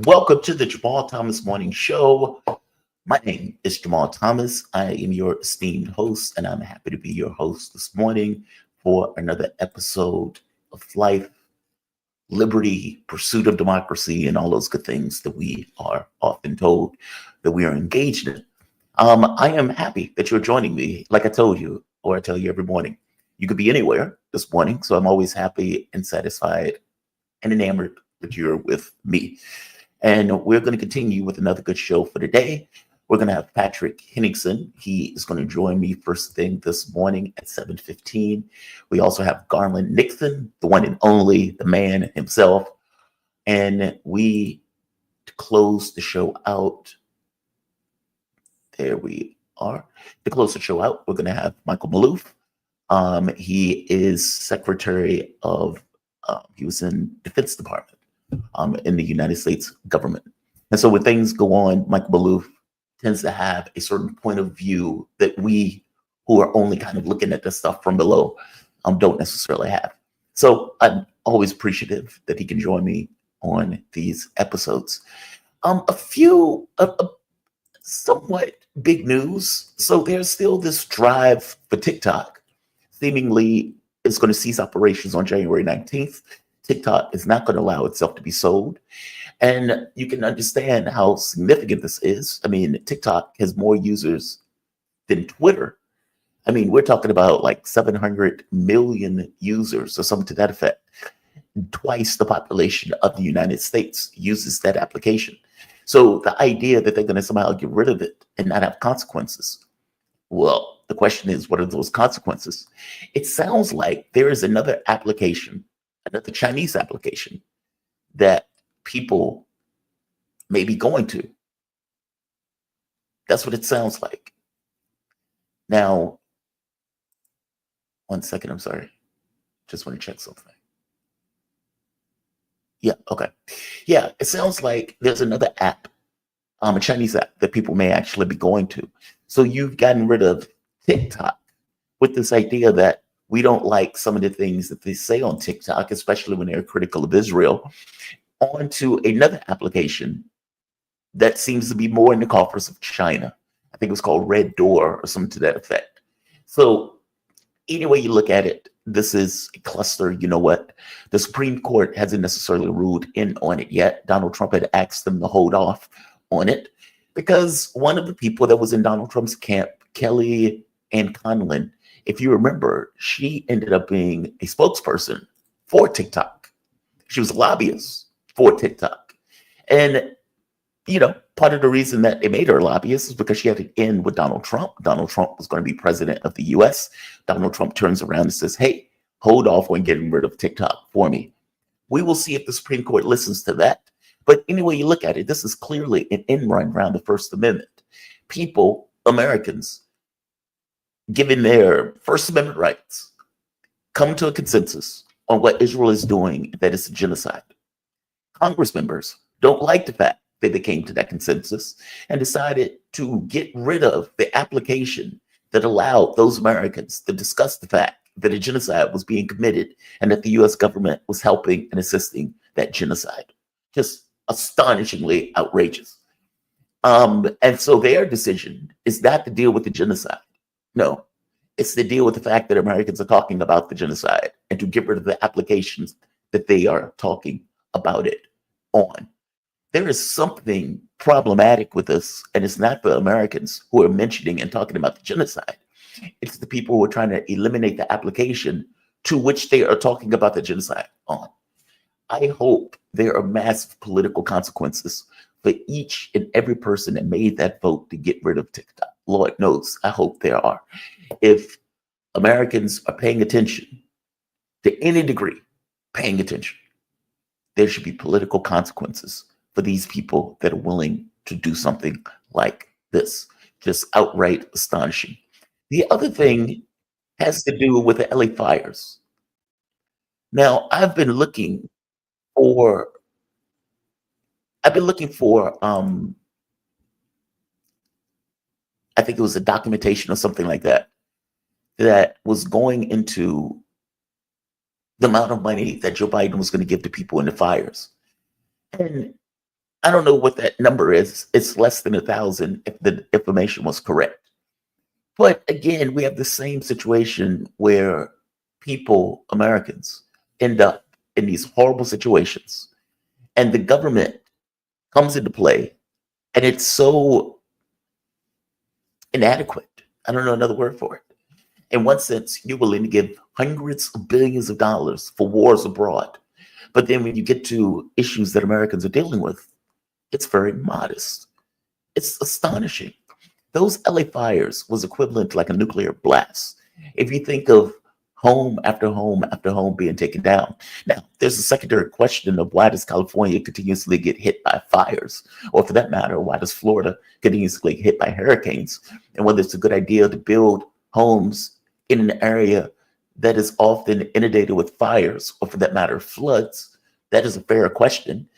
Welcome to the Jamal Thomas Morning Show. My name is Jamal Thomas. I am your esteemed host, and I'm happy to be your host this morning for another episode of life, liberty, pursuit of democracy, and all those good things that we are often told that we are engaged in. I am happy that you're joining me, like I told you, or I tell you every morning. You could be anywhere this morning, so I'm always happy and satisfied and enamored that you're with me. And we're going to continue with another good show for today. We're going to have Patrick Henningson. He is going to join me first thing this morning at 7:15. We also have Garland Nixon, the one and only, the man himself. And to close the show out, there we are. To close the show out, we're going to have Michael Maloof. He is Secretary of, he was in Defense Department in the United States government. And so when things go on, Michael Maloof tends to have a certain point of view that we who are only kind of looking at this stuff from below don't necessarily have. So I'm always appreciative that he can join me on these episodes. A few somewhat big news. So there's still this drive for TikTok. Seemingly it's going to cease operations on January 19th. TikTok is not going to allow itself to be sold. And you can understand how significant this is. I mean, TikTok has more users than Twitter. I mean, we're talking about like 700 million users or something to that effect. Twice the population of the United States uses that application. So the idea that they're going to somehow get rid of it and not have consequences. Well, the question is, what are those consequences? It sounds like there is another application, another Chinese application that people may be going to. That's what it sounds like. Now, 1 second, I'm sorry. Just want to check something. Yeah, okay. Yeah, it sounds like there's another app, a Chinese app that people may actually be going to. So you've gotten rid of TikTok with this idea that we don't like some of the things that they say on TikTok, especially when they're critical of Israel, onto another application that seems to be more in the coffers of China. I think it was called Red Door or something to that effect. So any way you look at it, this is a cluster. You know what? The Supreme Court hasn't necessarily ruled in on it yet. Donald Trump had asked them to hold off on it because one of the people that was in Donald Trump's camp, Kelly Ann Conlon, if you remember, she ended up being a spokesperson for TikTok. She was a lobbyist for TikTok. And, you know, part of the reason that they made her a lobbyist is because she had to end with Donald Trump. Donald Trump was going to be president of the US. Donald Trump turns around and says, hey, hold off on getting rid of TikTok for me. We will see if the Supreme Court listens to that. But anyway you look at it, this is clearly an end run around the First Amendment. People, Americans, given their First Amendment rights, come to a consensus on what Israel is doing, that it's a genocide. Congress members don't like the fact that they came to that consensus and decided to get rid of the application that allowed those Americans to discuss the fact that a genocide was being committed and that the US government was helping and assisting that genocide. Just astonishingly outrageous. And so their decision is not to deal with the genocide. No, it's to deal with the fact that Americans are talking about the genocide and to get rid of the applications that they are talking about it on. There is something problematic with this, and it's not the Americans who are mentioning and talking about the genocide. It's the people who are trying to eliminate the application to which they are talking about the genocide on. I hope there are massive political consequences for each and every person that made that vote to get rid of TikTok. Lord knows, I hope there are. If Americans are paying attention, to any degree, paying attention, there should be political consequences for these people that are willing to do something like this. Just outright astonishing. The other thing has to do with the LA fires. Now, I've been looking for I think it was a documentation or something like that, that was going into the amount of money that Joe Biden was going to give to people in the fires. And I don't know what that number is. It's less than 1,000 if the information was correct. But again, we have the same situation where people, Americans, end up in these horrible situations, and the government comes into play, and it's so inadequate. I don't know another word for it. In one sense, you're willing to give hundreds of billions of dollars for wars abroad. But then when you get to issues that Americans are dealing with, it's very modest. It's astonishing. Those LA fires was equivalent to like a nuclear blast. If you think of home after home after home being taken down. Now, there's a secondary question of why does California continuously get hit by fires? Or for that matter, why does Florida continuously get hit by hurricanes? And whether it's a good idea to build homes in an area that is often inundated with fires, or for that matter, floods, that is a fair question.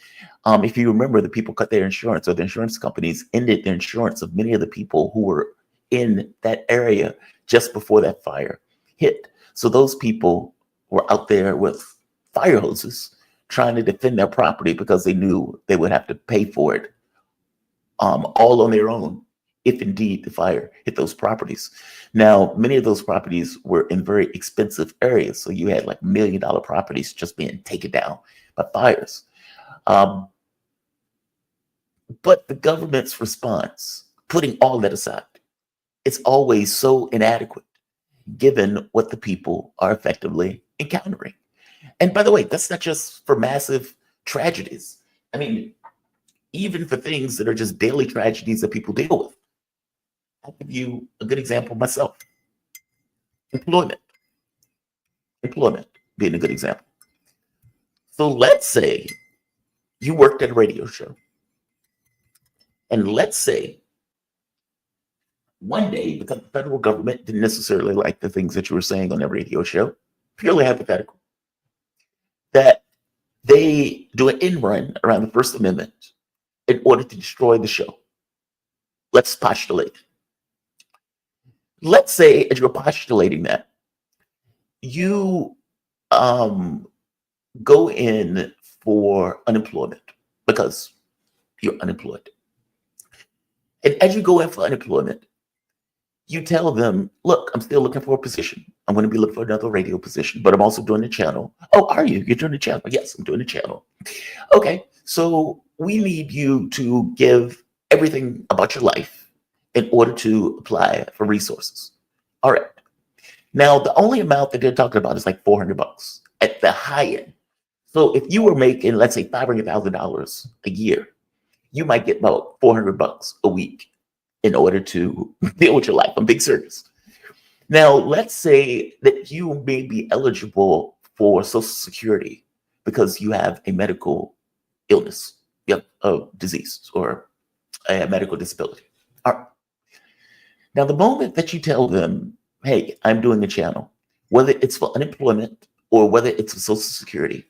If you remember, the people cut their insurance, or the insurance companies ended the insurance of many of the people who were in that area just before that fire hit. So those people were out there with fire hoses trying to defend their property because they knew they would have to pay for it all on their own if indeed the fire hit those properties. Now, many of those properties were in very expensive areas. So you had like $1 million properties just being taken down by fires. But the government's response, putting all that aside, it's always so inadequate given what the people are effectively encountering. And by the way, that's not just for massive tragedies. I mean, even for things that are just daily tragedies that people deal with. I'll give you a good example myself. Employment. Employment being a good example. So let's say you worked at a radio show. And let's say one day, because the federal government didn't necessarily like the things that you were saying on that radio show, purely hypothetical, that they do an end run around the First Amendment in order to destroy the show. Let's postulate. Let's say, as you're postulating that, you go in for unemployment because you're unemployed. And as you go in for unemployment, you tell them, look, I'm still looking for a position. I'm going to be looking for another radio position, but I'm also doing the channel. Oh, are you? You're doing the channel? Yes, I'm doing the channel. Okay, so we need you to give everything about your life in order to apply for resources. All right. Now, the only amount that they're talking about is like $400 at the high end. So if you were making, let's say, $500,000 a year, you might get about $400 a week in order to deal with your life. I'm being serious. Now, let's say that you may be eligible for Social Security because you have a medical illness, you have a disease or a medical disability. All right. Now, the moment that you tell them, hey, I'm doing a channel, whether it's for unemployment or whether it's for Social Security,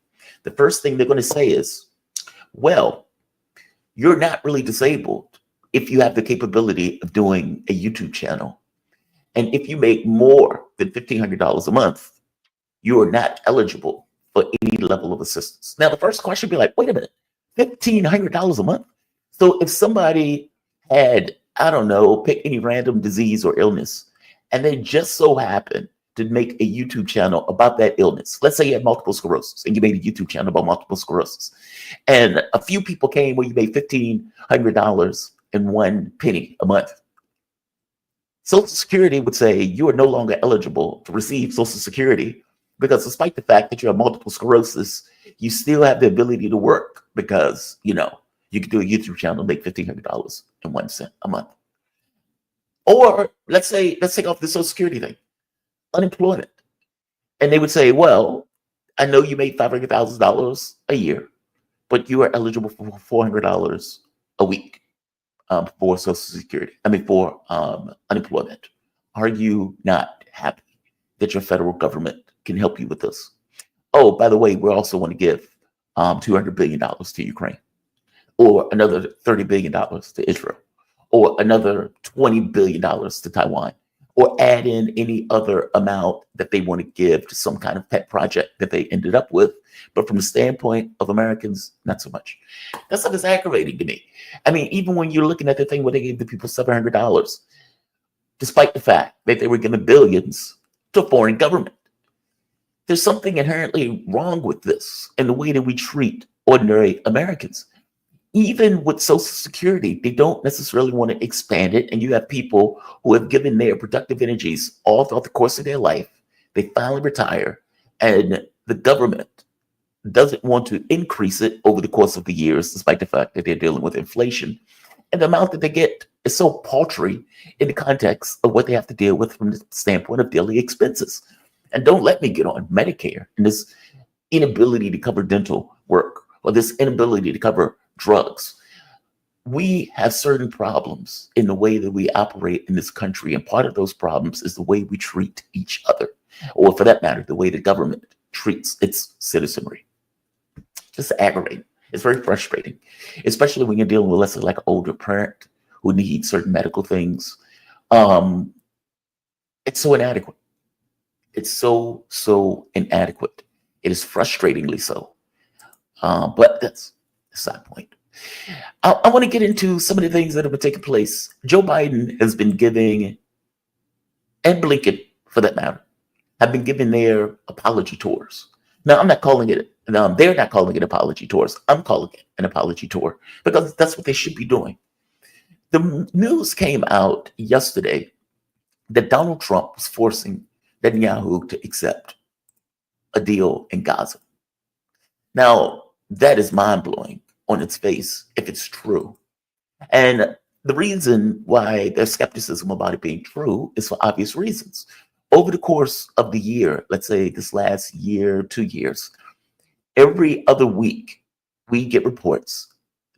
the first thing they're going to say is, well, you're not really disabled if you have the capability of doing a YouTube channel. And if you make more than $1,500 a month, you are not eligible for any level of assistance. Now, the first question would be like, wait a minute, $1,500 a month? So if somebody had, I don't know, pick any random disease or illness, and they just so happen to make a YouTube channel about that illness. Let's say you had multiple sclerosis and you made a YouTube channel about multiple sclerosis. And a few people came where you made $1,500 and 1 penny a month. Social Security would say you are no longer eligible to receive Social Security because despite the fact that you have multiple sclerosis, you still have the ability to work because, you know, you could do a YouTube channel and make $1,500 and 1 cent a month. Or let's take off the Social Security thing, unemployment. And they would say, well, I know you made $500,000 a year, but you are eligible for $400 a week for Social Security. For unemployment. Are you not happy that your federal government can help you with this? Oh, by the way, we also want to give $200 billion to Ukraine, or another $30 billion to Israel, or another $20 billion to Taiwan, or add in any other amount that they want to give to some kind of pet project that they ended up with. But from the standpoint of Americans, not so much. That stuff is aggravating to me. I mean, even when you're looking at the thing where they gave the people $700, despite the fact that they were giving billions to a foreign government. There's something inherently wrong with this and the way that we treat ordinary Americans. Even with Social Security, they don't necessarily want to expand it. And you have people who have given their productive energies all throughout the course of their life. They finally retire, and the government doesn't want to increase it over the course of the years, despite the fact that they're dealing with inflation. And the amount that they get is so paltry in the context of what they have to deal with from the standpoint of daily expenses. And don't let me get on Medicare and this inability to cover dental work or this inability to cover drugs. We have certain problems in the way that we operate in this country. And part of those problems is the way we treat each other, or for that matter, the way the government treats its citizenry. Just aggravating. It's very frustrating, especially when you're dealing with, let's say, like an older parent who needs certain medical things. It's so inadequate. It's so inadequate. It is frustratingly so. But that's a side point. I want to get into some of the things that have been taking place. Joe Biden has been giving, and Blinken, for that matter, have been giving their apology tours. Now, I'm not calling it, they're not calling it apology tours. I'm calling it an apology tour because that's what they should be doing. The news came out yesterday that Donald Trump was forcing Netanyahu to accept a deal in Gaza. Now, that is mind-blowing on its face if it's true. And the reason why there's skepticism about it being true is for obvious reasons. Over the course of the year, let's say this last year, 2 years, every other week, we get reports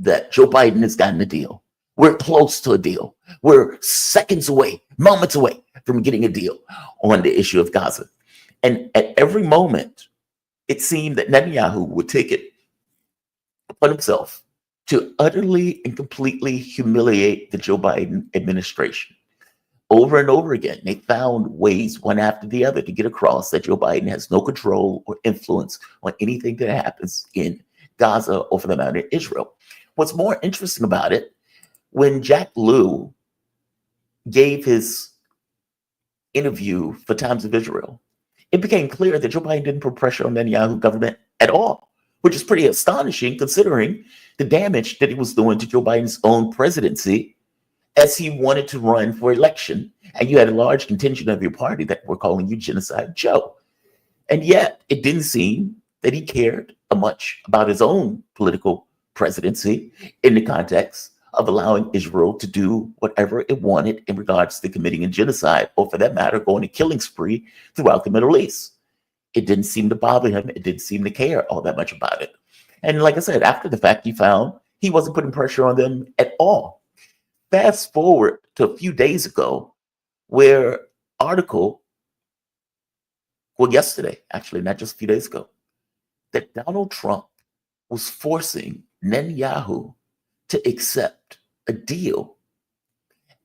that Joe Biden has gotten a deal. We're close to a deal. We're seconds away, moments away from getting a deal on the issue of Gaza. And at every moment, it seemed that Netanyahu would take it upon himself to utterly and completely humiliate the Joe Biden administration. Over and over again, they found ways, one after the other, to get across that Joe Biden has no control or influence on anything that happens in Gaza or, for the matter, Israel. What's more interesting about it, when Jack Lew gave his interview for Times of Israel, it became clear that Joe Biden didn't put pressure on the Netanyahu government at all, which is pretty astonishing considering the damage that he was doing to Joe Biden's own presidency as he wanted to run for election. And you had a large contingent of your party that were calling you Genocide Joe. And yet it didn't seem that he cared much about his own political presidency in the context of allowing Israel to do whatever it wanted in regards to committing a genocide, or for that matter, going a killing spree throughout the Middle East. It didn't seem to bother him. It didn't seem to care all that much about it. And like I said, after the fact, he found he wasn't putting pressure on them at all. Fast forward to a few days ago, where article, well, yesterday, actually, not just a few days ago, that Donald Trump was forcing Netanyahu to accept a deal.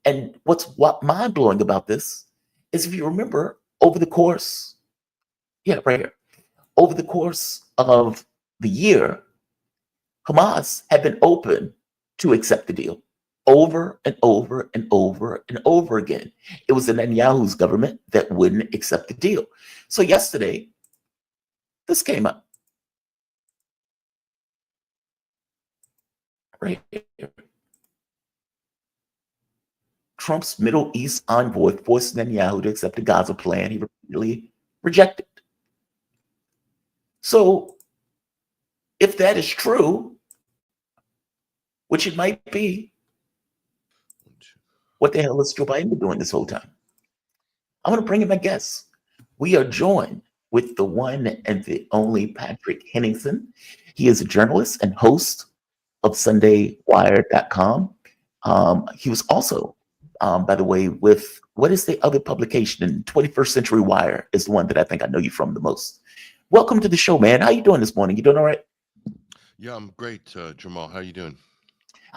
And what's mind-blowing about this is, if you remember, over the course, right here, over the course of the year, Hamas had been open to accept the deal over and over and over and over again. It was the Netanyahu's government that wouldn't accept the deal. So yesterday, this came up. Right here. Trump's Middle East envoy forced Netanyahu to accept the Gaza plan he repeatedly rejected. So if that is true, which it might be, what the hell is Joe Biden doing this whole time? I'm going to bring in my guests. We are joined with the one and the only Patrick Henningson. He is a journalist and host of SundayWire.com. He was also, by the way, with, what is the other publication? 21st Century Wire is the one that I think I know you from the most. Welcome to the show, man. How you doing this morning? You doing all right? Yeah, I'm great, Jamal. How you doing?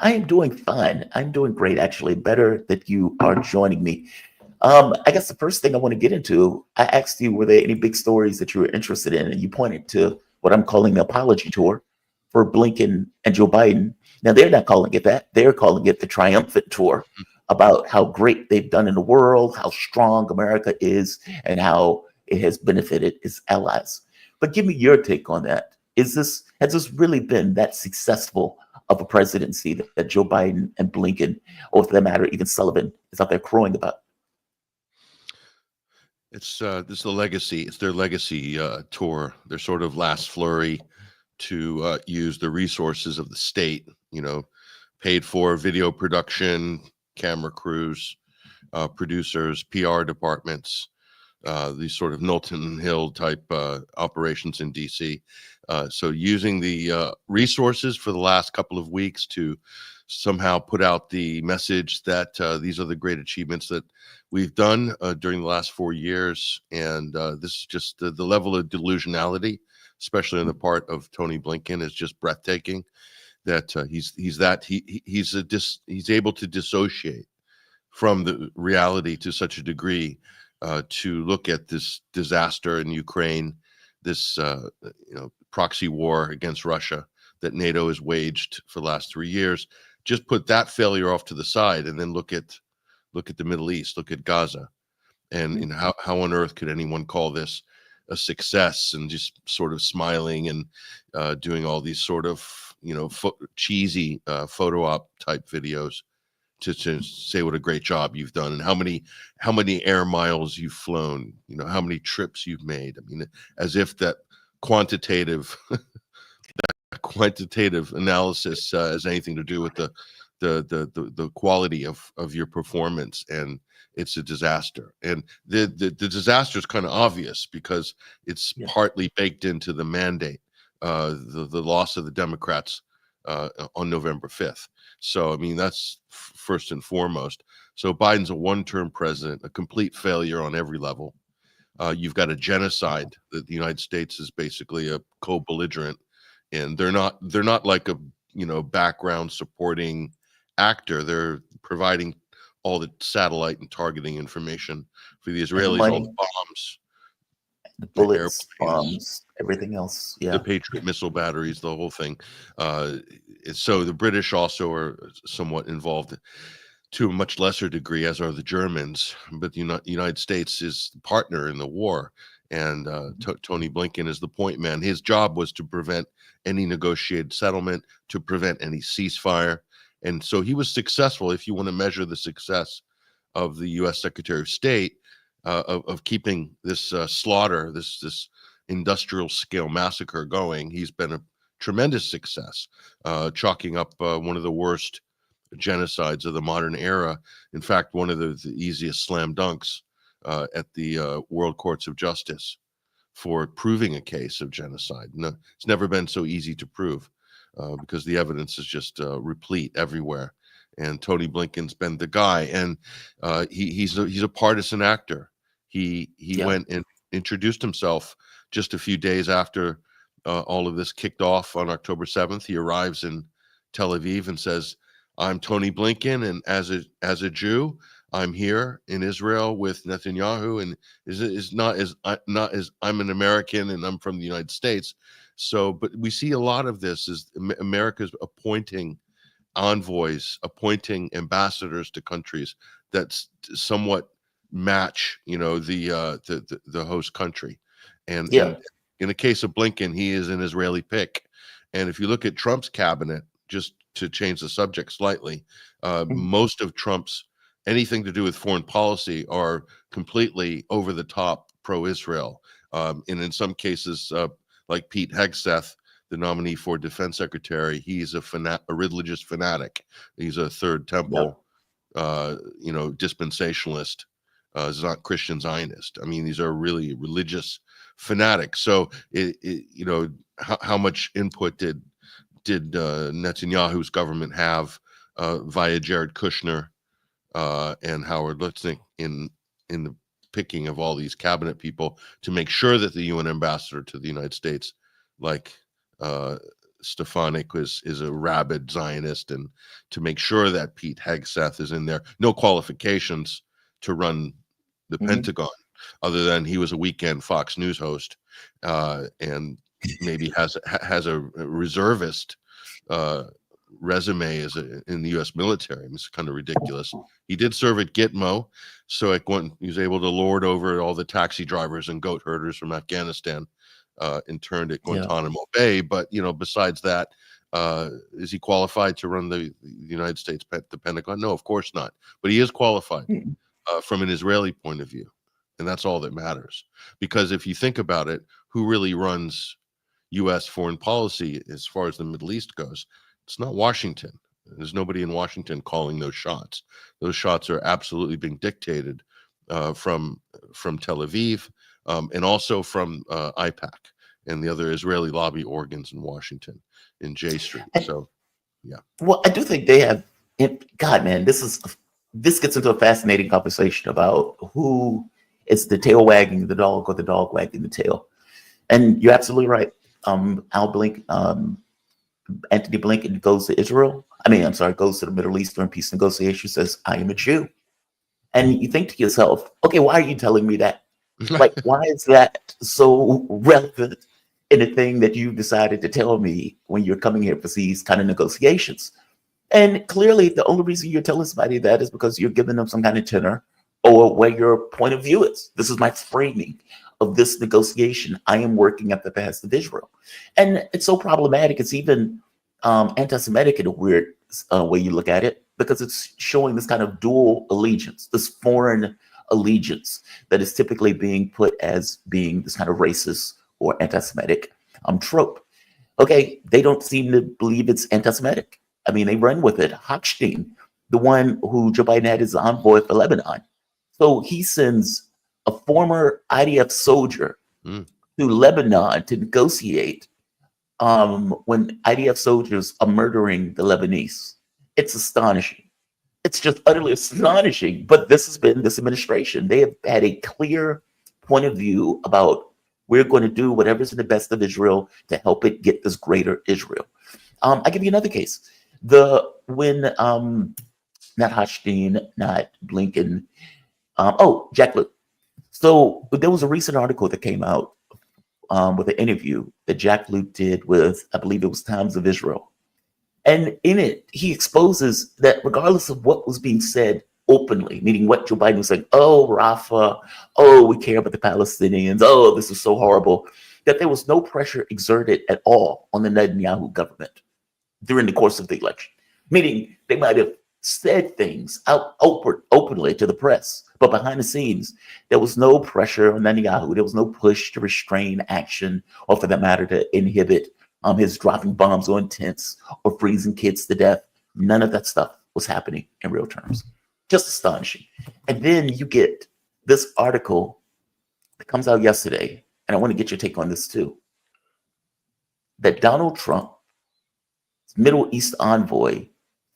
I am doing fine. I'm doing great, actually. Better that you are joining me. I guess the first thing I want to get into, I asked you, were there any big stories that you were interested in? And you pointed to what I'm calling the apology tour for Blinken and Joe Biden. Now, they're not calling it that. They're calling it the triumphant tour, about how great they've done in the world, how strong America is, and how it has benefited its allies. But give me your take on that. Has this really been that successful of a presidency that Joe Biden and Blinken, or for that matter, even Sullivan, is out there crowing about? It's this is the legacy. It's their legacy tour. Their sort of last flurry to use the resources of the state. Paid for video production, camera crews, producers, PR departments, these sort of Knowlton Hill type operations in DC. So using the resources for the last couple of weeks to somehow put out the message that these are the great achievements that we've done during the last 4 years. And this is just the level of delusionality, especially on the part of Tony Blinken, is just breathtaking. That he's able to dissociate from the reality to such a degree, to look at this disaster in Ukraine, this proxy war against Russia that NATO has waged for the last 3 years. Just put that failure off to the side, and then look at the Middle East, look at Gaza, and how on earth could anyone call this a success? And just sort of smiling and doing all these sort of cheesy photo op type videos to say what a great job you've done, and how many air miles you've flown, how many trips you've made. I mean, as if that quantitative analysis has anything to do with the quality of your performance. And it's a disaster. And the disaster is kind of obvious, because it's partly baked into the mandate, the loss of the Democrats on November 5th. So, I mean, that's first and foremost. So Biden's a one-term president, a complete failure on every level. You've got a genocide that the United States is basically a co-belligerent, and they're not like a background supporting actor. They're providing all the satellite and targeting information for the Israelis, all the bombs, the bullets, bombs, everything else. Yeah, the Patriot missile batteries, the whole thing. So the British also are somewhat involved to a much lesser degree, as are the Germans. But the United States is the partner in the war, and Tony Blinken is the point man. His job was to prevent any negotiated settlement, to prevent any ceasefire. And so he was successful, if you want to measure the success of the U.S. Secretary of State, of keeping this slaughter, this industrial scale massacre going. He's been a tremendous success, chalking up one of the worst genocides of the modern era. In fact, one of the easiest slam dunks at the World Courts of Justice for proving a case of genocide. No, it's never been so easy to prove, because the evidence is just replete everywhere. And Tony Blinken's been the guy, and he's a partisan actor. He went and introduced himself just a few days after all of this kicked off on October 7th. He arrives in Tel Aviv and says, "I'm Tony Blinken, and as a Jew, I'm here in Israel with Netanyahu, and is not as I'm an American and I'm from the United States." So, but we see a lot of this is America's appointing envoys, appointing ambassadors to countries that somewhat match, the host country. And in the case of Blinken, he is an Israeli pick. And if you look at Trump's cabinet, just to change the subject slightly, most of Trump's anything to do with foreign policy are completely over the top pro-Israel. And in some cases, like Pete Hegseth, the nominee for defense secretary, he's a religious fanatic. He's a Third Temple, dispensationalist, Christian Zionist. I mean, these are really religious fanatics. So, how much input did Netanyahu's government have via Jared Kushner and Howard Lutnick in the picking of all these cabinet people to make sure that the UN ambassador to the United States, like Stefanik, is a rabid Zionist, and to make sure that Pete Hegseth is in there. No qualifications to run the Mhm. Pentagon, other than he was a weekend Fox News host, and maybe has a reservist resume in the U.S. military. It's kind of ridiculous. He did serve at Gitmo, so he was able to lord over all the taxi drivers and goat herders from Afghanistan, interned at Yeah. Guantanamo Bay. But besides that, is he qualified to run the United States, the Pentagon? No, of course not. But he is qualified Mm. from an Israeli point of view, and that's all that matters. Because if you think about it, who really runs U.S. foreign policy as far as the Middle East goes? It's not Washington. There's nobody in Washington calling those shots. Those shots are absolutely being dictated from Tel Aviv, and also from IPAC and the other Israeli lobby organs in Washington, in J Street. So, yeah. Well, I do think they have. God, man, this gets into a fascinating conversation about who is the tail wagging the dog or the dog wagging the tail. And you're absolutely right. Anthony Blinken goes to Israel. Goes to the Middle East during peace negotiations, says, I am a Jew. And you think to yourself, okay, why are you telling me that? Like, why is that so relevant in the thing that you decided to tell me when you're coming here for these kind of negotiations? And clearly, the only reason you're telling somebody that is because you're giving them some kind of tenor or where your point of view is. This is my framing of this negotiation. I am working at the behest of Israel. And it's so problematic. It's even anti-Semitic in a weird way you look at it, because it's showing this kind of dual allegiance, this foreign allegiance that is typically being put as being this kind of racist or anti-Semitic trope. Okay, they don't seem to believe it's anti-Semitic. I mean, they run with it. Hochstein, the one who Joe Biden had as envoy for Lebanon. So he sends a former IDF soldier to Lebanon to negotiate when IDF soldiers are murdering the Lebanese. It's astonishing. It's just utterly astonishing. But this has been this administration. They have had a clear point of view about we're going to do whatever's in the best of Israel to help it get this greater Israel. I give you another case. When not Hochstein, not Blinken, Jack Lew. So there was a recent article that came out with an interview that Jack Lew did with, I believe it was Times of Israel. And in it, he exposes that regardless of what was being said openly, meaning what Joe Biden was saying, oh, Rafah, oh, we care about the Palestinians, oh, this is so horrible, that there was no pressure exerted at all on the Netanyahu government during the course of the election. Meaning they might have said things out openly to the press, but behind the scenes, there was no pressure on Netanyahu. There was no push to restrain action, or for that matter, to inhibit his dropping bombs on tents or freezing kids to death. None of that stuff was happening in real terms. Just astonishing. And then you get this article that comes out yesterday, and I want to get your take on this too, that Donald Trump, Middle East envoy,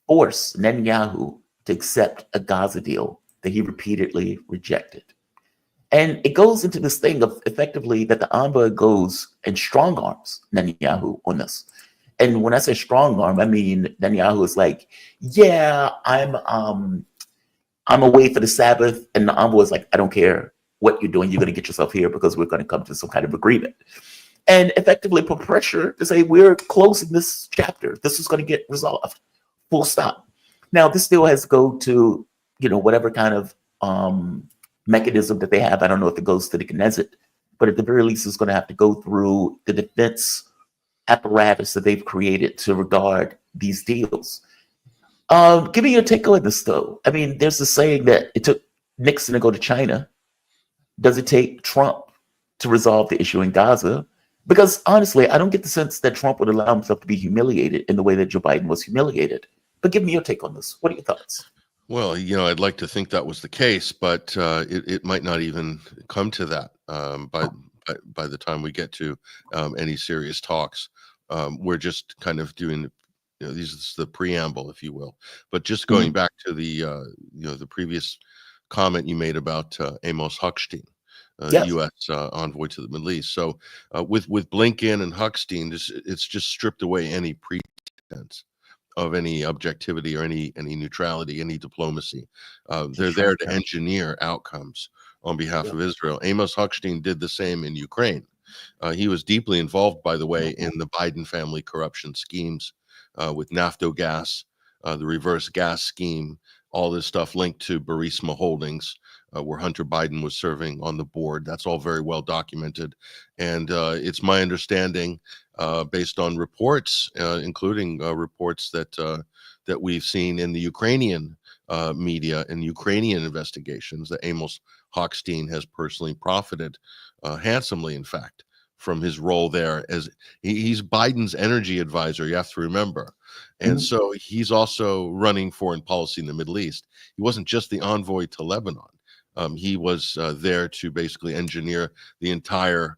forced Netanyahu to accept a Gaza deal that he repeatedly rejected. And it goes into this thing of effectively that the envoy goes and strong arms Netanyahu on this. And when I say strong arm, I mean Netanyahu is like, yeah, I'm away for the Sabbath. And the envoy is like, I don't care what you're doing. You're going to get yourself here because we're going to come to some kind of agreement. And effectively put pressure to say, we're closing this chapter. This is going to get resolved. Full stop. Now, this still has to go to, whatever kind of mechanism that they have. I don't know if it goes to the Knesset, but at the very least, it's going to have to go through the defense apparatus that they've created to regard these deals. Give me your take on this, though. I mean, there's the saying that it took Nixon to go to China. Does it take Trump to resolve the issue in Gaza? Because honestly, I don't get the sense that Trump would allow himself to be humiliated in the way that Joe Biden was humiliated. But give me your take on this. What are your thoughts? Well, I'd like to think that was the case, but it might not even come to that by the time we get to any serious talks. We're just kind of doing, this is the preamble, if you will. But just going back to the previous comment you made about Amos Hochstein, Yes. U.S. Envoy to the Middle East. So with Blinken and Hochstein, it's just stripped away any pretense of any objectivity or any neutrality, any diplomacy. They're there to engineer outcomes on behalf Yeah. of Israel. Amos Hochstein did the same in Ukraine. He was deeply involved, by the way, in the Biden family corruption schemes with Naftogaz, the reverse gas scheme, all this stuff linked to Burisma Holdings, where Hunter Biden was serving on the board. That's all very well documented. And it's my understanding, based on reports, including reports that we've seen in the Ukrainian media and Ukrainian investigations, that Amos Hochstein has personally profited handsomely, in fact, from his role there. As he's Biden's energy advisor, you have to remember. And so he's also running foreign policy in the Middle East. He wasn't just the envoy to Lebanon. He was there to basically engineer the entire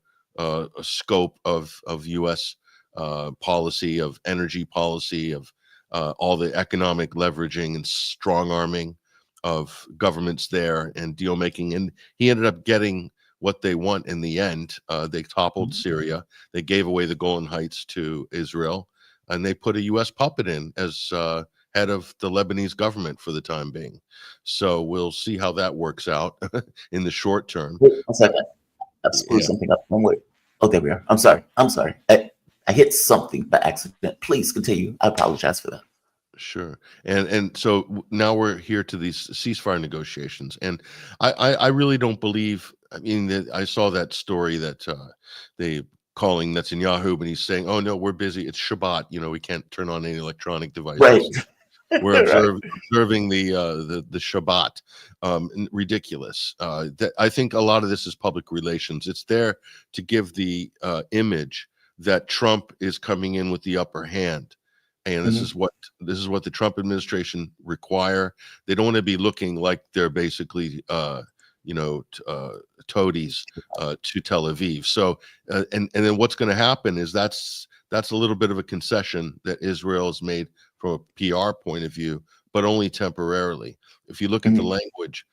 scope of U.S. Policy, of energy policy, of all the economic leveraging and strong arming of governments there and deal making. And he ended up getting what they want in the end. They toppled Syria. They gave away the Golan Heights to Israel, and they put a U.S. puppet in as head of the Lebanese government for the time being. So we'll see how that works out in the short term. Wait, one second. I've screwed something up. One word. Oh, there we are. I'm sorry. I hit something by accident. Please continue. I apologize for that. Sure. And so now we're here to these ceasefire negotiations. And I really don't believe, I mean, that I saw that story that they calling Netanyahu, but he's saying, oh no, we're busy. It's Shabbat. You know, we can't turn on any electronic devices. Right. We're Right. observing the Shabbat. Ridiculous. That I think a lot of this is public relations. It's there to give the image that Trump is coming in with the upper hand. And this is what the Trump administration require. They don't want to be looking like they're basically toadies to Tel Aviv. So and then what's going to happen is that's a little bit of a concession that Israel has made from a PR point of view, but only temporarily. If you look at the language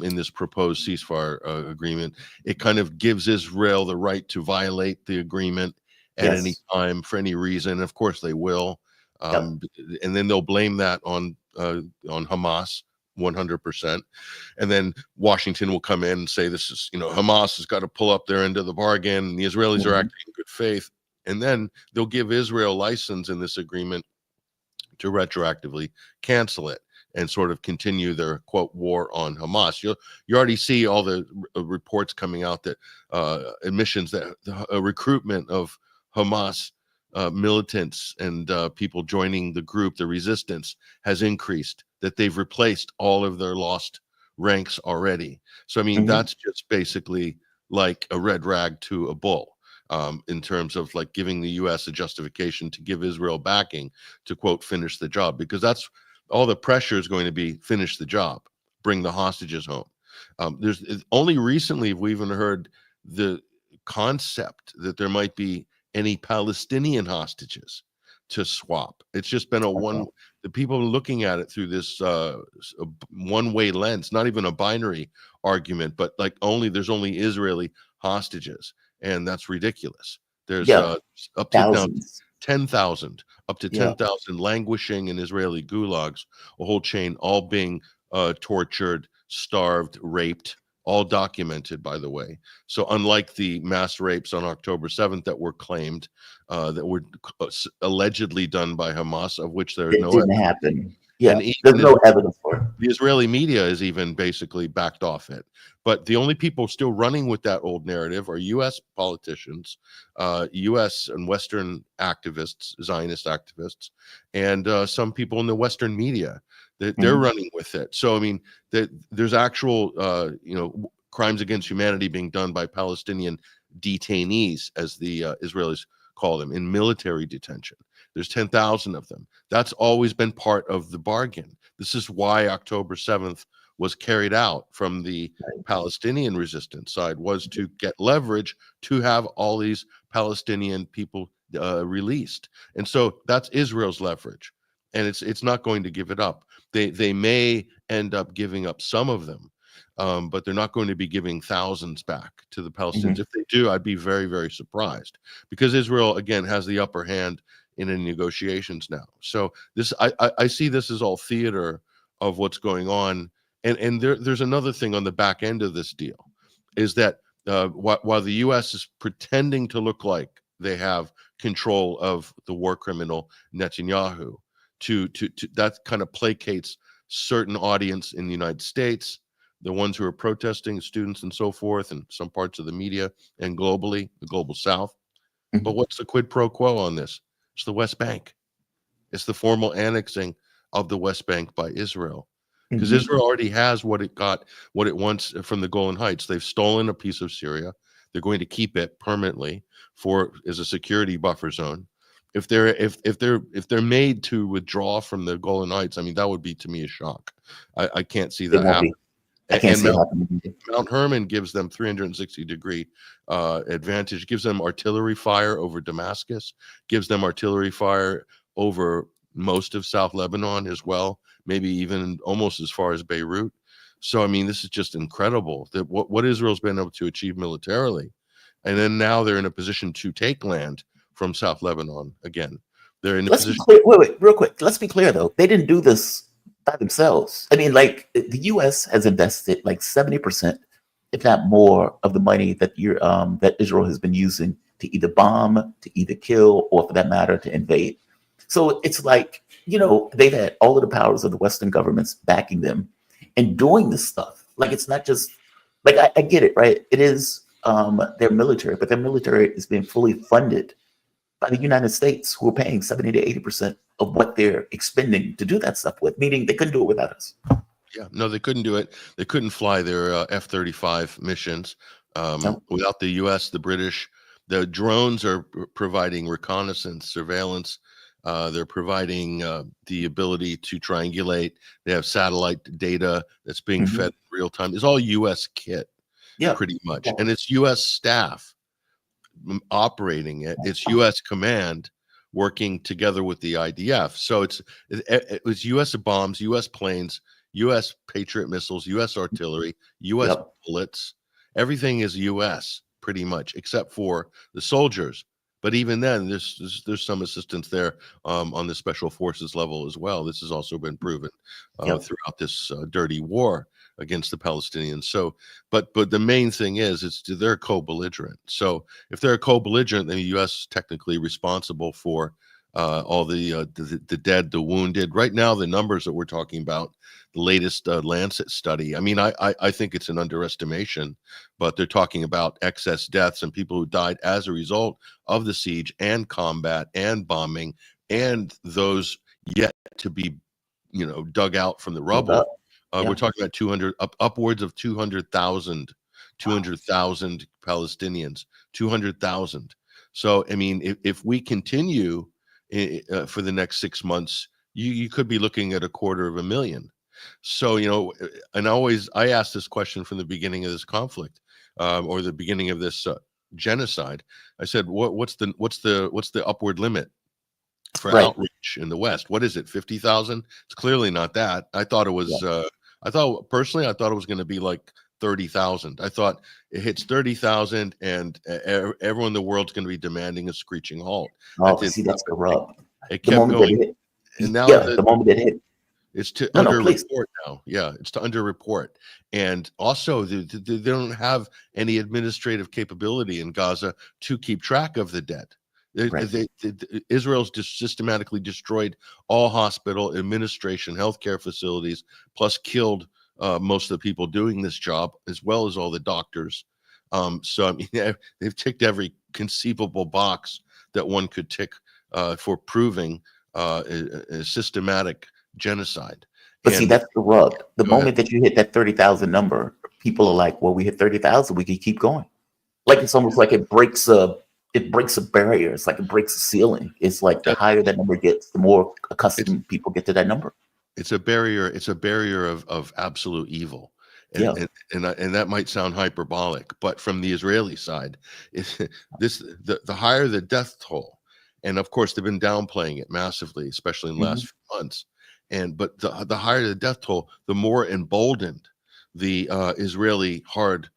in this proposed ceasefire agreement, it kind of gives Israel the right to violate the agreement at any time for any reason. Of course, they will. And then they'll blame that on Hamas 100%. And then Washington will come in and say, this is, Hamas has got to pull up their end of the bargain, and the Israelis are acting in good faith. And then they'll give Israel license in this agreement to retroactively cancel it and sort of continue their, quote, war on Hamas. You already see all the reports coming out that admissions that the recruitment of Hamas militants and people joining the group, the resistance, has increased, that they've replaced all of their lost ranks already. So, I mean, that's just basically like a red rag to a bull in terms of like giving the U.S. a justification to give Israel backing to, quote, finish the job, because that's all the pressure is going to be: finish the job, bring the hostages home. There's only recently we even heard the concept that there might be any Palestinian hostages to swap. It's just been the people looking at it through this one-way lens, not even a binary argument, but like there's only Israeli hostages, and that's ridiculous. There's up to now 10,000, up to 10,000 languishing in Israeli gulags, a whole chain, all being tortured, starved, raped, all documented, by the way. So unlike the mass rapes on October 7th that were claimed, that were allegedly done by Hamas, of which there is no evidence. Didn't happen. Yeah, there's no evidence for it. The Israeli media is even basically backed off it. But the only people still running with that old narrative are U.S. politicians, U.S. and Western activists, Zionist activists, and some people in the Western media. They're running with it. So, I mean, there's actual, crimes against humanity being done by Palestinian detainees, as the Israelis call them, in military detention. There's 10,000 of them. That's always been part of the bargain. This is why October 7th was carried out from the Palestinian resistance side, was to get leverage to have all these Palestinian people released. And so that's Israel's leverage, and it's not going to give it up. They may end up giving up some of them, but they're not going to be giving thousands back to the Palestinians. If they do, I'd be very, very surprised, because Israel, again, has the upper hand in the negotiations now. So this, I see this as all theater of what's going on, And there's another thing on the back end of this deal, is that while the U.S. is pretending to look like they have control of the war criminal Netanyahu, to that kind of placates certain audience in the United States, the ones who are protesting, students and so forth, and some parts of the media, and globally, the global South. But Mhm. what's the quid pro quo on this? It's the West Bank. It's the formal annexing of the West Bank by Israel. Because Mhm. Israel already has what it wants from the Golan Heights. They've stolen a piece of Syria. They're going to keep it permanently as a security buffer zone. If they're made to withdraw from the Golan Heights, I mean, that would be, to me, a shock. I can't see It that won't happen. be. I can't And see it happening either. Mount Hermon gives them 360-degree advantage, gives them artillery fire over Damascus, gives them artillery fire over most of South Lebanon as well, maybe even almost as far as Beirut. So, I mean, this is just incredible that what Israel's been able to achieve militarily. And then now they're in a position to take land from South Lebanon again. They're in a Let's be position. clear. Wait, real quick. Let's be clear though. They didn't do this by themselves. I mean, like the U.S. has invested like 70%, if not more, of the money that Israel has been using to either bomb, to either kill, or for that matter, to invade. So it's like, they've had all of the powers of the Western governments backing them and doing this stuff. Like it's not just like I get it, right? It is their military, but their military is being fully funded by the United States, who are paying 70 to 80% of what they're expending to do that stuff with, meaning they couldn't do it without us. Yeah, no, they couldn't do it. They couldn't fly their F-35 missions No. without the U.S., the British. The drones are providing reconnaissance, surveillance. They're providing the ability to triangulate. They have satellite data that's being Mhm. fed in real time. It's all U.S. kit, Yeah. pretty much. Yeah. And it's U.S. staff operating it. It's U.S. command working together with the IDF. So it was U.S. bombs, U.S. planes, U.S. Patriot missiles, U.S. artillery, U.S. Yep. bullets. Everything is U.S. pretty much, except for the soldiers. But even then, there's some assistance there on the special forces level as well. This has also been proven Yep. throughout this dirty war against the Palestinians. So, but the main thing is they're co-belligerent. So if they're a co-belligerent, then the U.S. is technically responsible for all the dead, the wounded. Right now, the numbers that we're talking about, the latest Lancet study, I mean, I think it's an underestimation, but they're talking about excess deaths and people who died as a result of the siege and combat and bombing, and those yet to be, dug out from the Hold rubble. up. We're Yeah. talking about upwards of 200,000 Wow. Palestinians, 200,000. So, I mean, if we continue for the next 6 months, you could be looking at 250,000. So, and I asked this question from the beginning of this conflict, or the beginning of this genocide. I said, what's the upward limit for Right. outreach in the West? What is it? 50,000? It's clearly not that. I thought it Yeah. was. I thought it was going to be like 30,000. I thought it hits 30,000, and everyone in the world's going to be demanding a screeching halt. That Oh, didn't see, that's the happen. rub. It The kept moment that going, it and hit, now yeah, the moment it hit. it's to No, no, please. underreport now. Yeah, it's to underreport. And also, they don't have any administrative capability in Gaza to keep track of the dead. Right. Israel's just systematically destroyed all hospital administration, healthcare facilities, plus killed most of the people doing this job, as well as all the doctors. So, I mean, they've ticked every conceivable box that one could tick for proving a systematic genocide. But see, And that's the rub. The go ahead. moment that you hit that 30,000 number, people are like, well, we hit 30,000, we can keep going. Like it's almost like it breaks a barrier. It's like it breaks a ceiling. It's like the That higher that number gets, the more it's accustomed people get to that number. it's a barrier. It's a barrier of absolute evil. And Yeah. and that might sound hyperbolic, but from the Israeli side, it's the higher the death toll, and of course they've been downplaying it massively, especially in the Hmm. last few months. But the higher the death toll, the more emboldened the Israeli hard,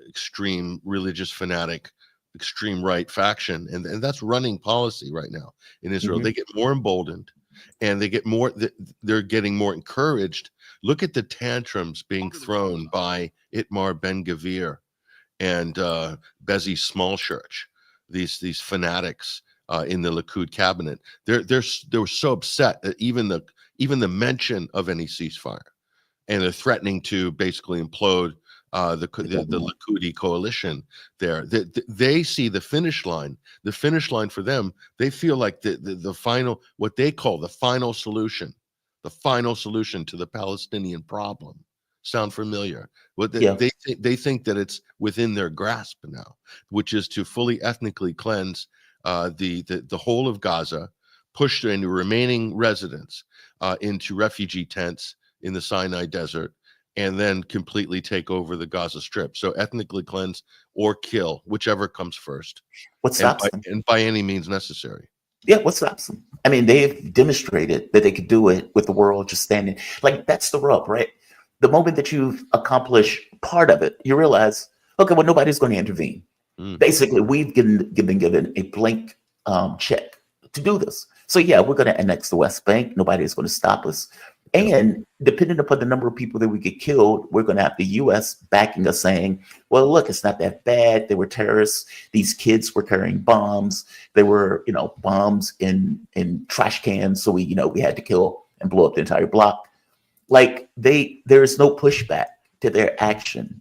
extreme religious fanatic, extreme right faction, and that's running policy right now in Israel. Hmm. They get more emboldened, and they're getting more encouraged Look at the tantrums being thrown by Itmar Ben-Gvir and Bezzy Smallchurch, these fanatics in the Likud cabinet. They were so upset that even the mention of any ceasefire, and they're threatening to basically implode the Likudi coalition there. They see the finish line. The finish line for them, they feel like the final, what they call the final solution to the Palestinian problem. Sound familiar? Yeah. They think that it's within their grasp now, which is to fully ethnically cleanse the whole of Gaza, push any remaining residents into refugee tents in the Sinai Desert, and then completely take over the Gaza Strip. So ethnically cleanse or kill, whichever comes first, What stops them? and by any means necessary. Yeah, what stops them? I mean, they've demonstrated that they could do it with the world just standing. Like, that's the rub, right? The moment that you've accomplished part of it, you realize, okay, well, nobody's going to intervene. Basically, we've been given a blank check to do this. So yeah, we're going to annex the West Bank. Nobody is going to stop us. And depending upon the number of people that we get killed, we're going to have the U.S. backing us, saying, well, look, it's not that bad. They were terrorists. These kids were carrying bombs. There were, bombs in trash cans. So we had to kill and blow up the entire block. Like, there is no pushback to their action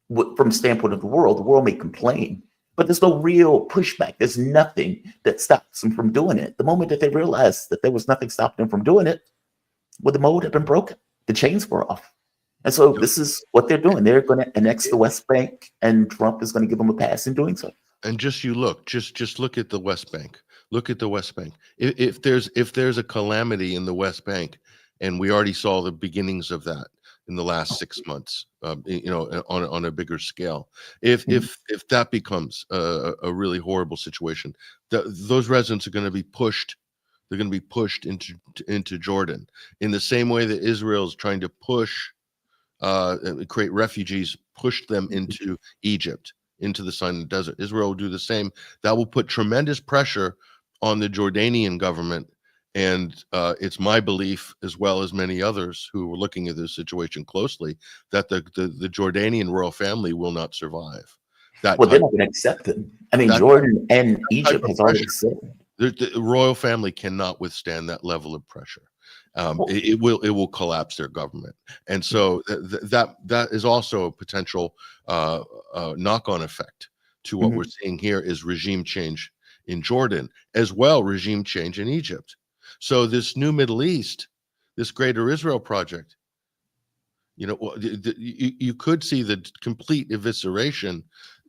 from the standpoint of the world. The world may complain, but there's no real pushback. There's nothing that stops them from doing it. The moment that they realized that there was nothing stopping them from doing it, well, the mold had been broken. The chains were off. And so this is what they're doing. They're going to annex the West Bank, and Trump is going to give them a pass in doing so. And just look at the West Bank. Look at the West Bank. If there's a calamity in the West Bank, and we already saw the beginnings of that in the last 6 months, on a bigger scale. If that becomes a really horrible situation, those residents are going to be pushed. They're going to be pushed into Jordan in the same way that Israel is trying to create refugees, push them into Egypt, into the Sinai Desert. Israel will do the same. That will put tremendous pressure on the Jordanian government. And it's my belief, as well as many others who are looking at this situation closely, that the Jordanian royal family will not survive. They're not going to accept it. I mean, Jordan and Egypt has already said the royal family cannot withstand that level of pressure. It will collapse their government, and so that is also a potential knock-on effect to what we're seeing here is regime change in Jordan, as well regime change in Egypt. So this new Middle East, this Greater Israel project, you could see the complete evisceration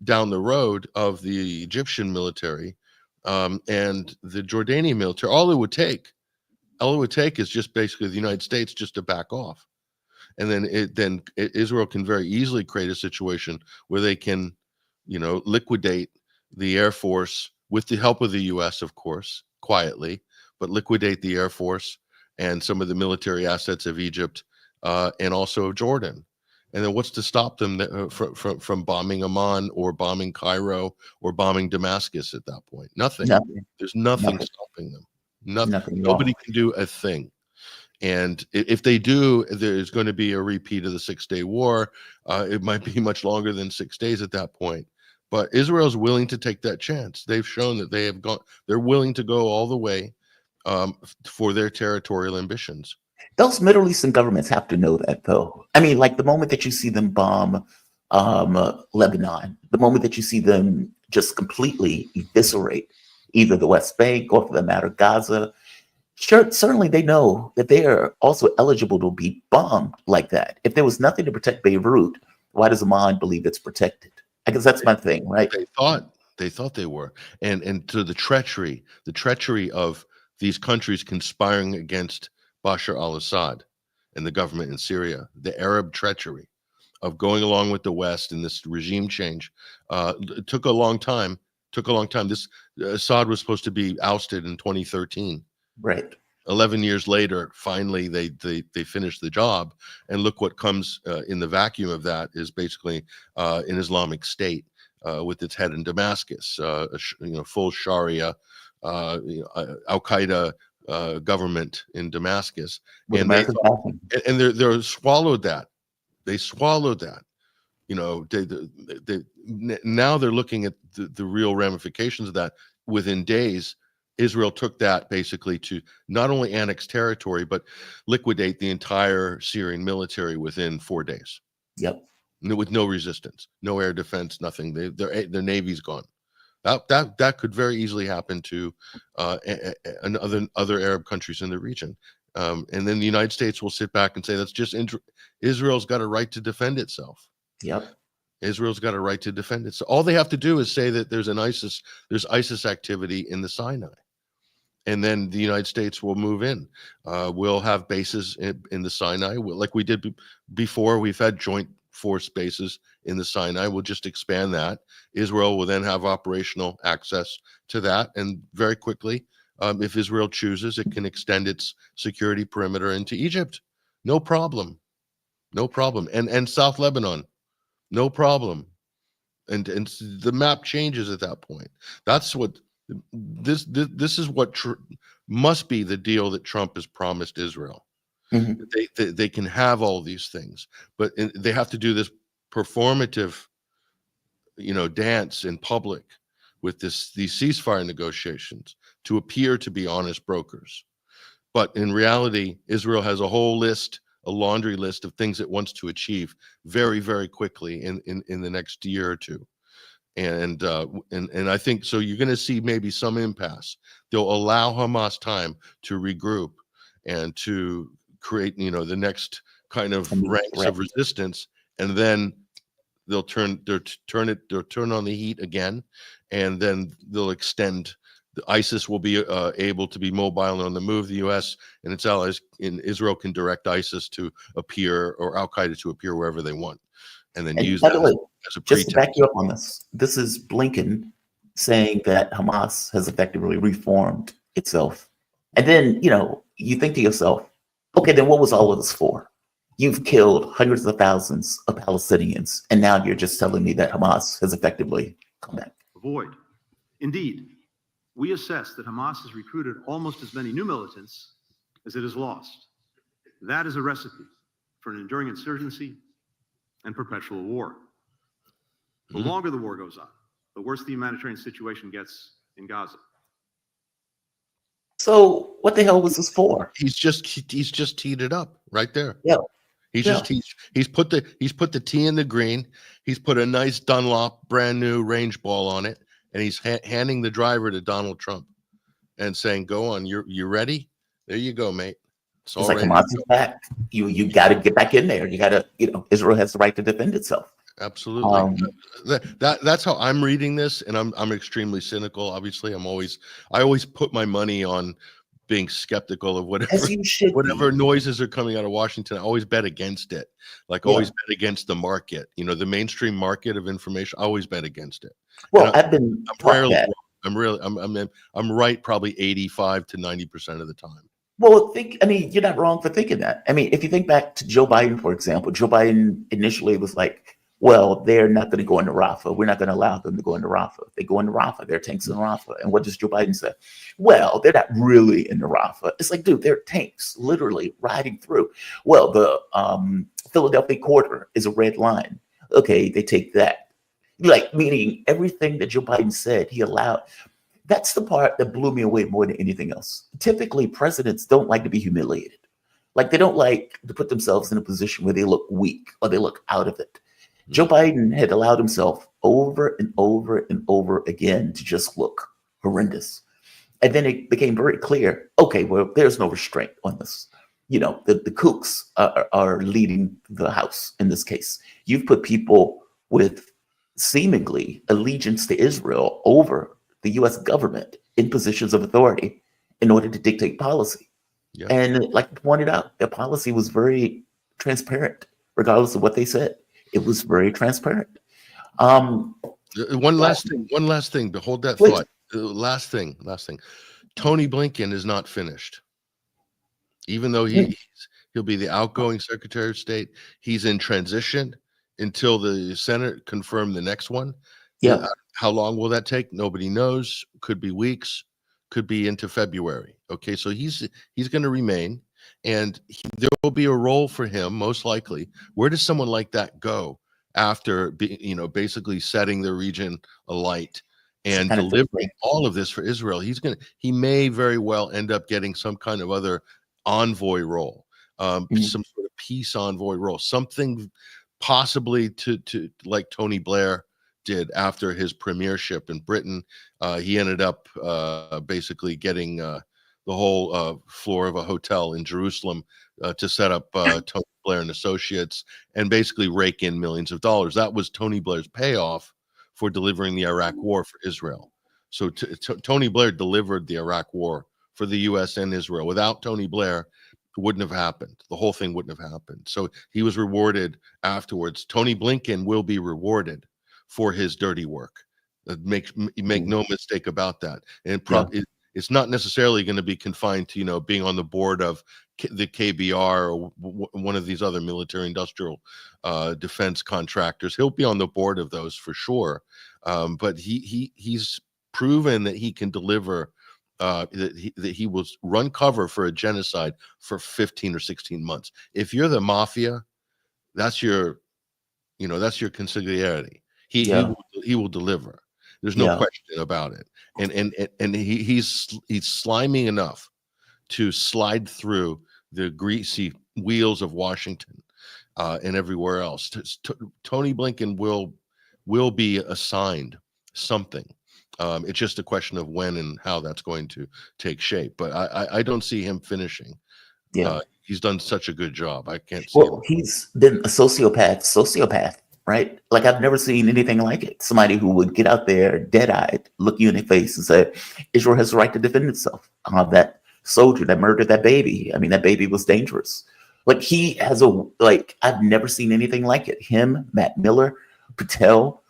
down the road of the Egyptian military and the Jordanian military. All it would take is just basically the United States just to back off, and then Israel can very easily create a situation where they can, liquidate the Air Force with the help of the U.S., of course, quietly, but liquidate the Air Force and some of the military assets of Egypt and also of Jordan. And then what's to stop them from bombing Amman or bombing Cairo or bombing Damascus at that point? Nothing. There's nothing stopping them. Nothing. Nobody can do a thing. And if they do, there's going to be a repeat of the 6-day war. It might be much longer than 6 days at that point. But Israel's willing to take that chance. They've shown that they're willing to go all the way for their territorial ambitions. Those Middle Eastern governments have to know that, though. I mean, like the moment that you see them bomb Lebanon, the moment that you see them just completely eviscerate either the West Bank or, for the matter, Gaza, certainly they know that they are also eligible to be bombed like that. If there was nothing to protect Beirut, why does Amman believe it's protected? I guess that's my thing, right? They thought they were, and to the treachery of these countries conspiring against Bashar al-Assad and the government in Syria, the Arab treachery of going along with the West in this regime change took a long time. This Assad was supposed to be ousted in 2013. Right. 11 years later, finally they finished the job, and look what comes in the vacuum of that is basically an Islamic State with its head in Damascus, full Sharia, Al Qaeda government in Damascus, With and they America's backing. and they're swallowed that. They swallowed that. You know, now they're looking at the real ramifications of that. Within days, Israel took that basically to not only annex territory, but liquidate the entire Syrian military within 4 days. Yep. With no resistance, no air defense, nothing. Their navy's gone. That could very easily happen to other Arab countries in the region. And then the United States will sit back and say, that's just Israel's got a right to defend itself. Yep. Israel's got a right to defend it. So all they have to do is say that there's ISIS activity in the Sinai, and then the United States will move in. We'll have bases in the Sinai, like we did before. We've had joint force bases in the Sinai. We'll just expand that. Israel will then have operational access to that, and very quickly, if Israel chooses, it can extend its security perimeter into Egypt. No problem. No problem. And South Lebanon. No problem. And the map changes at that point. That's what this is what must be the deal that Trump has promised Israel. Mm-hmm. They can have all these things, but they have to do this performative, dance in public with these ceasefire negotiations to appear to be honest brokers. But in reality, Israel has a whole list, a laundry list of things it wants to achieve very, very quickly in the next year or two. And I think so you're going to see maybe some impasse. They'll allow Hamas time to regroup and to create, the next kind of ranks of resistance, and then they'll turn on the heat again, and then they'll extend. The ISIS will be able to be mobile and on the move. The U.S. and its allies in Israel can direct ISIS to appear, or Al Qaeda to appear wherever they want, and then use that as a pretext. Just to back you up on this is Blinken saying that Hamas has effectively reformed itself. And then, you think to yourself, okay, then what was all of this for? You've killed hundreds of thousands of Palestinians, and now you're just telling me that Hamas has effectively come back. Avoid. Indeed, we assess that Hamas has recruited almost as many new militants as it has lost. That is a recipe for an enduring insurgency and perpetual war. The longer the war goes on, the worse the humanitarian situation gets in Gaza. So what the hell was this for? He's just teed it up right there. Yeah. He's put the tee in the green. He's put a nice Dunlop brand new range ball on it, and he's handing the driver to Donald Trump and saying, "Go on, you ready? There you go, mate." It's like Hamas is back. You got to get back in there. You got to, Israel has the right to defend itself. Absolutely. That's how I'm reading this, and I'm extremely cynical. Obviously, I always put my money on being skeptical of whatever noises are coming out of Washington. I always bet against it. Always bet against the market. The mainstream market of information. I always bet against it. Well, I'm rarely wrong. I'm right probably 85 to 90% of the time. Well, you're not wrong for thinking that. If you think back to Joe Biden, for example, Joe Biden initially was like, well, they're not going to go into Rafah. We're not going to allow them to go into Rafah. They go into Rafah. There are tanks in Rafah. And what does Joe Biden say? Well, they're not really in the Rafah. It's like, dude, there are tanks literally riding through. Well, the Philadelphia corridor is a red line. Okay, they take that. Meaning everything that Joe Biden said, he allowed. That's the part that blew me away more than anything else. Typically, presidents don't like to be humiliated. They don't like to put themselves in a position where they look weak or they look out of it. Joe Biden had allowed himself over and over and over again to just look horrendous. And then it became very clear, okay, well, there's no restraint on this. The kooks are leading the House in this case. You've put people with seemingly allegiance to Israel over the U.S. government in positions of authority in order to dictate policy. Yeah. And like you pointed out, their policy was very transparent, regardless of what they said. It was very transparent. One last thing. To hold that thought. Last thing. Tony Blinken is not finished. Even though he'll be the outgoing Secretary of State, he's in transition until the Senate confirm the next one. Yeah. How long will that take? Nobody knows. Could be weeks. could be into February. Okay, so he's going to remain, and there will be a role for him most likely. Where does someone like that go after basically setting the region alight and kind of delivering all of this for Israel? He may very well end up getting some kind of other envoy role, some sort of peace envoy role, something possibly to like Tony Blair did after his premiership in Britain. He ended up basically getting the whole floor of a hotel in Jerusalem to set up Tony Blair and Associates and basically rake in millions of dollars. That was Tony Blair's payoff for delivering the Iraq War for Israel. So Tony Blair delivered the Iraq War for the U.S. and Israel. Without Tony Blair, it wouldn't have happened. The whole thing wouldn't have happened. So he was rewarded afterwards. Tony Blinken will be rewarded for his dirty work. Make no mistake about that. And it's not necessarily going to be confined to being on the board of the KBR or one of these other military industrial defense contractors. He'll be on the board of those for sure. But he's proven that he can deliver. That he will run cover for a genocide for 15 or 16 months. If you're the mafia, that's your consigliere. He will deliver. There's no question about it. And he's slimy enough to slide through the greasy wheels of Washington and everywhere else. Tony Blinken will be assigned something. It's just a question of when and how that's going to take shape. But I don't see him finishing. He's done such a good job. I can't see him. He's been a sociopath, right? Like I've never seen anything like it. Somebody who would get out there dead-eyed, look you in the face and say, Israel has the right to defend itself. That soldier that murdered that baby. I mean, that baby was dangerous. Like he has I've never seen anything like it. Him, Matt Miller, Patel,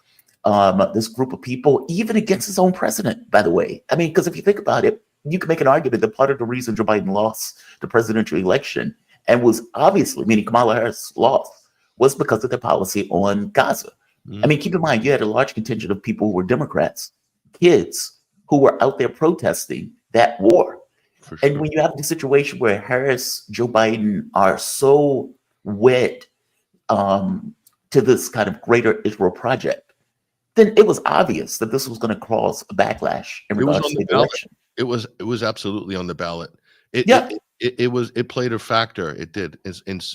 this group of people, even against his own president, by the way. I mean, because if you think about it, you can make an argument that part of the reason Joe Biden lost the presidential election and was obviously, meaning Kamala Harris lost, was because of their policy on Gaza. I mean, keep in mind, you had a large contingent of people who were Democrats, kids who were out there protesting that war. Sure. And when you have the situation where Harris, Joe Biden are so wed to this kind of greater Israel project, then it was obvious that this was going to cause a backlash in regards to the election. It was absolutely on the ballot. It played a factor. It did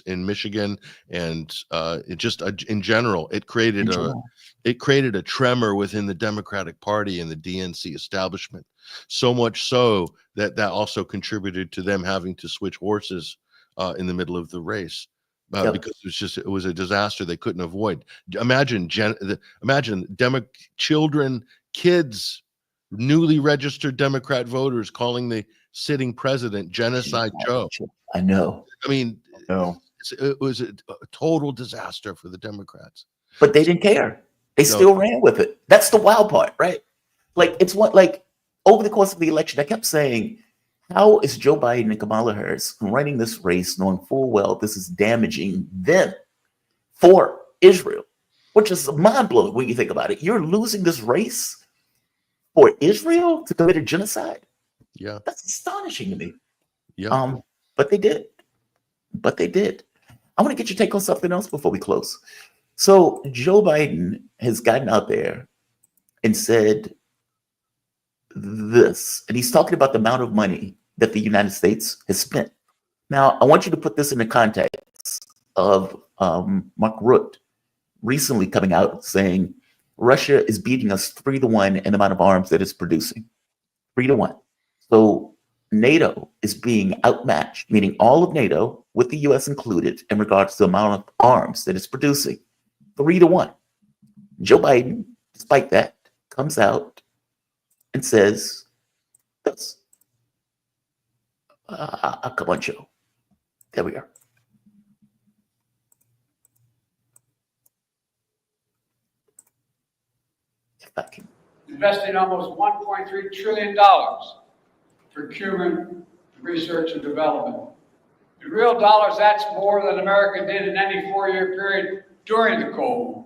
in Michigan, and in general, it created a tremor within the Democratic Party and the DNC establishment. So much so that also contributed to them having to switch horses in the middle of the race. Because it was a disaster they couldn't avoid. Imagine children, kids, newly registered Democrat voters calling the sitting president Genocide Joe. I know. I mean, it was a total disaster for the Democrats. But they didn't care. They still ran with it. That's the wild part, right? Over the course of the election, I kept saying, how is Joe Biden and Kamala Harris running this race knowing full well this is damaging them for Israel, which is mind-blowing when you think about it. You're losing this race for Israel to commit a genocide? Yeah. That's astonishing to me. Yeah. But they did. I want to get your take on something else before we close. So Joe Biden has gotten out there and said this, and he's talking about the amount of money that the United States has spent. Now, I want you to put this in the context of Mark Rutte recently coming out saying Russia is beating us 3-1 in the amount of arms that it's producing. 3-1. So NATO is being outmatched, meaning all of NATO, with the US included, in regards to the amount of arms that it's producing. 3-1. Joe Biden, despite that, comes out and says this. Come on, Joe. There we are. If I can. Investing almost $1.3 trillion for human research and development. In real dollars, that's more than America did in any 4-year period during the Cold War.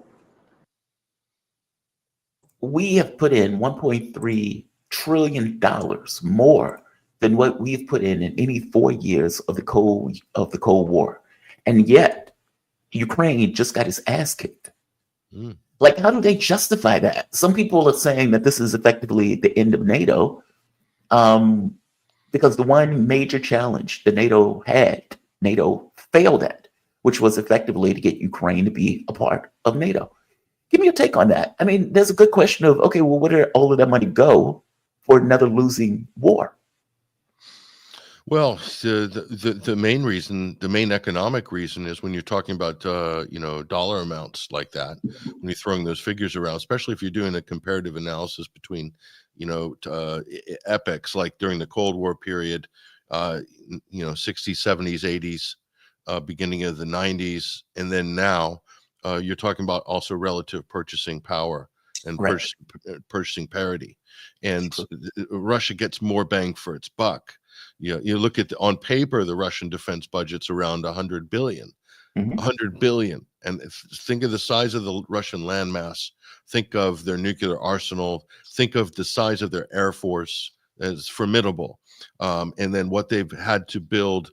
We have put in $1.3 trillion more than what we've put in any 4 years of the Cold War, and yet Ukraine just got its ass kicked. Mm. Like, how do they justify that? Some people are saying that this is effectively the end of NATO, because the one major challenge that NATO failed at, which was effectively to get Ukraine to be a part of NATO. Give me your take on that. I mean, there's a good question of, okay, well, where did all of that money go for another losing war? Well, the main reason, the main economic reason, is when you're talking about dollar amounts like that, when you're throwing those figures around, especially if you're doing a comparative analysis between epochs like during the Cold War period, 60s, 70s, 80s, beginning of the 90s, and then now, you're talking about also relative purchasing power and Right. purchasing parity, and Russia gets more bang for its buck. You look at on paper, the Russian defense budget's around 100 billion. Mhm. 100 billion. And think of the size of the Russian landmass. Think of their nuclear arsenal. Think of the size of their air force as formidable. And then what they've had to build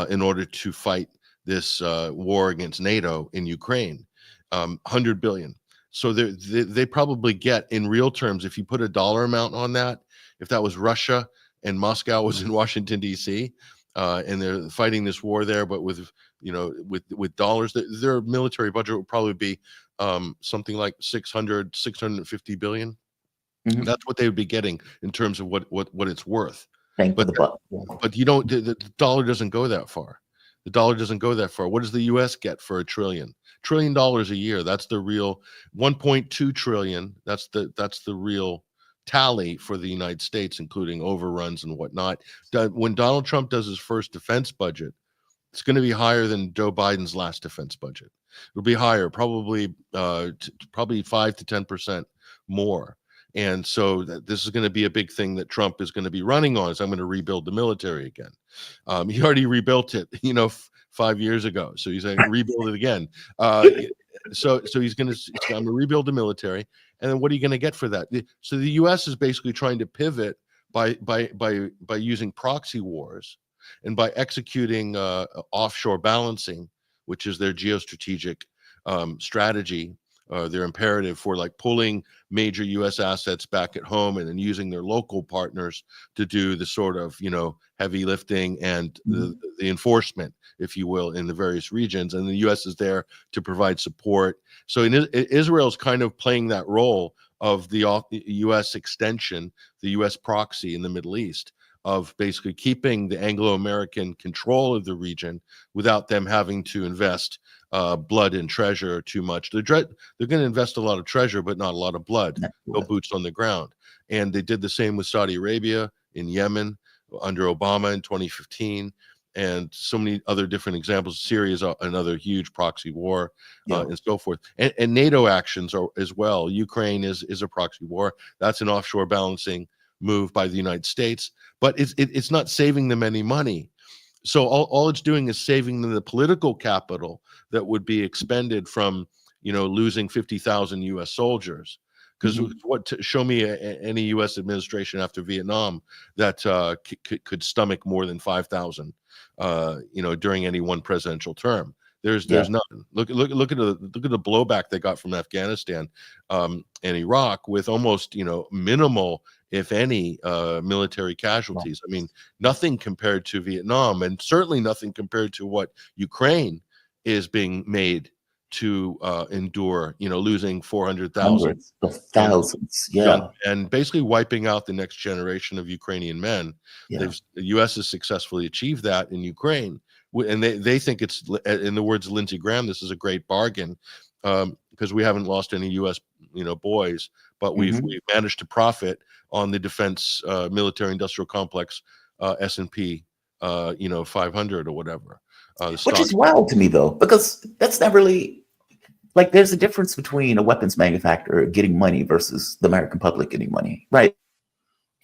in order to fight this war against NATO in Ukraine. 100 billion. So they probably get, in real terms, if you put a dollar amount on that, if that was Russia and Moscow was in Washington, D.C., and they're fighting this war there, but with dollars, their military budget would probably be something like 650 billion. Mhm. That's what they would be getting in terms of what it's worth. Thank for But the buck. But you don't. The dollar doesn't go that far. The dollar doesn't go that far. What does the U.S. get for $1 trillion? $1 trillion a year. That's the real 1.2 trillion. That's the real tally for the United States, including overruns and whatnot. When Donald Trump does his first defense budget, it's going to be higher than Joe Biden's last defense budget. It'll be higher, probably 5 to 10% more. And so this is going to be a big thing that Trump is going to be running on. Is I'm going to rebuild the military again. He already rebuilt it, 5 years ago. So he's going to rebuild it again. So he's going to rebuild the military. And then what are you going to get for that? So the U.S. is basically trying to pivot by using proxy wars and by executing offshore balancing, which is their geostrategic strategy. Their imperative for like pulling major U.S. assets back at home and then using their local partners to do the sort of, heavy lifting and the enforcement, if you will, in the various regions. And the U.S. is there to provide support. So Israel's kind of playing that role of the U.S. extension, the U.S. proxy in the Middle East, of basically keeping the Anglo-American control of the region without them having to invest blood and treasure too much. They're going to invest a lot of treasure, but not a lot of blood. No boots on the ground. And they did the same with Saudi Arabia, in Yemen, under Obama in 2015, and so many other different examples. Syria is another huge proxy war, and so forth. And NATO actions are as well. Ukraine is a proxy war. That's an offshore balancing move by the United States, but it's not saving them any money. So all it's doing is saving them the political capital that would be expended from losing 50,000 U.S. soldiers. Because show me any U.S. administration after Vietnam that could stomach more than 5,000 during any one presidential term. There's nothing. Look at the blowback they got from Afghanistan and Iraq, with almost minimal, if any, military casualties. I mean, nothing compared to Vietnam, and certainly nothing compared to what Ukraine is being made to endure. Losing 400,000, hundreds of thousands, and basically wiping out the next generation of Ukrainian men. The U.S. has successfully achieved that in Ukraine. And they think it's, in the words of Lindsey Graham, this is a great bargain because we haven't lost any U.S. boys, but we've managed to profit on the defense military industrial complex S&P 500 or whatever. Which is wild to me, though, because that's not really, like, there's a difference between a weapons manufacturer getting money versus the American public getting money, right?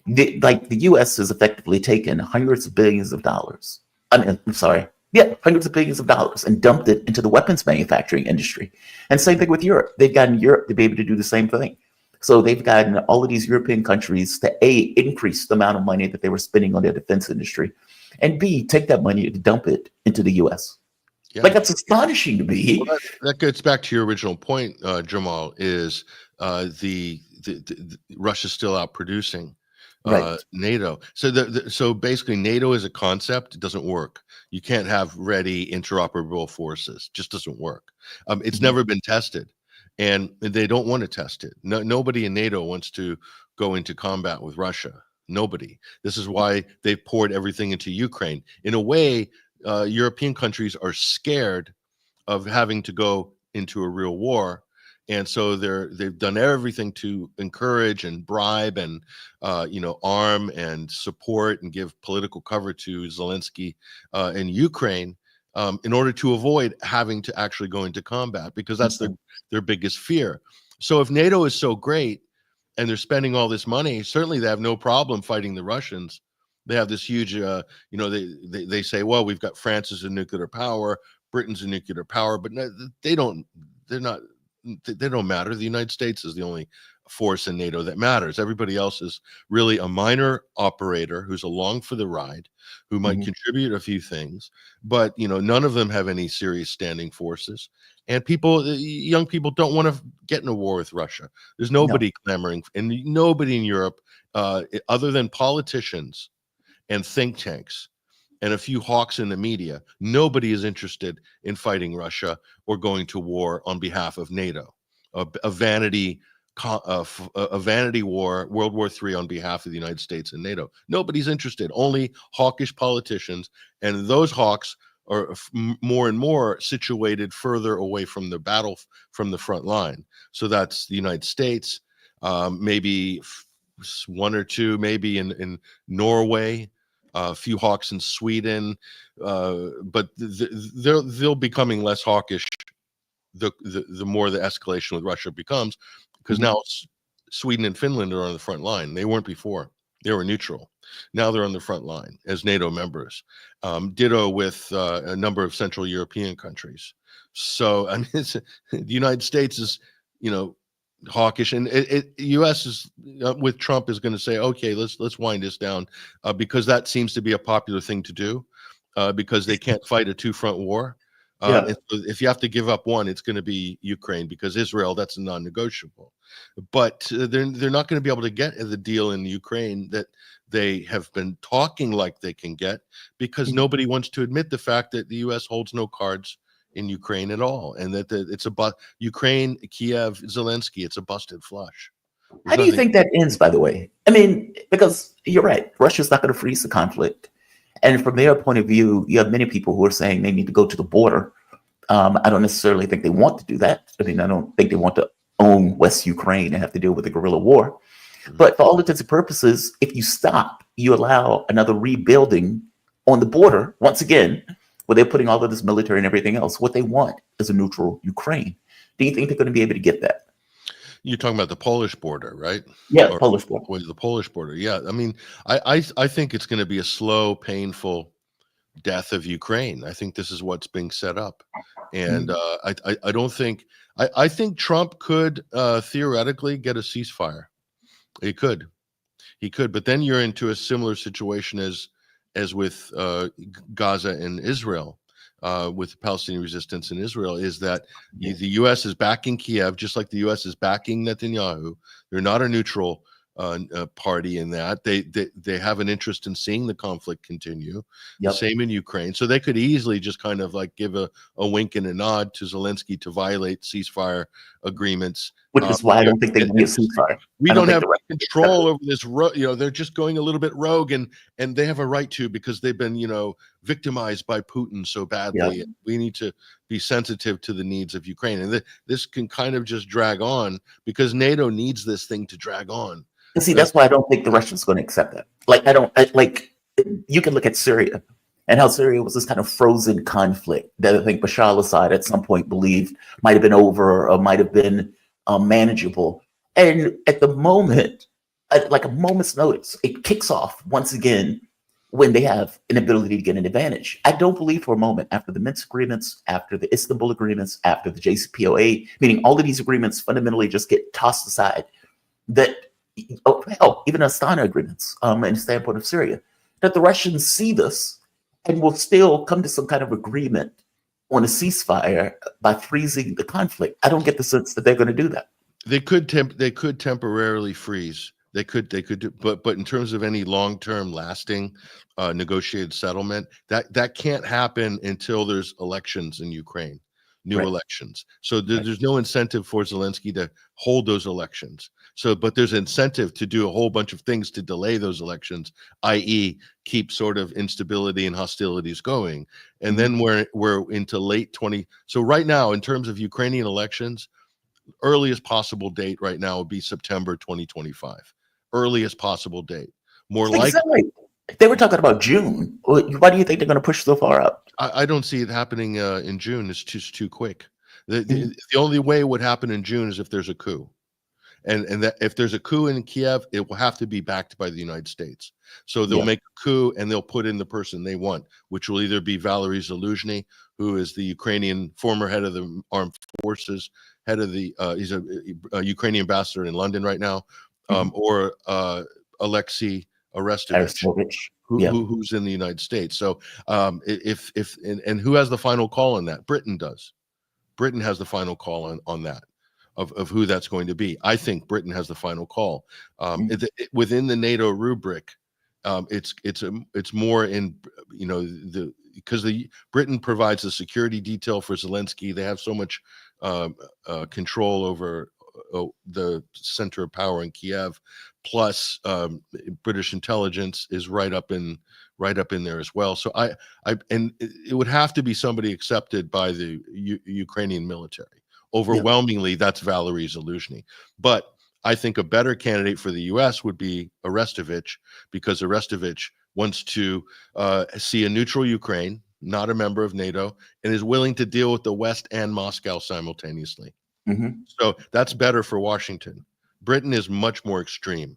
The U.S. has effectively taken hundreds of billions of dollars. Hundreds of billions of dollars and dumped it into the weapons manufacturing industry. And same thing with Europe. They've gotten Europe to be able to do the same thing. So they've gotten all of these European countries to A, increase the amount of money that they were spending on their defense industry, and B, take that money and dump it into the US. Yeah. Like, that's astonishing to me. Well, that gets back to your original point, Jamal, is the Russia's still out producing Right. NATO. So basically, NATO as a concept, it doesn't work. You can't have ready interoperable forces. Just doesn't work. It's never been tested, and they don't want to test it. Nobody in NATO wants to go into combat with Russia. Nobody. This is why they've poured everything into Ukraine. In a way, European countries are scared of having to go into a real war, and so they've done everything to encourage and bribe and arm and support and give political cover to Zelensky in Ukraine in order to avoid having to actually go into combat, because that's their biggest fear. So if NATO is so great and they're spending all this money, certainly they have no problem fighting the Russians. They have this huge, they say, well, we've got France as a nuclear power, Britain's a nuclear power, but no, they don't matter. The United States is the only force in NATO that matters. Everybody else is really a minor operator who's along for the ride, who might contribute a few things, but none of them have any serious standing forces. And young people don't want to get in a war with Russia. There's nobody clamoring, and nobody in Europe, other than politicians and think tanks and a few hawks in the media, nobody is interested in fighting Russia or going to war on behalf of NATO. A vanity war, World War III on behalf of the United States and NATO. Nobody's interested. Only hawkish politicians, and those hawks are more and more situated further away from the battle, from the front line. So that's the United States, maybe one or two, maybe in Norway. A few hawks in Sweden, but they're becoming less hawkish the more the escalation with Russia becomes, because now Sweden and Finland are on the front line. They weren't before. They were neutral. Now they're on the front line as NATO members. Ditto with a number of Central European countries. So I mean, the United States is, hawkish, and U.S. is with Trump is going to say, okay, let's wind this down, because that seems to be a popular thing to do, because they can't fight a two-front war. If you have to give up one, it's going to be Ukraine, because Israel, that's a non-negotiable. But they're not going to be able to get the deal in Ukraine that they have been talking like they can get, because nobody wants to admit the fact that the U.S. holds no cards in Ukraine at all, and that it's Ukraine, Kiev, Zelensky, it's a busted flush. How do you think that ends, by the way? I mean, because you're right, Russia's not going to freeze the conflict. And from their point of view, you have many people who are saying they need to go to the border. I don't necessarily think they want to do that. I mean, I don't think they want to own West Ukraine and have to deal with a guerrilla war. But for all intents and purposes, if you stop, you allow another rebuilding on the border, once again, where they're putting all of this military and everything else. What they want is a neutral Ukraine. Do you think they're going to be able to get that? You're talking about the Polish border, right? Yeah, or, Polish border. The Polish border. Yeah, I mean, I think it's going to be a slow, painful death of Ukraine. I think this is what's being set up, and I don't think. I think Trump could theoretically get a ceasefire. He could, but then you're into a similar situation as with Gaza and Israel, with Palestinian resistance in Israel, is that the U.S. is backing Kiev, just like the U.S. is backing Netanyahu. They're not a neutral party in that. They have an interest in seeing the conflict continue. The same in Ukraine. So they could easily just kind of like give a wink and a nod to Zelensky to violate ceasefire agreements. Which is why I don't think they need a ceasefire. We don't have control over this. They're just going a little bit rogue, and they have a right to, because they've been, victimized by Putin so badly. And we need to be sensitive to the needs of Ukraine. And this can kind of just drag on, because NATO needs this thing to drag on. And see, that's why I don't think the Russians are going to accept that. You can look at Syria and how Syria was this kind of frozen conflict that I think Bashar al-Assad at some point believed might have been over or might have been manageable. And at the moment, like a moment's notice, it kicks off once again when they have an ability to get an advantage. I don't believe for a moment, after the Minsk agreements, after the Istanbul agreements, after the JCPOA, meaning all of these agreements fundamentally just get tossed aside, that, oh, hell, even Astana agreements, in the standpoint of Syria, that the Russians see this and will still come to some kind of agreement on a ceasefire by freezing the conflict. I don't get the sense that they're going to do that. They could temporarily freeze. They could do, but in terms of any long-term lasting negotiated settlement, that can't happen until there's elections in Ukraine, new Right. elections. So there's no incentive for Zelensky to hold those elections. So, but there's incentive to do a whole bunch of things to delay those elections, i.e., keep sort of instability and hostilities going. And then we're into late 20. So right now, in terms of Ukrainian elections, earliest possible date right now would be September 2025. Earliest possible date. More likely. Exactly. They were talking about June. Why do you think they're going to push so far up? I don't see it happening in June. It's just too quick. The only way it would happen in June is if there's a coup. And that if there's a coup in Kiev, it will have to be backed by the United States. So they'll make a coup and they'll put in the person they want, which will either be Valery Zaluzhny, who is the Ukrainian former head of the armed forces, head of the he's a Ukrainian ambassador in London right now, or Alexei Arestovich, who's in the United States. So if who has the final call on that? Britain does. Britain has the final call on that. Of who that's going to be. I think Britain has the final call. Within the NATO rubric, it's more in, you know, because Britain provides the security detail for Zelensky. They have so much control over the center of power in Kiev. Plus, British intelligence is right up in there as well. So and it would have to be somebody accepted by the Ukrainian military. Overwhelmingly, that's Valery Zaluzhny. But I think a better candidate for the U.S. would be Arestovich, because Arestovich wants to see a neutral Ukraine, not a member of NATO, and is willing to deal with the West and Moscow simultaneously. So that's better for Washington. Britain is much more extreme.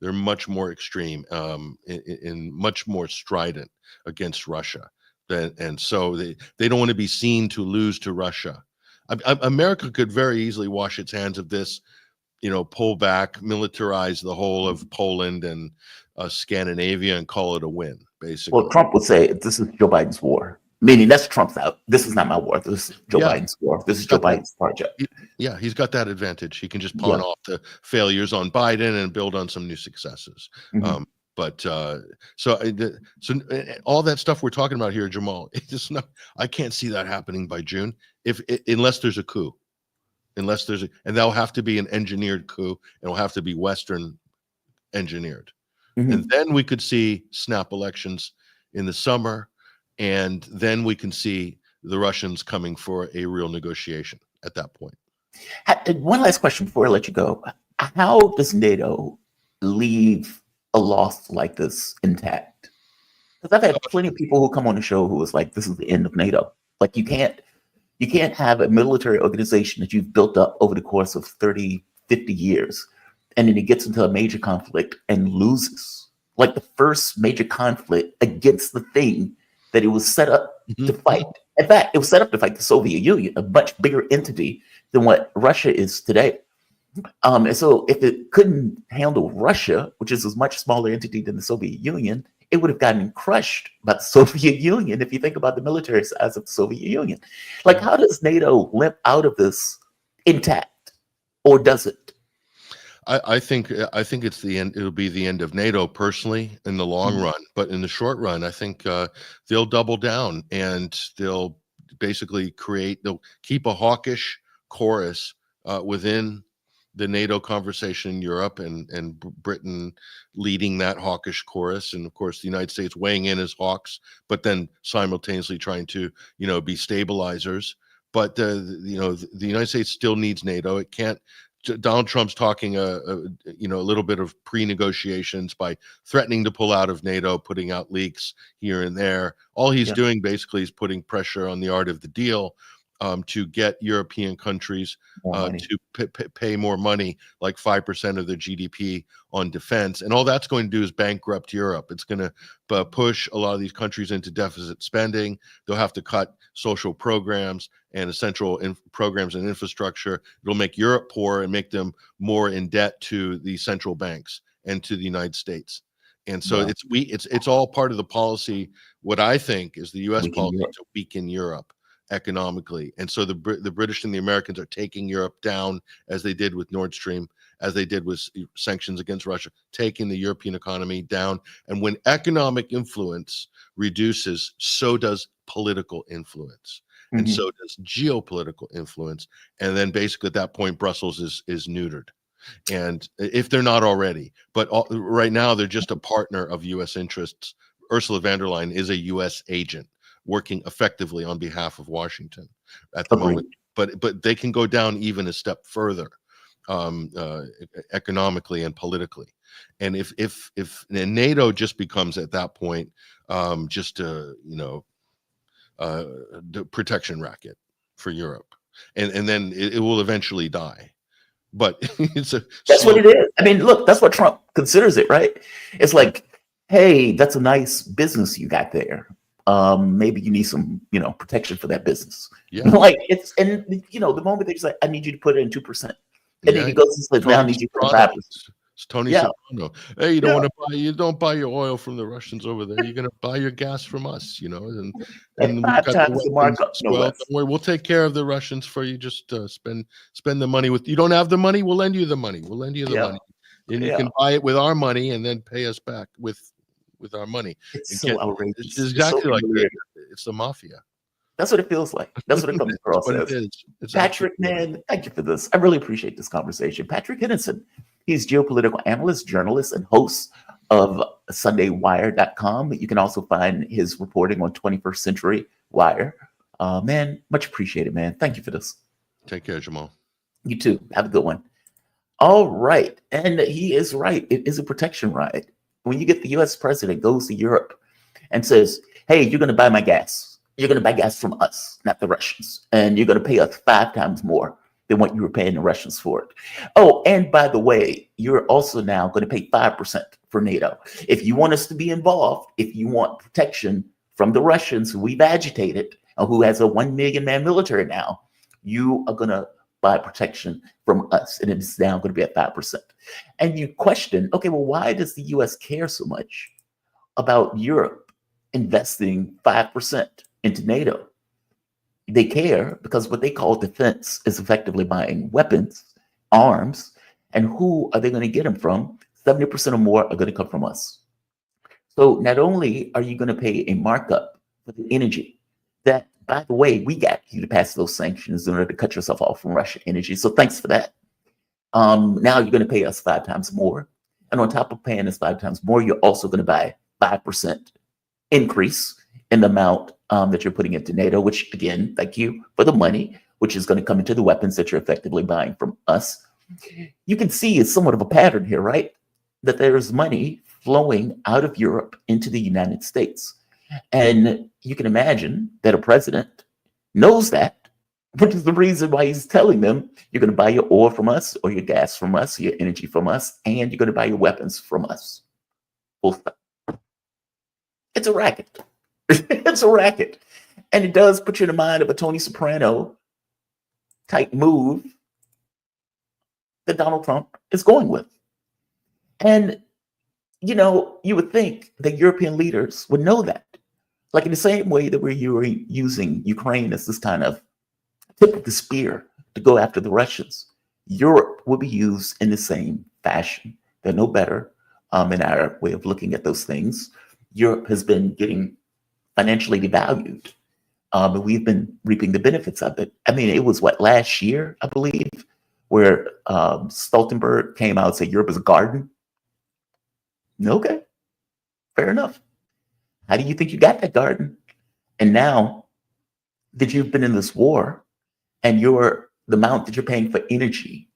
They're much more extreme and much more strident against Russia. And so they don't want to be seen to lose to Russia. America could very easily wash its hands of this, you know, pull back, militarize the whole of Poland and Scandinavia and call it a win, basically. Well, Trump would say this is Joe Biden's war, meaning that's Trump's out. This is not my war. This is Joe Biden's war. This is Joe Biden's project. Yeah, he's got that advantage. He can just pawn off the failures on Biden and build on some new successes. So all that stuff we're talking about here, Jamal, it's just not. I can't see that happening by June, unless there's a coup, and that'll have to be an engineered coup, and it'll have to be Western engineered, and then we could see snap elections in the summer, and then we can see the Russians coming for a real negotiation at that point. One last question before I let you go: how does NATO leave a loss like this intact? Because I've had plenty of people who come on the show who was like, this is the end of NATO. Like you can't have a military organization that you've built up over the course of 30, 50 years, and then it gets into a major conflict and loses. Like the first major conflict against the thing that it was set up to fight. In fact, it was set up to fight the Soviet Union, a much bigger entity than what Russia is today. And so if it couldn't handle Russia, which is a much smaller entity than the Soviet Union, it would have gotten crushed by the Soviet Union if you think about the military size of the Soviet Union. Like, how does NATO limp out of this intact, or does it? I think it's the end. It'll be the end of NATO personally in the long run, but in the short run, I think they'll double down and they'll basically they'll keep a hawkish chorus within the NATO conversation in Europe, and Britain leading that hawkish chorus, and of course the United States weighing in as hawks, but then simultaneously trying to, you know, be stabilizers. But the United States still needs NATO. It can't. Donald Trump's talking a little bit of pre-negotiations by threatening to pull out of NATO, putting out leaks here and there. All he's doing basically is putting pressure on the art of the deal. to get European countries More money. to pay more money, like 5% of their GDP on defense. And all that's going to do is bankrupt Europe. It's going to push a lot of these countries into deficit spending. They'll have to cut social programs and essential programs and infrastructure. It'll make Europe poor and make them more in debt to the central banks and to the United States. And so Wow. it's all part of the policy. What I think is the U.S. Weaken policy Europe. to weaken Europe economically. And so the British and the Americans are taking Europe down, as they did with Nord Stream, as they did with sanctions against Russia, taking the European economy down. And when economic influence reduces, so does political influence. And Mhm. so does geopolitical influence. And then basically at that point, Brussels is neutered. And if they're not already, but right now they're just a partner of U.S. interests. Ursula von der Leyen is a U.S. agent working effectively on behalf of Washington at the Agreed. moment. But they can go down even a step further, economically and politically. And if and NATO just becomes at that point just a the protection racket for Europe, and then it will eventually die. But it's a That's what it is. I mean, look, that's what Trump considers it, right? It's like, hey, that's a nice business you got there. Maybe you need some, protection for that business. Yeah. Like the moment they say, I need you to put it in 2%. And then he goes and says, now I need you to put 5%. It's Tony Yeah. Soprano. Hey, you don't buy your oil from the Russians over there. You're gonna buy your gas from us, and And we've 5 got times the markup, as no well. less. Don't worry, we'll take care of the Russians for you. Just spend the money with. You don't have the money, we'll lend you the money. We'll lend you the money, and you can buy it with our money, and then pay us back with our money. It's so outrageous. It's exactly so like weird. that. It's the mafia. That's what it feels like. That's what it comes across What as. it is. It's Patrick, absolutely- man, thank you for this. I really appreciate this conversation. Patrick Henningson, he's geopolitical analyst, journalist, and host of SundayWire.com. You can also find his reporting on 21st Century Wire. Man, much appreciated, man. Thank you for this. Take care, Jamal. You too. Have a good one. All right. And he is right. It is a protection right. When you get the US president goes to Europe and says, hey, you're going to buy my gas. You're going to buy gas from us, not the Russians. And you're going to pay us 5 times more than what you were paying the Russians for it. Oh, and by the way, you're also now going to pay 5% for NATO. If you want us to be involved, if you want protection from the Russians who we've agitated, who has a 1 million man military now, you are going to buy protection from us. And it's now going to be at 5%. And you question, okay, well, why does the US care so much about Europe investing 5% into NATO? They care because what they call defense is effectively buying weapons, arms, and who are they going to get them from? 70% or more are going to come from us. So not only are you going to pay a markup for the energy that, by the way, we got you to pass those sanctions in order to cut yourself off from Russian energy. So thanks for that. Now you're going to pay us 5 times more. And on top of paying us 5 times more, you're also going to buy 5% increase in the amount that you're putting into NATO, which, again, thank you for the money, which is going to come into the weapons that you're effectively buying from us. You can see it's somewhat of a pattern here, right? That there's money flowing out of Europe into the United States. And you can imagine that a president knows that, which is the reason why he's telling them, you're going to buy your oil from us, or your gas from us, your energy from us, and you're going to buy your weapons from us. Full stop. It's a racket. It's a racket. And it does put you in the mind of a Tony Soprano type move that Donald Trump is going with. And, you would think that European leaders would know that. Like in the same way that we're using Ukraine as this kind of tip of the spear to go after the Russians, Europe will be used in the same fashion. They're no better in our way of looking at those things. Europe has been getting financially devalued, and we've been reaping the benefits of it. I mean, it was last year, I believe, where Stoltenberg came out and said Europe is a garden. Okay, fair enough. How do you think you got that garden? And now that you've been in this war and the amount that you're paying for energy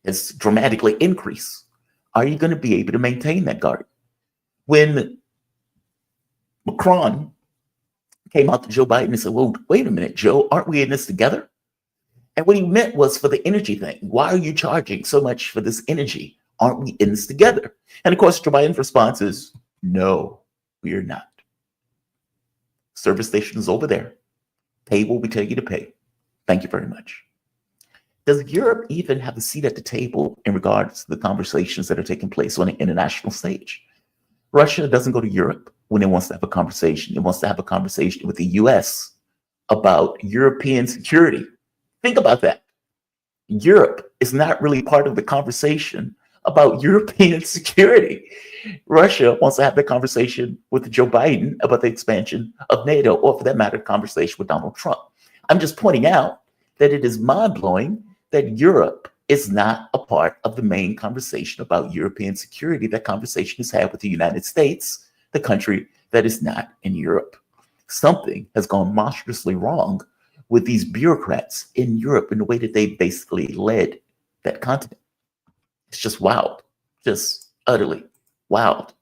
has dramatically increased, are you going to be able to maintain that garden? When Macron came out to Joe Biden and said, well, wait a minute, Joe, aren't we in this together? And what he meant was for the energy thing. Why are you charging so much for this energy? Aren't we in this together? And of course, Joe Biden's response is, no, we are not. Service station is over there. Pay what we tell you to pay. Thank you very much. Does Europe even have a seat at the table in regards to the conversations that are taking place on an international stage? Russia doesn't go to Europe when it wants to have a conversation. It wants to have a conversation with the US about European security. Think about that. Europe is not really part of the conversation about European security. Russia wants to have the conversation with Joe Biden about the expansion of NATO, or for that matter, conversation with Donald Trump. I'm just pointing out that it is mind-blowing that Europe is not a part of the main conversation about European security. That conversation is had with the United States, the country that is not in Europe. Something has gone monstrously wrong with these bureaucrats in Europe in the way that they basically led that continent. It's just wild, just utterly wild.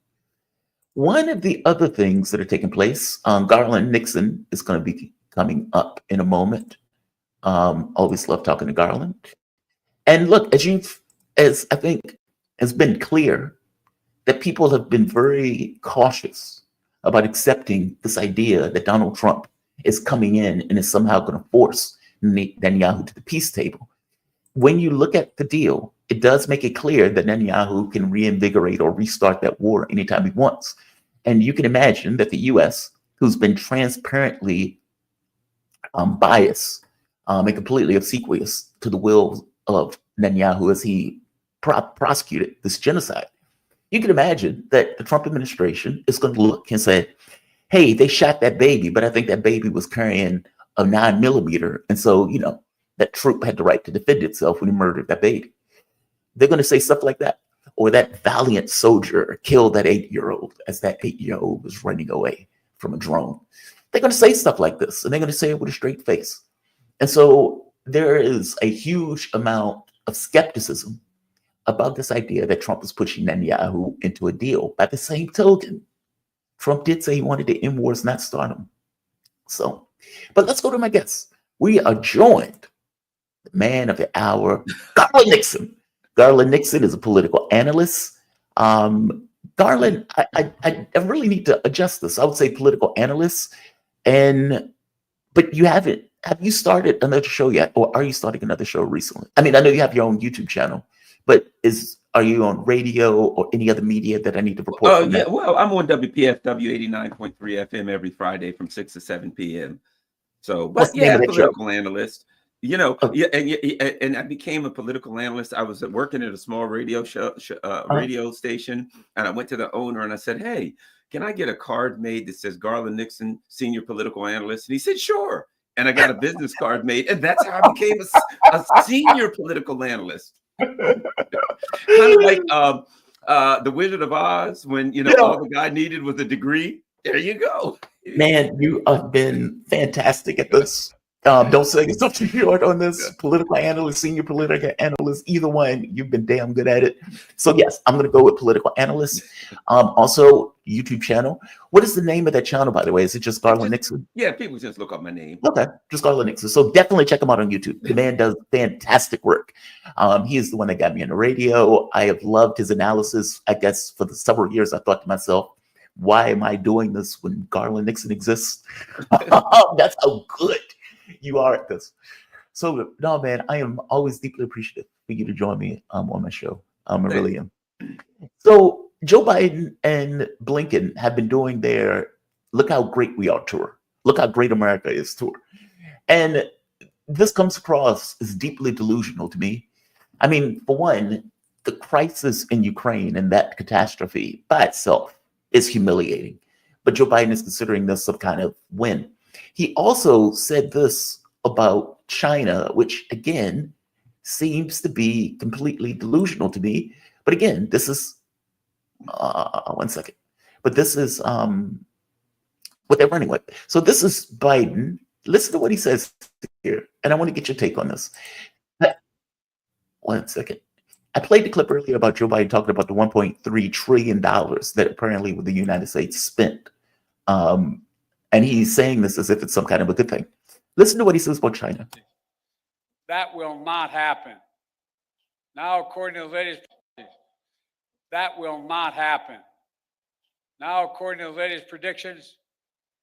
One of the other things that are taking place, Garland Nixon is going to be coming up in a moment. Always love talking to Garland. And look, as I think has been clear, that people have been very cautious about accepting this idea that Donald Trump is coming in and is somehow going to force Netanyahu to the peace table. When you look at the deal, it does make it clear that Netanyahu can reinvigorate or restart that war anytime he wants. And you can imagine that the US, who's been transparently biased and completely obsequious to the will of Netanyahu as he prosecuted this genocide, you can imagine that the Trump administration is going to look and say, hey, they shot that baby, but I think that baby was carrying a 9mm. And so, that troop had the right to defend itself when he murdered that baby. They're going to say stuff like that. Or that valiant soldier killed that 8-year-old as that 8-year-old was running away from a drone. They're going to say stuff like this, and they're going to say it with a straight face. And so there is a huge amount of skepticism about this idea that Trump is pushing Netanyahu into a deal. By the same token, Trump did say he wanted to end wars, not start them. So, but let's go to my guests. We are joined, the man of the hour, Garland Nixon. Garland Nixon is a political analyst. Garland, I really need to adjust this. I would say political analyst, but you haven't. Have you started another show yet, or are you starting another show recently? I mean, I know you have your own YouTube channel, but are you on radio or any other media that I need to report? Oh, yeah. Well, I'm on WPFW 89.3 FM every Friday from 6 to 7 p.m. So, but yeah, political analyst. And I became a political analyst. I was working at a small radio radio station, and I went to the owner and I said, "Hey, can I get a card made that says Garland Nixon, senior political analyst?" And he said, "Sure." And I got a business card made, and that's how I became a senior political analyst. Kind of like the Wizard of Oz, when all the guy needed was a degree. There you go. Man, you have been fantastic at this. Don't say yourself too short on this. Political analyst, senior political analyst, either one, you've been damn good at it. So yes, I'm going to go with political analyst. Also, YouTube channel. What is the name of that channel, by the way? Is it just Garland Nixon? Yeah, people just look up my name. Okay, just Garland Nixon. So definitely check him out on YouTube. The man does fantastic work. He is the one that got me on the radio. I have loved his analysis. I guess for the several years, I thought to myself, why am I doing this when Garland Nixon exists? That's how good you are at this. So no, man, I am always deeply appreciative for you to join me on my show. I really am. So Joe Biden and Blinken have been doing their "Look How Great We Are" tour. Look how great America is tour. And this comes across as deeply delusional to me. I mean, for one, the crisis in Ukraine and that catastrophe by itself is humiliating. But Joe Biden is considering this some kind of win. He also said this about China, which again seems to be completely delusional to me. But again, this is one second. But this is what they're running with. So this is Biden. Listen to what he says here, and I want to get your take on this. One second. I played the clip earlier about Joe Biden talking about the $1.3 trillion that apparently the United States spent. And he's saying this as if it's some kind of a good thing. Listen to what he says about China. That will not happen. Now, according to the latest policies, that will not happen. Now, according to the latest predictions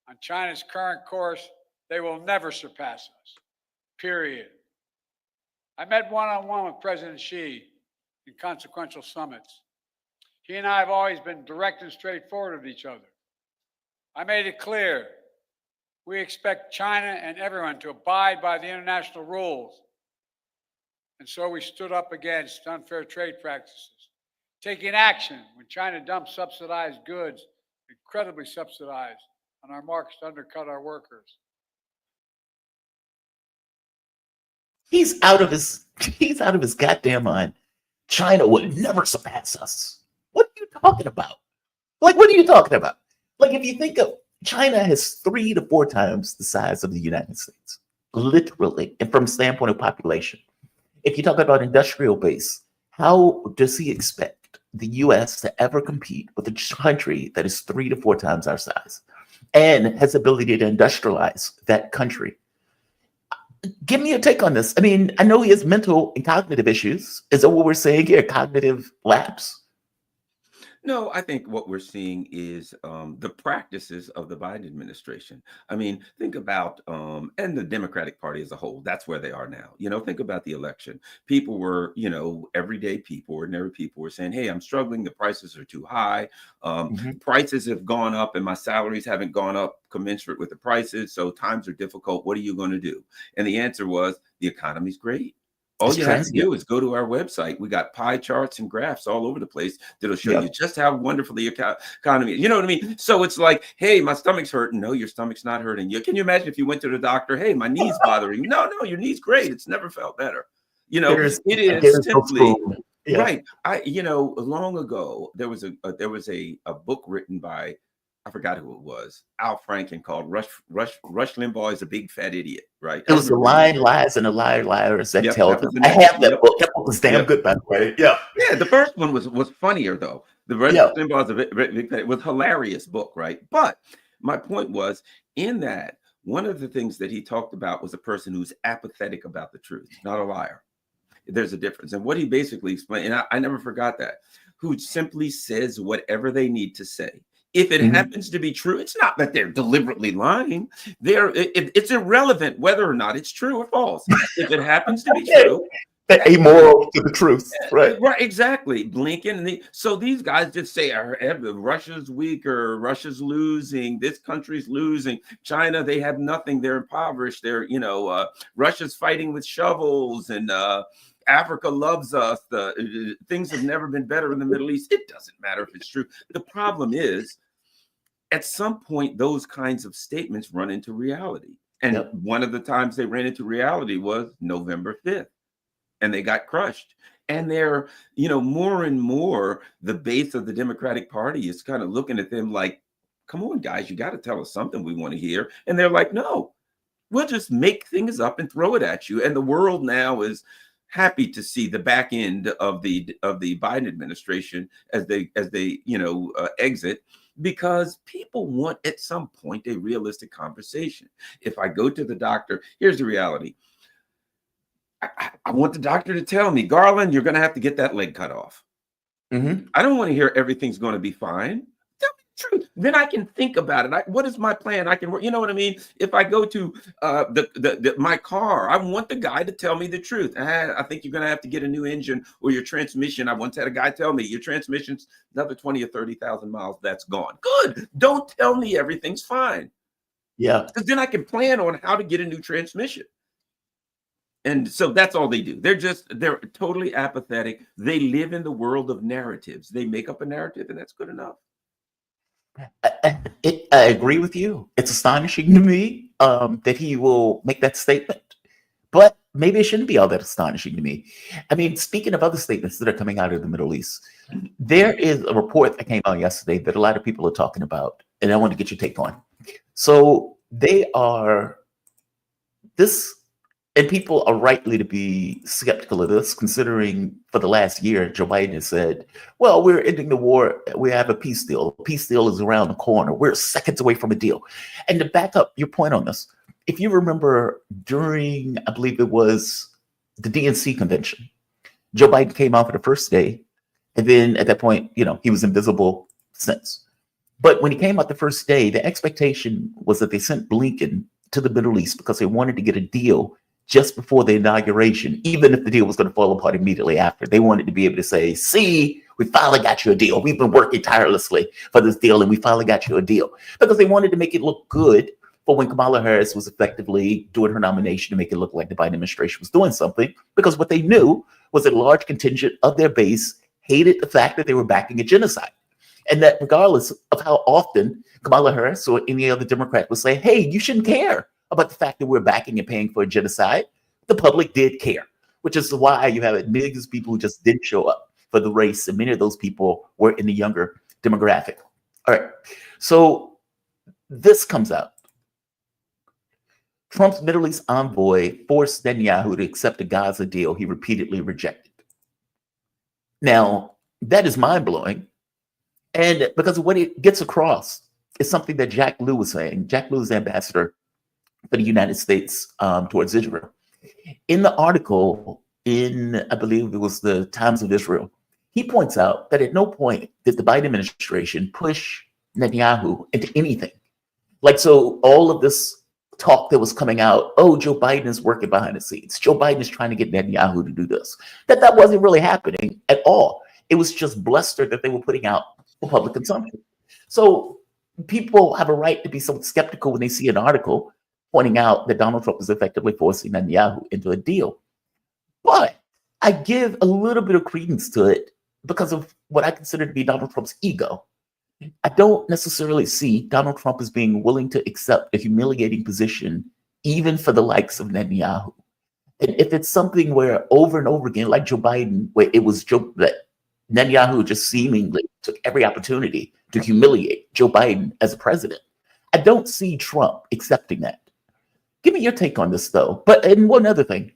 on China's current course, they will never surpass us, period. I met one-on-one with President Xi in consequential summits. He and I have always been direct and straightforward with each other. I made it clear we expect China and everyone to abide by the international rules. And so we stood up against unfair trade practices, taking action when China dumps subsidized goods, incredibly subsidized, on our markets to undercut our workers. He's out of his goddamn mind. China would never surpass us. What are you talking about? Like, what are you talking about? Like, if you think of China has 3 to 4 times the size of the United States, literally, and from the standpoint of population. If you talk about industrial base, how does he expect the US to ever compete with a country that is 3 to 4 times our size and has the ability to industrialize that country? Give me a take on this. I mean, I know he has mental and cognitive issues. Is that what we're saying here? Cognitive lapse? No, I think what we're seeing is the practices of the Biden administration. I mean, think about, and the Democratic Party as a whole, that's where they are now. You know, think about the election. People were, you know, everyday people, ordinary people were saying, hey, I'm struggling. The prices are too high. Prices have gone up and my salaries haven't gone up commensurate with the prices. So times are difficult. What are you going to do? And the answer was the economy's great. All you have to do is go to our website. We got pie charts and graphs all over the place that'll show you just how wonderful the economy is. You know what I mean? So it's like, hey, my stomach's hurting. No, your stomach's not hurting. Can you imagine if you went to the doctor? Hey, my knee's bothering me. No, your knee's great. It's never felt better. You know, it is simply right. You know, long ago there was a book written by, I forgot who it was, Al Franken, called Rush Limbaugh is a big fat idiot, right? It was The Lying Lies and the Liars that tell them. I have that book. That book was damn good, by the way. Yeah. The first one was funnier though. The Rush Limbaugh is a big fat, it was a hilarious book, right? But my point was, in that, one of the things that he talked about was a person who's apathetic about the truth, not a liar. There's a difference. And what he basically explained, and I never forgot that, who simply says whatever they need to say. If it happens to be true, it's not that they're deliberately lying. It's irrelevant whether or not it's true or false. If it happens to be true, amoral to the truth, right? Right, exactly. Blinken so these guys just say Russia's weak or Russia's losing. This country's losing. China, they have nothing. They're impoverished. They're Russia's fighting with shovels and. Africa loves us. The things have never been better in the Middle East. It doesn't matter if it's true. The problem is, at some point, those kinds of statements run into reality. And one of the times they ran into reality was November 5th, and they got crushed. And they're, more and more, the base of the Democratic Party is kind of looking at them like, come on, guys, you got to tell us something we want to hear. And they're like, no, we'll just make things up and throw it at you. And the world now is happy to see the back end of the Biden administration as they exit, because people want at some point a realistic conversation. If I go to the doctor, here's the reality. I want the doctor to tell me, Garland, you're going to have to get that leg cut off. I don't want to hear everything's going to be fine. Tell me the truth. Then I can think about it. What is my plan? I can work. You know what I mean? If I go to my car, I want the guy to tell me the truth. I think you're going to have to get a new engine, or your transmission. I once had a guy tell me your transmission's another 20 or 30,000 miles. That's gone. Good. Don't tell me everything's fine. Yeah. Because then I can plan on how to get a new transmission. And so that's all they do. They're totally apathetic. They live in the world of narratives. They make up a narrative, and that's good enough. I agree with you. It's astonishing to me that he will make that statement, but maybe it shouldn't be all that astonishing to me. I mean, speaking of other statements that are coming out of the Middle East, there is a report that came out yesterday that a lot of people are talking about, and I want to get your take on. So and people are rightly to be skeptical of this, considering for the last year, Joe Biden has said, well, we're ending the war. We have a peace deal. A peace deal is around the corner. We're seconds away from a deal. And to back up your point on this, if you remember during, I believe it was the DNC convention. Joe Biden came out for the first day, and then at that point, he was invisible since. But when he came out the first day, the expectation was that they sent Blinken to the Middle East because they wanted to get a deal just before the inauguration, even if the deal was going to fall apart immediately after. They wanted to be able to say, see, we finally got you a deal. We've been working tirelessly for this deal, and we finally got you a deal. Because they wanted to make it look good for when Kamala Harris was effectively doing her nomination, to make it look like the Biden administration was doing something. Because what they knew was that a large contingent of their base hated the fact that they were backing a genocide. And that regardless of how often Kamala Harris or any other Democrat would say, hey, you shouldn't care about the fact that we're backing and paying for a genocide, the public did care, which is why you have millions of people who just didn't show up for the race. And many of those people were in the younger demographic. All right. So this comes out. Trump's Middle East envoy forced Netanyahu to accept a Gaza deal he repeatedly rejected. Now, that is mind-blowing. And because of what it gets across is something that Jack Lew was saying. Jack Lew is ambassador for the United States towards Israel. In the article in, I believe it was the Times of Israel, he points out that at no point did the Biden administration push Netanyahu into anything. Like, so all of this talk that was coming out, oh, Joe Biden is working behind the scenes. Joe Biden is trying to get Netanyahu to do this. That wasn't really happening at all. It was just bluster that they were putting out for public consumption. So people have a right to be somewhat skeptical when they see an article pointing out that Donald Trump is effectively forcing Netanyahu into a deal. But I give a little bit of credence to it because of what I consider to be Donald Trump's ego. I don't necessarily see Donald Trump as being willing to accept a humiliating position, even for the likes of Netanyahu. And if it's something where over and over again, like Joe Biden, where it was that Netanyahu just seemingly took every opportunity to humiliate Joe Biden as a president, I don't see Trump accepting that. Give me your take on this, though. And one other thing,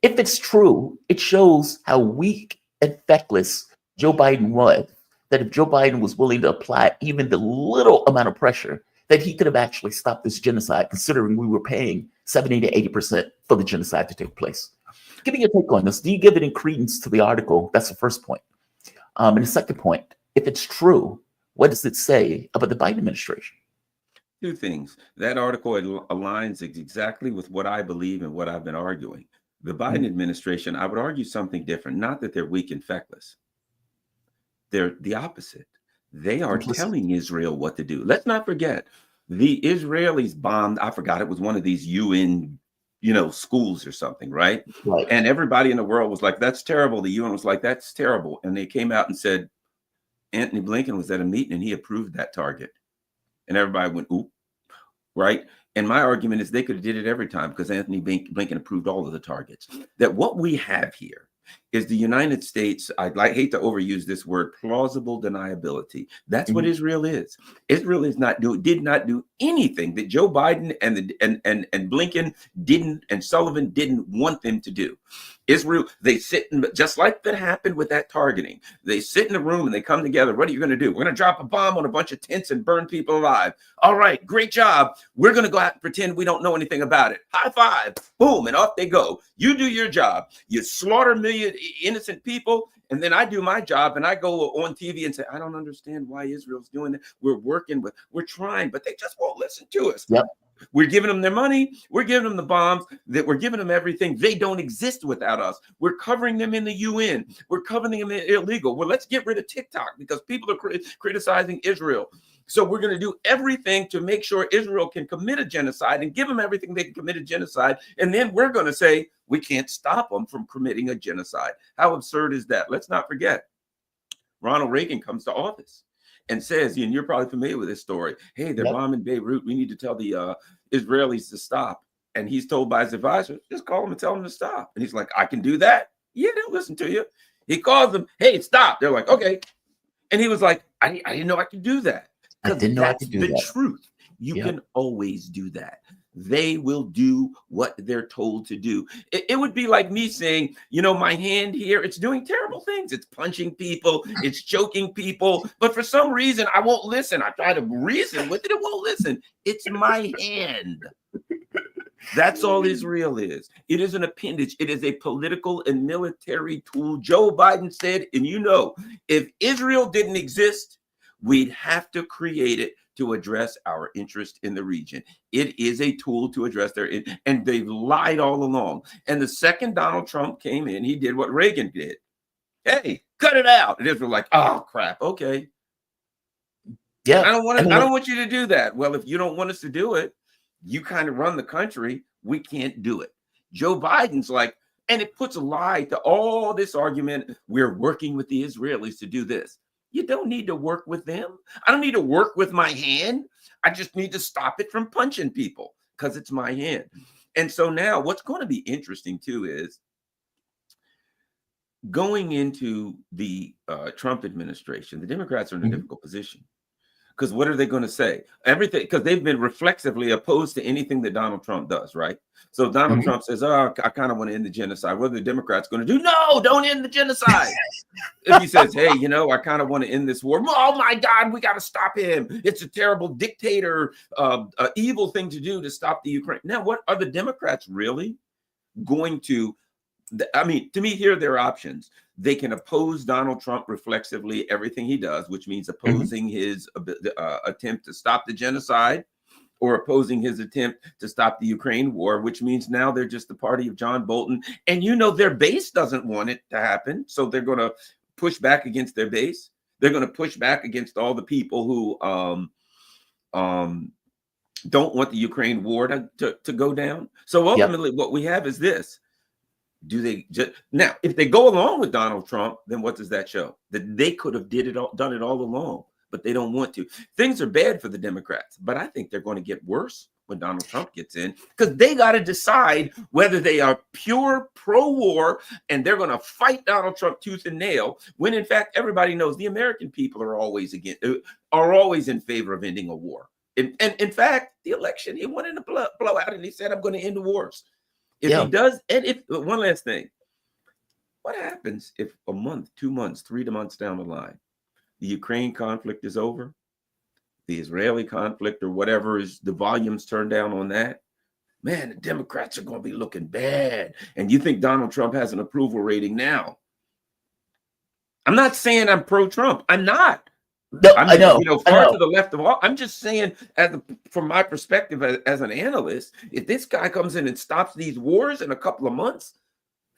if it's true, it shows how weak and feckless Joe Biden was, that if Joe Biden was willing to apply even the little amount of pressure, that he could have actually stopped this genocide, considering we were paying 70 to 80% for the genocide to take place. Give me your take on this. Do you give any credence to the article? That's the first point. And the second point, if it's true, what does it say about the Biden administration? Two things. That article aligns exactly with what I believe and what I've been arguing. The Biden administration, I would argue something different. Not that they're weak and feckless. They're the opposite. They are telling Israel what to do. Let's not forget, the Israelis bombed, I forgot, it was one of these UN, schools or something, right? Right. And everybody in the world was like, that's terrible. The UN was like, that's terrible. And they came out and said, Anthony Blinken was at a meeting and he approved that target. And everybody went, oop, right? And my argument is they could have did it every time because Anthony Blinken approved all of the targets. That what we have here is the United States, hate to overuse this word, plausible deniability. That's what Israel is. Israel did not do anything that Joe Biden and Blinken didn't, and Sullivan didn't want them to do. Israel, they sit in, just like that happened with that targeting. They sit in a room and they come together. What are you going to do? We're going to drop a bomb on a bunch of tents and burn people alive. All right, great job. We're going to go out and pretend we don't know anything about it. High five, boom, and off they go. You do your job. You slaughter million innocent people, and then I do my job and I go on TV and say, I don't understand why Israel's doing it. We're trying, but they just won't listen to us. Yep. We're giving them their money. We're giving them the bombs. That we're giving them everything. They don't exist without us. We're covering them in the UN. We're covering them in illegal. Well, let's get rid of TikTok because people are criticizing Israel. So we're going to do everything to make sure Israel can commit a genocide and give them everything they can commit a genocide. And then we're going to say we can't stop them from committing a genocide. How absurd is that? Let's not forget, Ronald Reagan comes to office and says, and you're probably familiar with this story, hey, they're bombing Beirut. We need to tell the Israelis to stop. And he's told by his advisor, just call them and tell them to stop. And he's like, I can do that. Yeah, they'll listen to you. He calls them, hey, stop. They're like, okay. And he was like, I didn't know I could do that. I didn't know I could do that. That's the truth. You can always do that. They will do what they're told to do. It would be like me saying, my hand here, it's doing terrible things. It's punching people. It's choking people. But for some reason, I won't listen. I try to reason with it. It won't listen. It's my hand. That's all Israel is. It is an appendage. It is a political and military tool. Joe Biden said, and you know, if Israel didn't exist, we'd have to create it to address our interest in the region. It is a tool to address and they've lied all along. And the second Donald Trump came in, he did what Reagan did. Hey, cut it out. And Israel like, oh crap, okay. Yeah, I don't want you to do that. Well, if you don't want us to do it, you kind of run the country. We can't do it. Joe Biden's like, and it puts a lie to all this argument. We're working with the Israelis to do this. You don't need to work with them. I don't need to work with my hand. I just need to stop it from punching people because it's my hand. And so now what's going to be interesting too is going into the Trump administration, the Democrats are in a difficult position. Because what are they going to say? Everything, because they've been reflexively opposed to anything that Donald Trump does, right? So Donald Trump says, oh, I kind of want to end the genocide. What are the Democrats going to do? No, don't end the genocide. If he says, hey, you know, I kind of want to end this war. Oh, my God, we got to stop him. It's a terrible dictator, evil thing to do to stop the Ukraine. Now, what are the Democrats really going to? I mean, to me, here are their options. They can oppose Donald Trump reflexively, everything he does, which means opposing his attempt to stop the genocide or opposing his attempt to stop the Ukraine war, which means now they're just the party of John Bolton. And, you know, their base doesn't want it to happen. So they're going to push back against their base. They're going to push back against all the people who don't want the Ukraine war to go down. So ultimately, what we have is this. Do they just now, if they go along with Donald Trump, then what does that show? That they could have done it all along, but they don't want to. Things are bad for the Democrats, but I think they're going to get worse when Donald Trump gets in, because they got to decide whether they are pure pro-war and they're going to fight Donald Trump tooth and nail, when in fact everybody knows the American people are always in favor of ending a war. And in fact, the election, he won in a blowout and he said, I'm going to end the wars. If he does, and if one last thing, what happens if a month, 2 months, 3 months down the line, the Ukraine conflict is over, the Israeli conflict or whatever is the volumes turned down on that? Man, the Democrats are going to be looking bad. And you think Donald Trump has an approval rating now? I'm not saying I'm pro-Trump. I'm not. No, I know. You know, far to the left of all. I'm just saying, from my perspective as an analyst, if this guy comes in and stops these wars in a couple of months,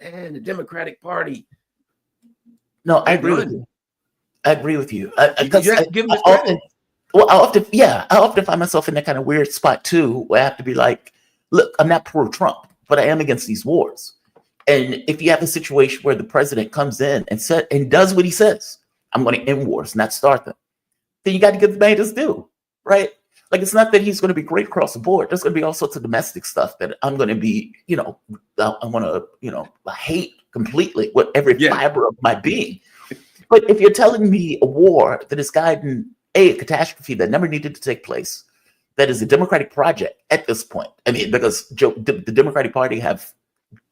man, the Democratic Party. No, I agree with you. I agree with you. You have to give them credit. I often find myself in that kind of weird spot too, where I have to be like, look, I'm not pro-Trump, but I am against these wars. And if you have a situation where the president comes in and does what he says, I'm going to end wars, not start them, then you got to give the man his due, right? Like, it's not that he's going to be great across the board. There's going to be all sorts of domestic stuff that I'm going to be, I want to, I hate completely with every fiber of my being. But if you're telling me a war that is guiding a catastrophe that never needed to take place, that is a Democratic project at this point. I mean, because the Democratic Party have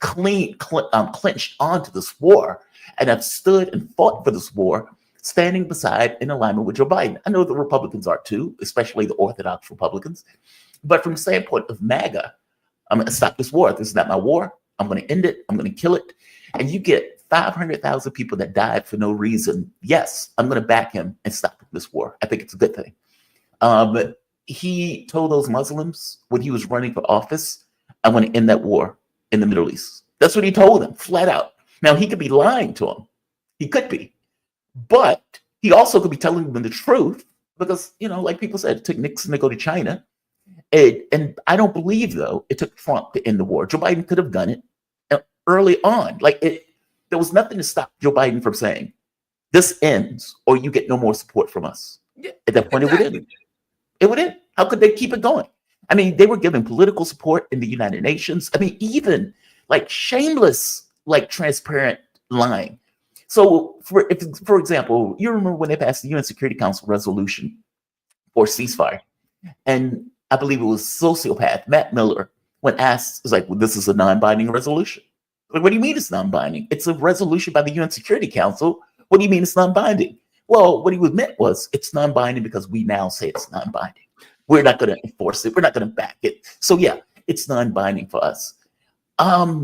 clinched onto this war and have stood and fought for this war, standing beside in alignment with Joe Biden. I know the Republicans are too, especially the Orthodox Republicans. But from the standpoint of MAGA, I'm going to stop this war. This is not my war. I'm going to end it. I'm going to kill it. And you get 500,000 people that died for no reason. Yes, I'm going to back him and stop this war. I think it's a good thing. But he told those Muslims when he was running for office, I want to end that war in the Middle East. That's what he told them, flat out. Now, he could be lying to them. He could be. But he also could be telling them the truth because, like people said, it took Nixon to go to China. And I don't believe, though, it took Trump to end the war. Joe Biden could have done it early on. There was nothing to stop Joe Biden from saying, this ends or you get no more support from us. At that point, exactly. It would end. It would end. How could they keep it going? I mean, they were giving political support in the United Nations. I mean, even shameless, transparent lying. So, for example, you remember when they passed the UN Security Council resolution for ceasefire, and I believe it was sociopath Matt Miller, when asked, was like, well, this is a non-binding resolution. Like, what do you mean it's non-binding? It's a resolution by the UN Security Council. What do you mean it's non-binding? Well, what he meant was it's non-binding because we now say it's non-binding. We're not going to enforce it. We're not going to back it. So, yeah, it's non-binding for us. I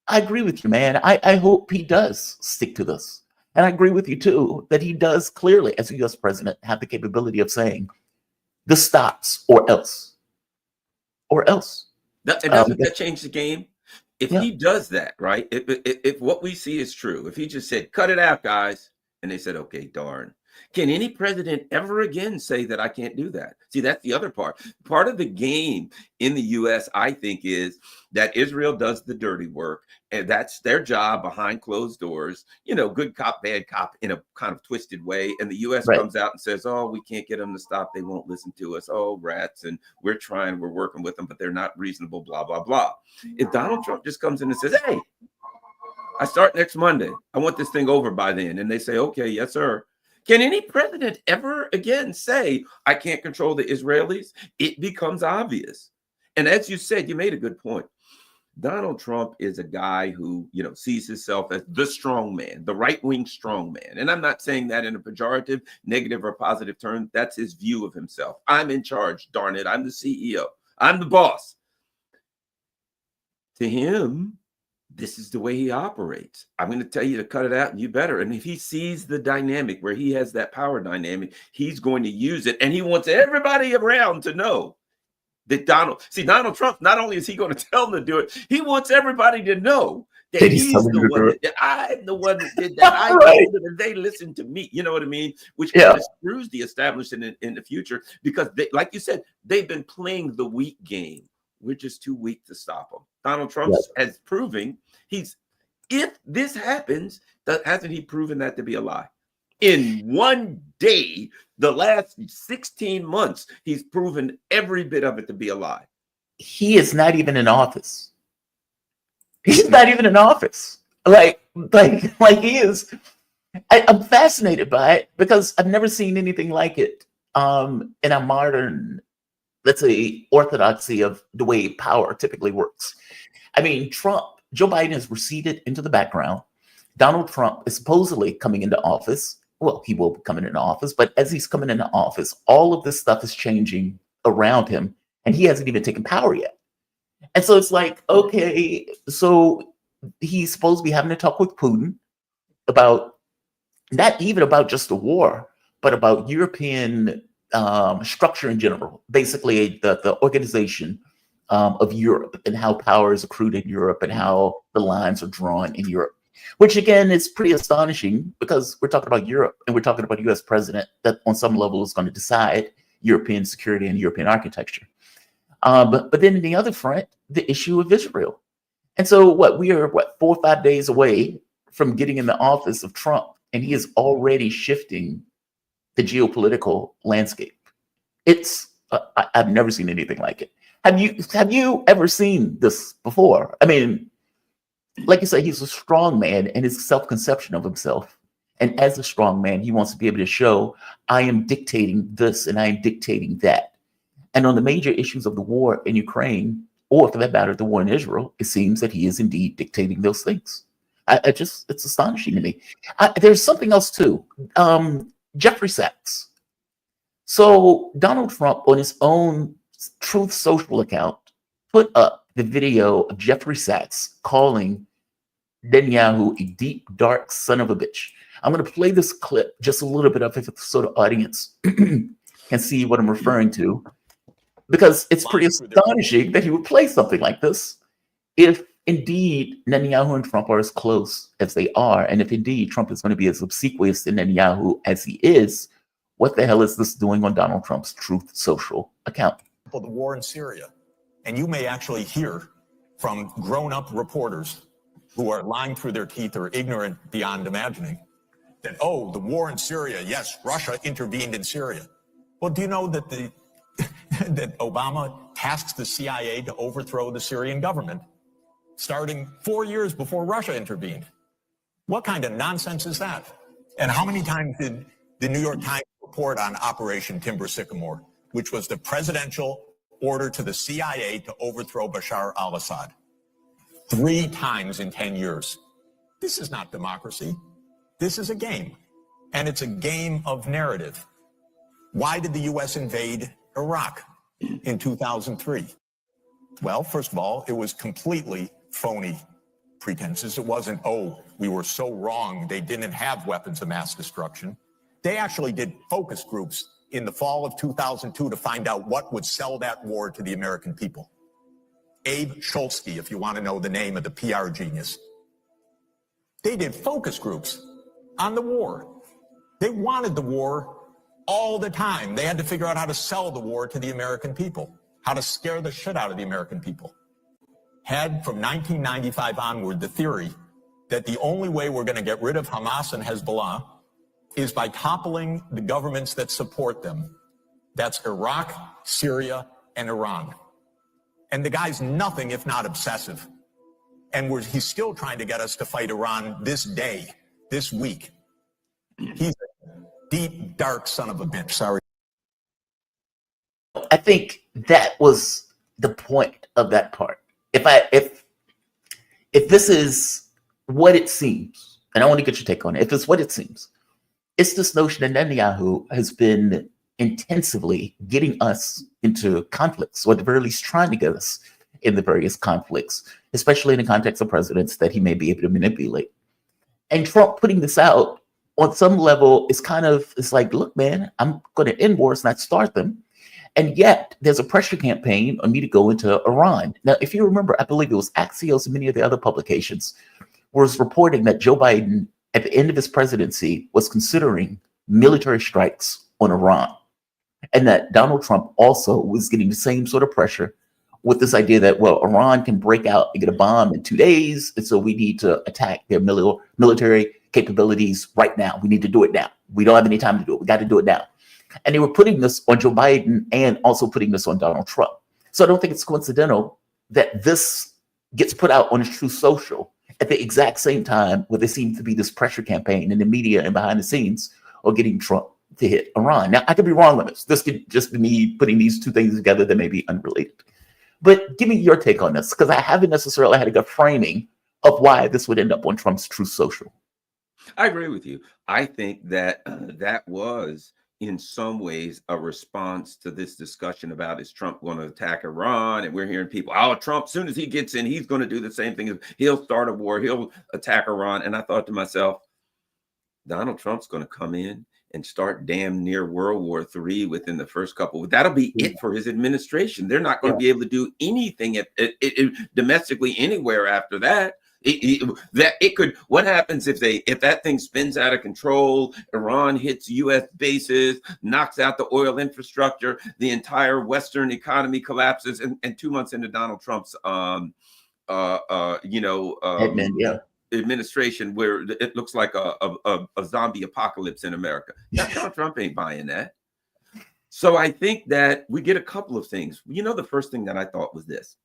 agree with you, man. I hope he does stick to this. And I agree with you, too, that he does clearly, as a U.S. president, have the capability of saying, this stops or else. Or else. And doesn't that change the game? If he does that, right? If what we see is true, if he just said, cut it out, guys, and they said, okay, darn. Can any president ever again say that I can't do that? See, that's the other part. Part of the game in the U.S., I think, is that Israel does the dirty work, and that's their job behind closed doors, you know, good cop, bad cop in a kind of twisted way. And the U.S. comes out and says, oh, we can't get them to stop. They won't listen to us. Oh, rats. And we're working with them, but they're not reasonable, blah, blah, blah. If Donald Trump just comes in and says, hey, I start next Monday. I want this thing over by then. And they say, okay, yes, sir. Can any president ever again say, I can't control the Israelis? It becomes obvious. And as you said, you made a good point. Donald Trump is a guy who, you know, sees himself as the strong man, the right-wing strong man. And I'm not saying that in a pejorative, negative, or positive term. That's his view of himself. I'm in charge, darn it. I'm the CEO. I'm the boss. To him, this is the way he operates. I'm going to tell you to cut it out and you better. And if he sees the dynamic where he has that power dynamic, he's going to use it. And he wants everybody around to know that Donald Trump, not only is he going to tell them to do it, he wants everybody to know that he's the one that I'm the one that did that. I told them and they listened to me. You know what I mean? Which kind of screws the establishment in the future, because they, like you said, they've been playing the weak game. We're just too weak to stop them. Donald Trump has proven if this happens, hasn't he proven that to be a lie? In one day, the last 16 months, he's proven every bit of it to be a lie. He is not even in office. He's not even in office. Like he is. I'm fascinated by it because I've never seen anything like it in a modern, let's say, orthodoxy of the way power typically works. I mean, Joe Biden has receded into the background. Donald Trump is supposedly coming into office. Well, he will be coming into office, but as he's coming into office, all of this stuff is changing around him, and he hasn't even taken power yet. And so it's like, okay, so he's supposed to be having a talk with Putin about, not even about just the war, but about European structure in general, basically the organization of Europe and how power is accrued in Europe and how the lines are drawn in Europe, which again is pretty astonishing because we're talking about Europe and we're talking about a U.S. president that on some level is going to decide European security and European architecture. But then in the other front, the issue of Israel. And so we are 4 or 5 days away from getting in the office of Trump, and he is already shifting the geopolitical landscape. It's I've never seen anything like it. Have you ever seen this before? I mean, like you say, he's a strong man in his self-conception of himself. And as a strong man, he wants to be able to show, I am dictating this and I am dictating that. And on the major issues of the war in Ukraine, or for that matter, the war in Israel, it seems that he is indeed dictating those things. It's astonishing to me. There's something else too. Jeffrey Sachs. So Donald Trump, on his own Truth Social account, put up the video of Jeffrey Sachs calling Netanyahu a deep, dark son of a bitch. I'm going to play this clip, just a little bit of it so the audience can see what I'm referring to, because it's pretty astonishing that he would play something like this if indeed Netanyahu and Trump are as close as they are, and if indeed Trump is going to be as obsequious to Netanyahu as he is. What the hell is this doing on Donald Trump's Truth Social account? The war in Syria, and you may actually hear from grown-up reporters who are lying through their teeth or ignorant beyond imagining that, oh, the war in Syria, yes, Russia intervened in Syria. Well, do you know that that Obama tasked the CIA to overthrow the Syrian government starting 4 years before Russia intervened? What kind of nonsense is that? And how many times did the New York Times report on Operation Timber Sycamore, which was the presidential order to the CIA to overthrow Bashar al-Assad? 3 times in 10 years. This is not democracy. This is a game. And it's a game of narrative. Why did the U.S. invade Iraq in 2003? Well, first of all, it was completely phony pretenses. It wasn't, oh, we were so wrong, they didn't have weapons of mass destruction. They actually did focus groups in the fall of 2002 to find out what would sell that war to the American people. Abe Shulsky, if you want to know the name of the PR genius. They did focus groups on the war. They wanted the war all the time. They had to figure out how to sell the war to the American people, how to scare the shit out of the American people. Had, from 1995 onward, the theory that the only way we're going to get rid of Hamas and Hezbollah is by toppling the governments that support them. That's Iraq, Syria, and Iran. And the guy's nothing if not obsessive. And he's still trying to get us to fight Iran this day, this week. He's a deep, dark son of a bitch. Sorry. I think that was the point of that part. If this is what it seems, and I want to get your take on it, if it's what it seems, it's this notion that Netanyahu has been intensively getting us into conflicts, or at the very least trying to get us in the various conflicts, especially in the context of presidents that he may be able to manipulate. And Trump putting this out on some level is it's like, look, man, I'm going to end wars, not start them. And yet there's a pressure campaign on me to go into Iran. Now, if you remember, I believe it was Axios and many of the other publications was reporting that Joe Biden, at the end of his presidency, was considering military strikes on Iran. And that Donald Trump also was getting the same sort of pressure with this idea that, well, Iran can break out and get a bomb in 2 days. And so we need to attack their military capabilities right now. We need to do it now. We don't have any time to do it. We got to do it now. And they were putting this on Joe Biden and also putting this on Donald Trump. So I don't think it's coincidental that this gets put out on Truth Social at the exact same time where there seems to be this pressure campaign in the media and behind the scenes of getting Trump to hit Iran. Now, I could be wrong on this. This could just be me putting these two things together that may be unrelated. But give me your take on this, because I haven't necessarily had a good framing of why this would end up on Trump's Truth Social. I agree with you. I think that that was, in some ways, a response to this discussion about, is Trump going to attack Iran? And we're hearing people, oh, Trump, as soon as he gets in, he's going to do the same thing. He'll start a war. He'll attack Iran. And I thought to myself, Donald Trump's going to come in and start damn near World War III within the first couple. That'll be it for his administration. They're not going to be able to do anything domestically anywhere after that. What happens if that thing spins out of control? Iran hits U.S. bases, knocks out the oil infrastructure, the entire Western economy collapses, and 2 months into Donald Trump's administration, where it looks like a zombie apocalypse in America. Donald Trump ain't buying that. So I think that we get a couple of things. The first thing that I thought was this.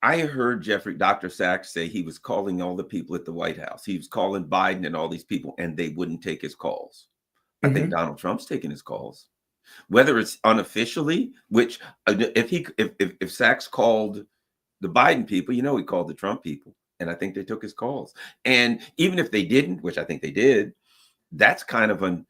I heard Dr. Sachs say he was calling all the people at the White House. He was calling Biden and all these people, and they wouldn't take his calls. I think Donald Trump's taking his calls, whether it's unofficially, which if Sachs called the Biden people, he called the Trump people, and I think they took his calls. And even if they didn't, which I think they did, that's kind of an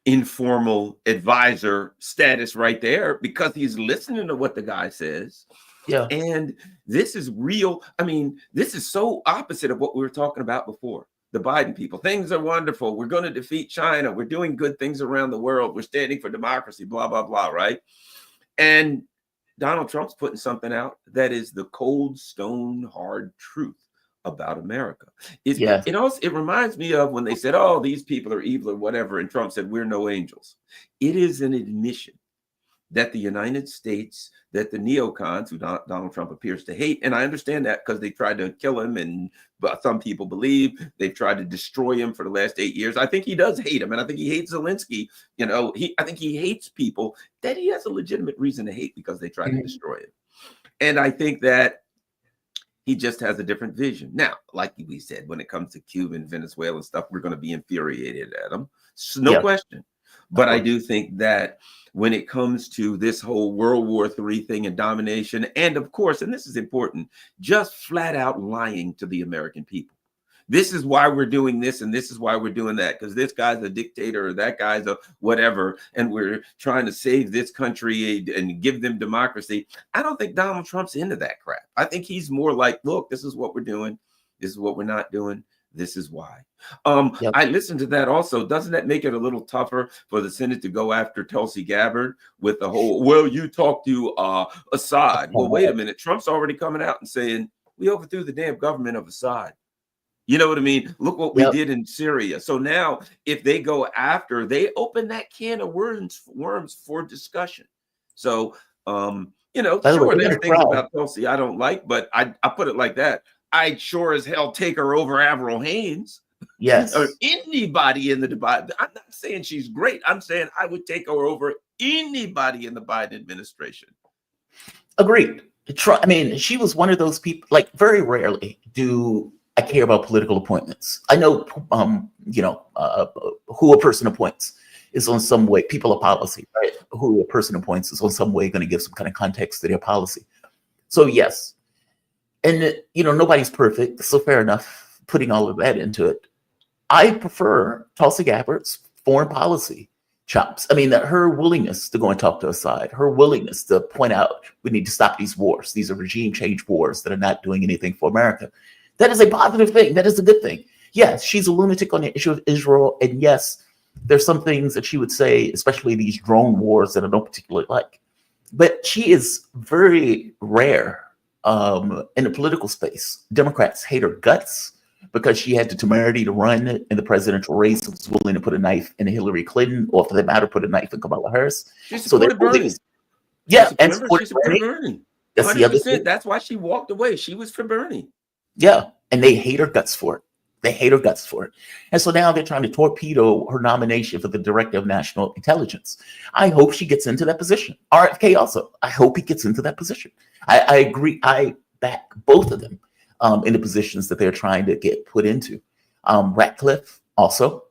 informal advisor status right there, because he's listening to what the guy says. Yeah. And this is real. I mean, this is so opposite of what we were talking about before. The Biden people, things are wonderful. We're going to defeat China. We're doing good things around the world. We're standing for democracy, blah, blah, blah, right? And Donald Trump's putting something out that is the cold, stone, hard truth about America. It reminds me of when they said, oh, these people are evil or whatever, and Trump said, we're no angels. It is an admission that the United States, that the neocons, who Donald Trump appears to hate, and I understand that because they tried to kill him, and some people believe they've tried to destroy him for the last 8 years. I think he does hate him, and I think he hates Zelensky. I think he hates people that he has a legitimate reason to hate because they tried to destroy him. And I think that he just has a different vision. Now, like we said, when it comes to Cuba and Venezuela and stuff, we're going to be infuriated at him. No question. But I do think that when it comes to this whole World War III thing and domination, and of course, and this is important, just flat out lying to the American people. this is why we're doing this and this is why we're doing that, because this guy's a dictator or that guy's a whatever, and we're trying to save this country and give them democracy. I don't think Donald Trump's into that crap. I think he's more like, look, this is what we're doing. This is what we're not doing. This is why. Yep. I listened to that also. Doesn't that make it a little tougher for the Senate to go after Tulsi Gabbard with the whole, well, you talked to Assad. Well, wait a minute. Trump's already coming out and saying, we overthrew the damn government of Assad. You know what I mean? Look what we did in Syria. So now if they go after, they open that can of worms for discussion. So, you know, sure, there's things about Tulsi I don't like, but I put it like that. I'd sure as hell take her over Avril Haines. Yes. Or anybody in the debate. I'm not saying she's great. I'm saying I would take her over anybody in the Biden administration. Agreed. I mean, she was one of those people, like very rarely do I care about political appointments. I know, you know, who a person appoints is on some way, people of policy, right? Who a person appoints is on some way going to give some kind of context to their policy. So yes. And, you know, nobody's perfect. So fair enough, putting all of that into it. I prefer Tulsi Gabbard's foreign policy chops. I mean, that her willingness to go and talk to Assad, her willingness to point out we need to stop these wars. These are regime change wars that are not doing anything for America. That is a positive thing. That is a good thing. Yes, she's a lunatic on the issue of Israel. And yes, there's some things that she would say, especially these drone wars that I don't particularly like. But she is very rare in the political space. Democrats hate her guts because she had the temerity to run in the presidential race and was willing to put a knife in Hillary Clinton, or for that matter, put a knife in Kamala Harris. So they're Bernie. And supported Bernie. That's the other thing. That's why she walked away. She was for Bernie. Yeah, and they hate her guts for it. They hate her guts for it. And so now they're trying to torpedo her nomination for the Director of National Intelligence. I hope she gets into that position. RFK also. I hope he gets into that position. I agree. I back both of them in the positions that they're trying to get put into. Ratcliffe also.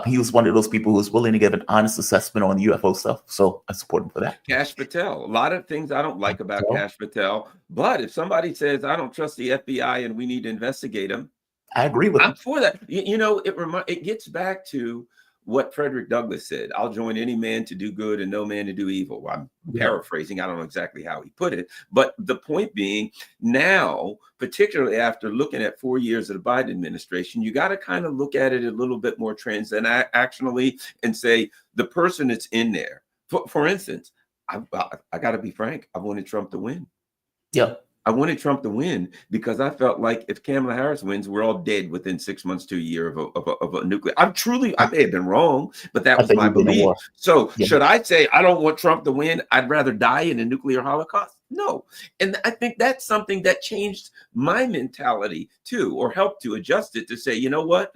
He was one of those people who was willing to give an honest assessment on the UFO stuff. So I support him for that. Cash Patel. A lot of things I don't like about Cash Patel. But if somebody says, I don't trust the FBI and we need to investigate them, I agree with I'm for that. You know, it gets back to what Frederick Douglass said. I'll join any man to do good and no man to do evil. Well, I'm paraphrasing. I don't know exactly how he put it. But the point being, now, particularly after looking at 4 years of the Biden administration, you got to kind of look at it a little bit more transactionally and say the person that's in there. For instance, I got to be frank. I wanted Trump to win. Yeah. I wanted Trump to win because I felt like if Kamala Harris wins, we're all dead within 6 months to a year of a nuclear. I may have been wrong, but that was my belief. So should I say I don't want Trump to win? I'd rather die in a nuclear holocaust? No. And I think that's something that changed my mentality too, or helped to adjust it to say, you know what?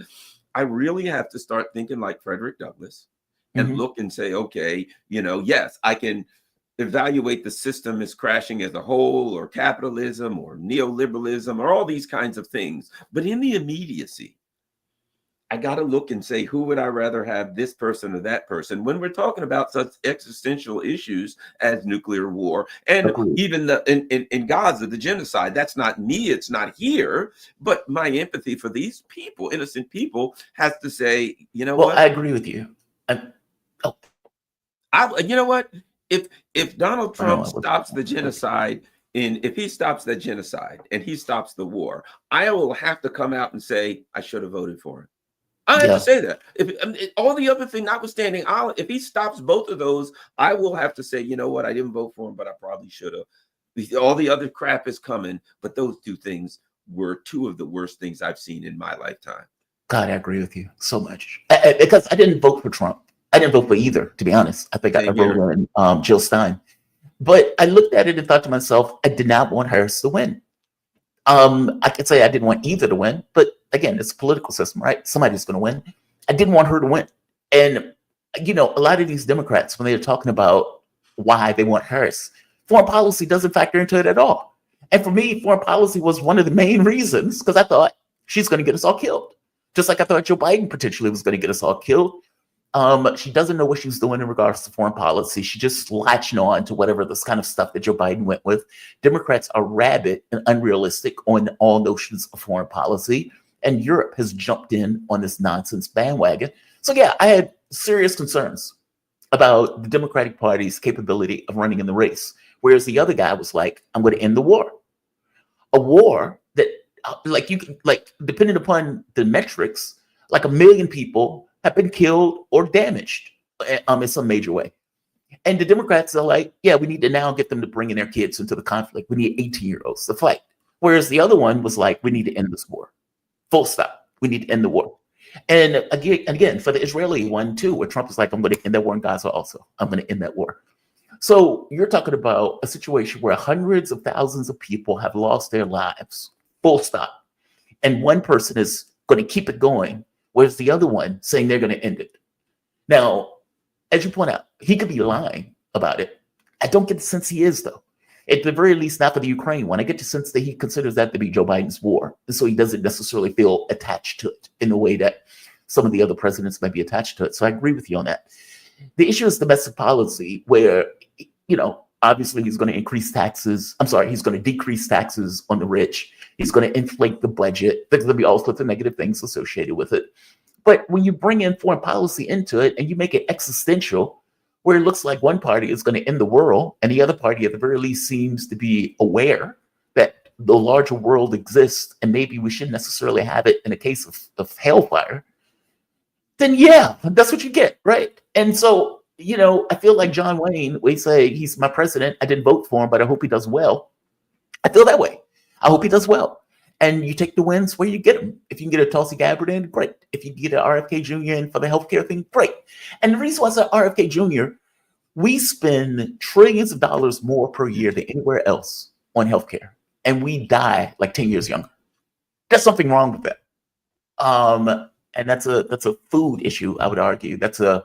I really have to start thinking like Frederick Douglass and look and say, okay, you know, yes, I can evaluate the system as crashing as a whole, or capitalism or neoliberalism or all these kinds of things. But in the immediacy, I got to look and say, who would I rather have, this person or that person? When we're talking about such existential issues as nuclear war and even in Gaza, the genocide, that's not me, it's not here. But my empathy for these people, innocent people, has to say, you know what? I agree with you. You know what? If Donald Trump stops the genocide, if he stops that genocide and he stops the war, I will have to come out and say I should have voted for him. I have to say that. If all the other thing notwithstanding, if he stops both of those, I will have to say, you know what, I didn't vote for him, but I probably should have. All the other crap is coming, but those two things were two of the worst things I've seen in my lifetime. God, I agree with you so much because I didn't vote for Trump. I didn't vote for either, to be honest. I think I voted on Jill Stein. But I looked at it and thought to myself, I did not want Harris to win. I could say I didn't want either to win, but again, it's a political system, right? Somebody's going to win. I didn't want her to win. And, you know, a lot of these Democrats, when they're talking about why they want Harris, foreign policy doesn't factor into it at all. And for me, foreign policy was one of the main reasons, because I thought she's going to get us all killed. Just like I thought Joe Biden potentially was going to get us all killed. She doesn't know what she's doing in regards to foreign policy. She just latching on to whatever this kind of stuff that Joe Biden went with. Democrats are rabid and unrealistic on all notions of foreign policy. and Europe has jumped in on this nonsense bandwagon. So yeah, I had serious concerns about the Democratic Party's capability of running in the race, whereas the other guy was like, I'm going to end the war. A war that, like depending upon the metrics, like 1 million people have been killed or damaged in some major way. And the Democrats are like, yeah, we need to now get them to bring in their kids into the conflict. We need 18-year-olds to fight. Whereas the other one was like, we need to end this war. Full stop. We need to end the war. And again, for the Israeli one too, where Trump is like, I'm going to end that war in Gaza also. I'm going to end that war. So you're talking about a situation where hundreds of thousands of people have lost their lives. Full stop. And one person is going to keep it going, whereas the other one saying they're going to end it. Now, as you point out, he could be lying about it. I don't get the sense he is, though. At the very least, not for the Ukraine one. I get the sense that he considers that to be Joe Biden's war. And so he doesn't necessarily feel attached to it in the way that some of the other presidents might be attached to it. So I agree with you on that. The issue is domestic policy, where, obviously he's going to increase taxes. He's going to decrease taxes on the rich. He's going to inflate the budget. There's going to be all sorts of negative things associated with it. But when you bring in foreign policy into it and you make it existential, where it looks like one party is going to end the world and the other party at the very least seems to be aware that the larger world exists and maybe we shouldn't necessarily have it in a case of hellfire, then yeah, that's what you get, right? And so, I feel like John Wayne, we say he's my president. I didn't vote for him, but I hope he does well. I feel that way. I hope he does well. And you take the wins where you get them. If you can get a Tulsi Gabbard in, great. If you can get an RFK Jr. in for the healthcare thing, great. And the reason why I said RFK Jr., we spend trillions of dollars more per year than anywhere else on healthcare, and we die like 10 years younger. There's something wrong with that. And that's a food issue, I would argue. That's a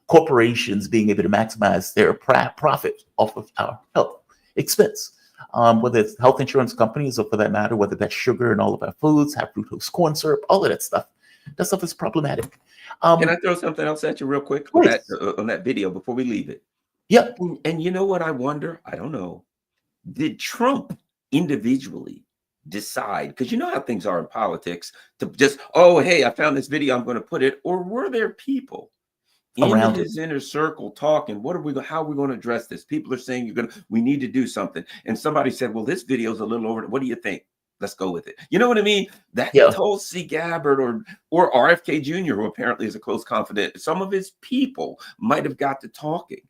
corporations being able to maximize their profit off of our health expense. Whether it's health insurance companies or for that matter, whether that's sugar and all of our foods, high fructose corn syrup, all of that stuff. That stuff is problematic. Can I throw something else at you real quick on that video before we leave it? Yeah. And you know what I wonder? I don't know. Did Trump individually decide, because you know how things are in politics, to just, oh, hey, I found this video, I'm going to put it, or were there people in his inner circle talking, how are we going to address this? People are saying we need to do something. And somebody said, well, this video is a little over. What do you think? Let's go with it. You know what I mean? That Tulsi Gabbard or RFK Jr., who apparently is a close confidant, some of his people might have got to talking,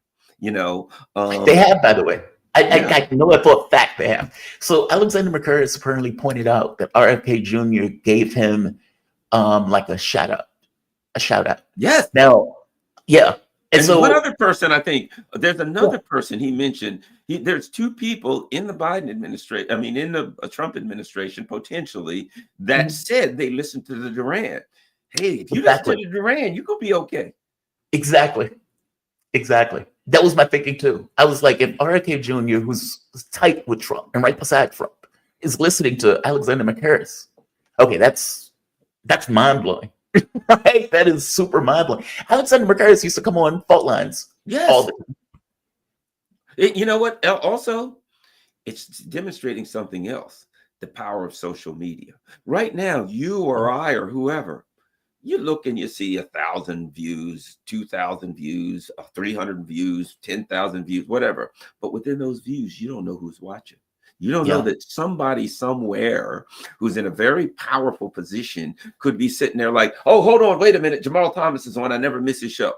They have, by the way. I know it for a fact they have. So Alexander McCurry apparently pointed out that RFK Jr. gave him like a shout out. Yes. Now, yeah. And so one other person, I think there's another person he mentioned. There's two people in the Biden administration, in the Trump administration, potentially, that said they listened to the Duran. Hey, if you listen to the Duran, you're going to be okay. Exactly. That was my thinking too. I was like, if RFK Jr., who's tight with Trump and right beside Trump, is listening to Alexander McCarris, okay, that's mind-blowing. Right? That is super mind-blowing. Alexander McCarris used to come on Fault Lines. Yes. All the time. You know what? Also, it's demonstrating something else, the power of social media. Right now, you or I or whoever, you look and you see 1,000 views, 2,000 views, 300 views, 10,000 views, whatever. But within those views, you don't know who's watching. You don't know that somebody somewhere who's in a very powerful position could be sitting there like, oh, hold on, wait a minute. Jamal Thomas is on. I never miss his show.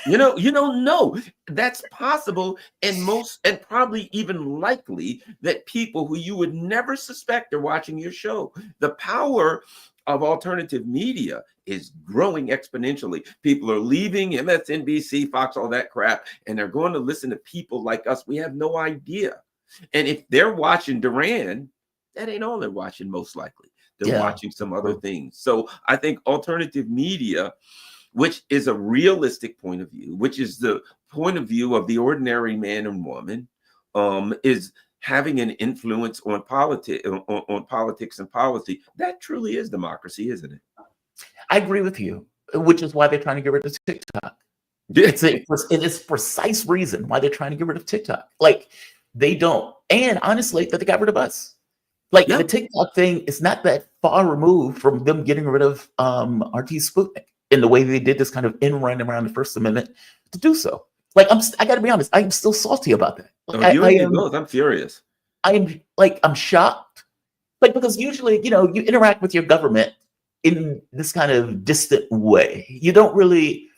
You don't know. That's possible. And probably even likely that people who you would never suspect are watching your show. The power of alternative media is growing exponentially. People are leaving MSNBC, Fox, all that crap, and they're going to listen to people like us. We have no idea. And if they're watching Duran, that ain't all they're watching, most likely. They're watching some other things. So I think alternative media, which is a realistic point of view, which is the point of view of the ordinary man and woman, is having an influence on politics and policy. That truly is democracy, isn't it? I agree with you, which is why they're trying to get rid of TikTok. It is precise reason why they're trying to get rid of TikTok. Like, they don't. And honestly, that they got rid of us. Like the TikTok thing is not that far removed from them getting rid of RT Sputnik in the way they did this kind of in run around the First Amendment to do so. Like I got to be honest, I'm still salty about that. Like, you and me both. I'm furious. I'm shocked. Like, because usually, you interact with your government in this kind of distant way. You don't really,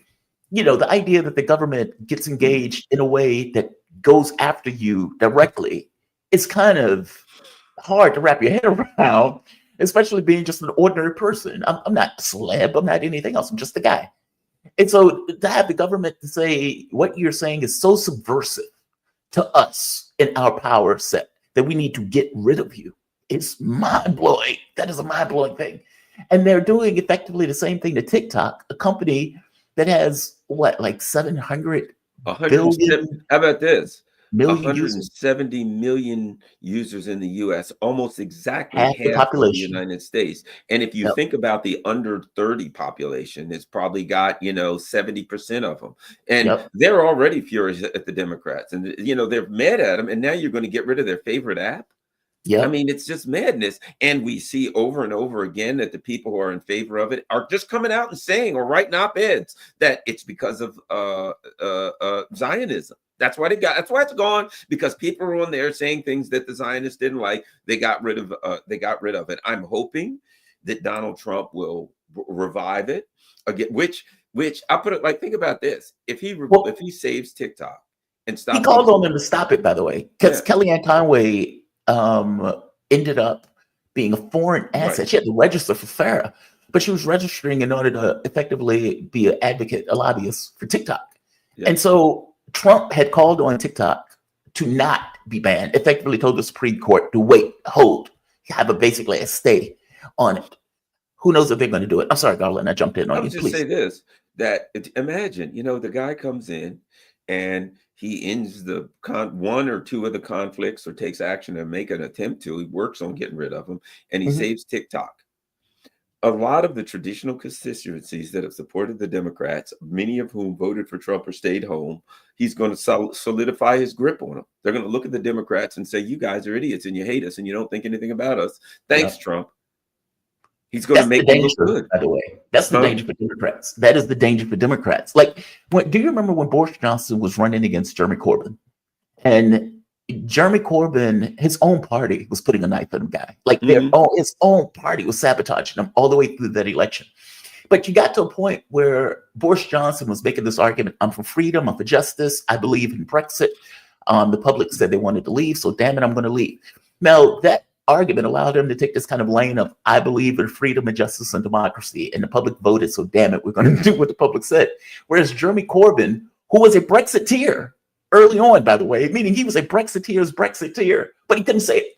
the idea that the government gets engaged in a way that goes after you directly is kind of hard to wrap your head around, especially being just an ordinary person. I'm not a celeb. I'm not anything else. I'm just a guy. And so to have the government to say what you're saying is so subversive to us in our power set that we need to get rid of you, it's mind-blowing. That is a mind-blowing thing. And they're doing effectively the same thing to TikTok, a company that has like 700 billion. How about this? Million 170 million users in the US, almost exactly half the population of the United States. And if you think about the under 30 population, it's probably got, 70% of them. And they're already furious at the Democrats. And, they're mad at them. And now you're going to get rid of their favorite app. Yeah, I mean, it's just madness. And we see over and over again that the people who are in favor of it are just coming out and saying or writing op-eds that it's because of Zionism. That's why it's gone, because people are on there saying things that the Zionists didn't like. They got rid of it. I'm hoping that Donald Trump will revive it again, which I put it like, think about this. If he saves TikTok and stops, he called on them to stop it, by the way, because Kellyanne Conway ended up being a foreign asset. Right. She had to register for FARA, but she was registering in order to effectively be an advocate, a lobbyist for TikTok. Yeah. And so Trump had called on TikTok to not be banned, effectively told the Supreme Court to have basically a stay on it. Who knows if they're going to do it? I'm sorry, Garland, I jumped in on you. I'll just say this, that imagine, the guy comes in and he ends the one or two of the conflicts or takes action to make an attempt to. He works on getting rid of them, and he saves TikTok. A lot of the traditional constituencies that have supported the Democrats, many of whom voted for Trump or stayed home, he's going to solidify his grip on them. They're going to look at the Democrats and say, you guys are idiots and you hate us and you don't think anything about us. Thanks, Trump. He's going to make them look good. By the way, that's the danger for Democrats. That is the danger for Democrats. Like, do you remember when Boris Johnson was running against Jeremy Corbyn? And Jeremy Corbyn, his own party was putting a knife in the guy. Like his own party was sabotaging him all the way through that election. But you got to a point where Boris Johnson was making this argument, I'm for freedom, I'm for justice, I believe in Brexit. The public said they wanted to leave, so damn it, I'm going to leave. Now, that argument allowed him to take this kind of lane of, I believe in freedom and justice and democracy, and the public voted, so damn it, we're going to do what the public said. Whereas Jeremy Corbyn, who was a Brexiteer, early on, by the way, meaning he was a Brexiteer's Brexiteer, but he couldn't say it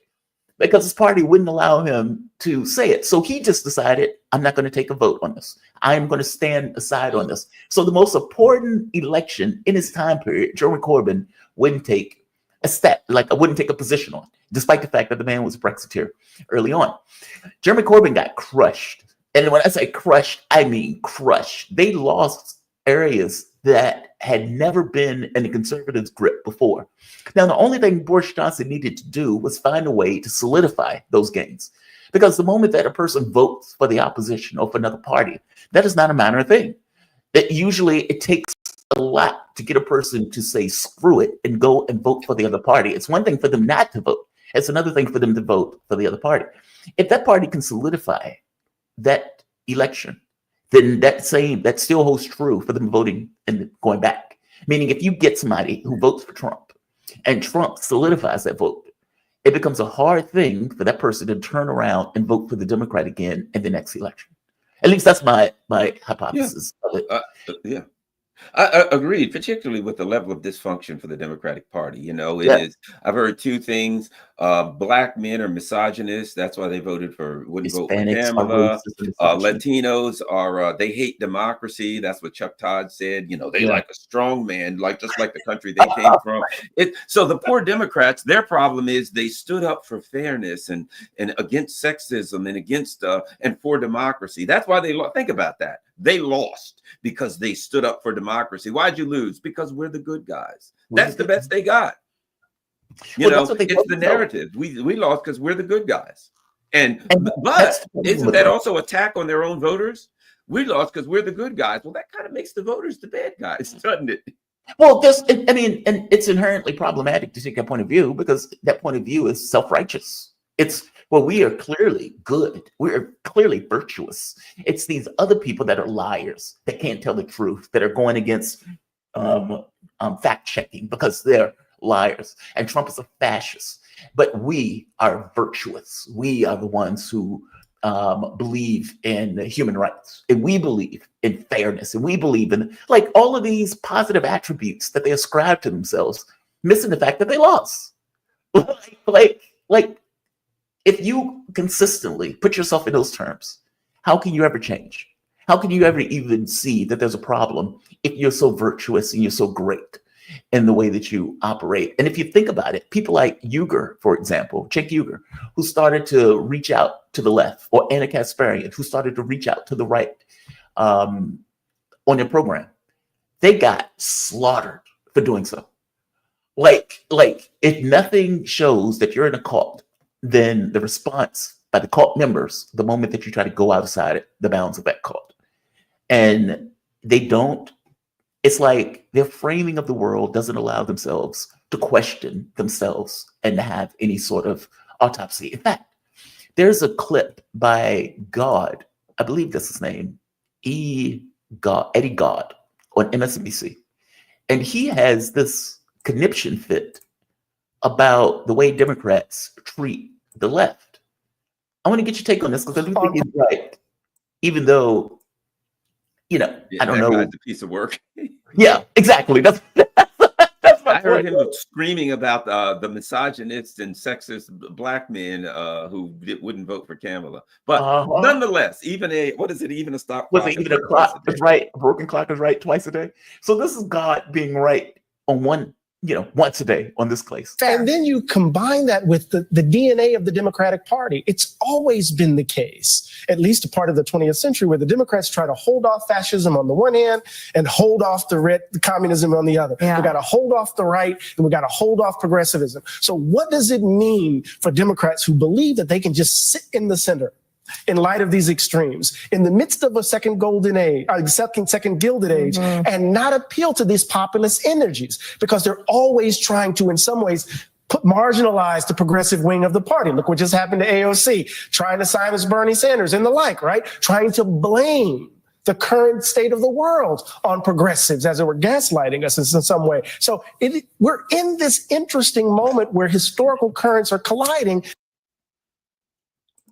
because his party wouldn't allow him to say it. So he just decided, I'm not going to take a vote on this. I'm going to stand aside on this. So the most important election in his time period, Jeremy Corbyn wouldn't take wouldn't take a position on, despite the fact that the man was a Brexiteer early on. Jeremy Corbyn got crushed. And when I say crushed, I mean crushed. They lost areas that had never been in the conservatives' grip before. Now, the only thing Boris Johnson needed to do was find a way to solidify those gains. Because the moment that a person votes for the opposition or for another party, that is not a minor thing. That usually it takes a lot to get a person to say, screw it, and go and vote for the other party. It's one thing for them not to vote. It's another thing for them to vote for the other party. If that party can solidify that election, then that still holds true for them voting and going back. Meaning if you get somebody who votes for Trump and Trump solidifies that vote, it becomes a hard thing for that person to turn around and vote for the Democrat again in the next election. At least that's my hypothesis of it. I agreed, particularly with the level of dysfunction for the Democratic Party. It is. I've heard two things. Black men are misogynists. That's why they wouldn't vote for Kamala. Latinos are they hate democracy. That's what Chuck Todd said. They like a strong man, just like the country they came from. So the poor Democrats, their problem is they stood up for fairness and against sexism and against and for democracy. That's why they think about that. They lost because they stood up for democracy. Why'd you lose? Because we're the good guys. That's the best they got. You Well, know, that's what they it's the focus on. narrative. We lost because we're the good guys. And But that's the problem isn't with that it. also attack on their own voters? We lost because we're the good guys. Well, that kind of makes the voters the bad guys, doesn't it? Well, I mean, and it's inherently problematic to take that point of view because that point of view is self-righteous. It's, well, we are clearly good. We are clearly virtuous. It's these other people that are liars, that can't tell the truth, that are going against fact checking because they're liars. And Trump is a fascist. But we are virtuous. We are the ones who believe in human rights, and we believe in fairness, and we believe in like all of these positive attributes that they ascribe to themselves, missing the fact that they lost. like if you consistently put yourself in those terms, how can you ever change? How can you ever even see that there's a problem if you're so virtuous and you're so great in the way that you operate? And if you think about it, people like Uyghur, for example, Cenk Uyghur, who started to reach out to the left, or Anna Kasparian, who started to reach out to the right on their program, they got slaughtered for doing so. Like if nothing shows that you're in a cult, then the response by the cult members, the moment that you try to go outside the bounds of that cult, and they don't, it's like their framing of the world doesn't allow themselves to question themselves and to have any sort of autopsy. In fact, there's a clip by God, I believe that's his name, Eddie God on MSNBC. And he has this conniption fit about the way Democrats treat the left. I want to get your take on this because I do think he's right, even though, I don't know. Guy's a piece of work. Yeah, exactly. That's my I heard point. him screaming about the misogynist and sexist black men who wouldn't vote for Kamala. But nonetheless, even a stop Was clock it even a clock is right? A broken clock is right twice a day. So this is God being right on once a day on this place. And then you combine that with the DNA of the Democratic Party. It's always been the case, at least a part of the 20th century, where the Democrats try to hold off fascism on the one hand and hold off the communism on the other. We got to hold off the right and we got to hold off progressivism. So what does it mean for Democrats who believe that they can just sit in the center in light of these extremes, in the midst of a second golden age, second gilded age, and not appeal to these populist energies? Because they're always trying to, in some ways, marginalize the progressive wing of the party. Look what just happened to AOC, trying to silence Bernie Sanders and the like, right? Trying to blame the current state of the world on progressives, as it were gaslighting us in some way. So we're in this interesting moment where historical currents are colliding.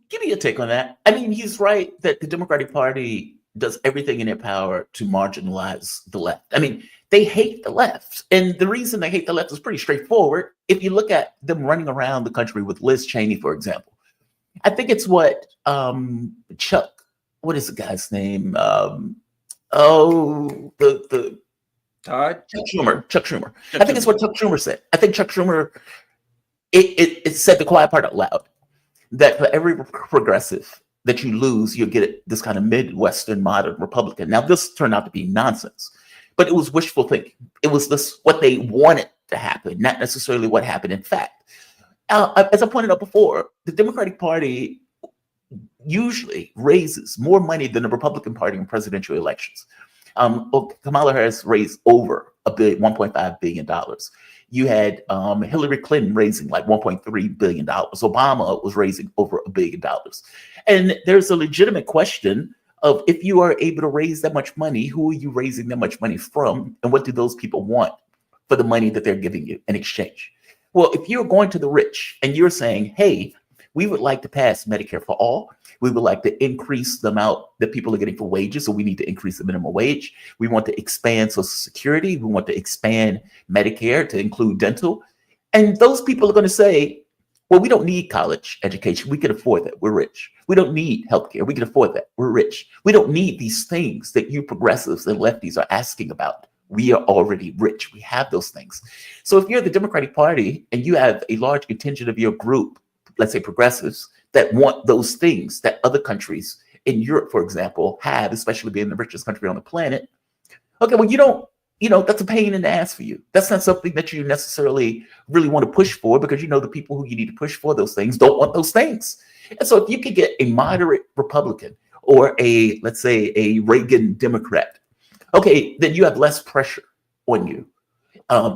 Give me a take on that. I mean, he's right that the Democratic Party does everything in their power to marginalize the left. I mean, they hate the left. And the reason they hate the left is pretty straightforward. If you look at them running around the country with Liz Cheney, for example, I think it's what Chuck, what is the guy's name? Todd? Chuck Schumer. I think it's what Chuck Schumer said. I think Chuck Schumer, it said the quiet part out loud, that for every progressive that you lose, you'll get this kind of Midwestern modern Republican. Now, this turned out to be nonsense, but it was wishful thinking. It was what they wanted to happen, not necessarily what happened in fact. As I pointed out before, the Democratic Party usually raises more money than the Republican Party in presidential elections. Kamala Harris raised over $1.5 billion. You had Hillary Clinton raising like $1.3 billion. Obama was raising over $1 billion. And there's a legitimate question of, if you are able to raise that much money, who are you raising that much money from? And what do those people want for the money that they're giving you in exchange? Well, if you're going to the rich and you're saying, hey, we would like to pass Medicare for all. We would like to increase the amount that people are getting for wages, so we need to increase the minimum wage. We want to expand Social Security. We want to expand Medicare to include dental. And those people are going to say, well, we don't need college education. We can afford that. We're rich. We don't need healthcare. We can afford that. We're rich. We don't need these things that you progressives and lefties are asking about. We are already rich. We have those things. So if you're the Democratic Party and you have a large contingent of your group, let's say progressives, that want those things that other countries in Europe, for example, have, especially being the richest country on the planet. Okay, well, you don't that's a pain in the ass for you. That's not something that you necessarily really want to push for, because the people who you need to push for those things don't want those things. And so if you could get a moderate Republican or let's say a Reagan Democrat, okay, then you have less pressure on you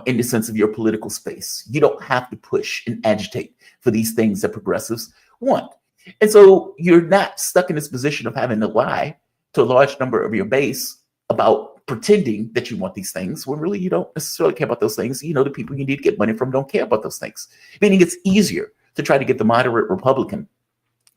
in the sense of your political space. You don't have to push and agitate for these things that progressives want. And so you're not stuck in this position of having to lie to a large number of your base about pretending that you want these things when really you don't necessarily care about those things. The people you need to get money from don't care about those things. Meaning it's easier to try to get the moderate Republican,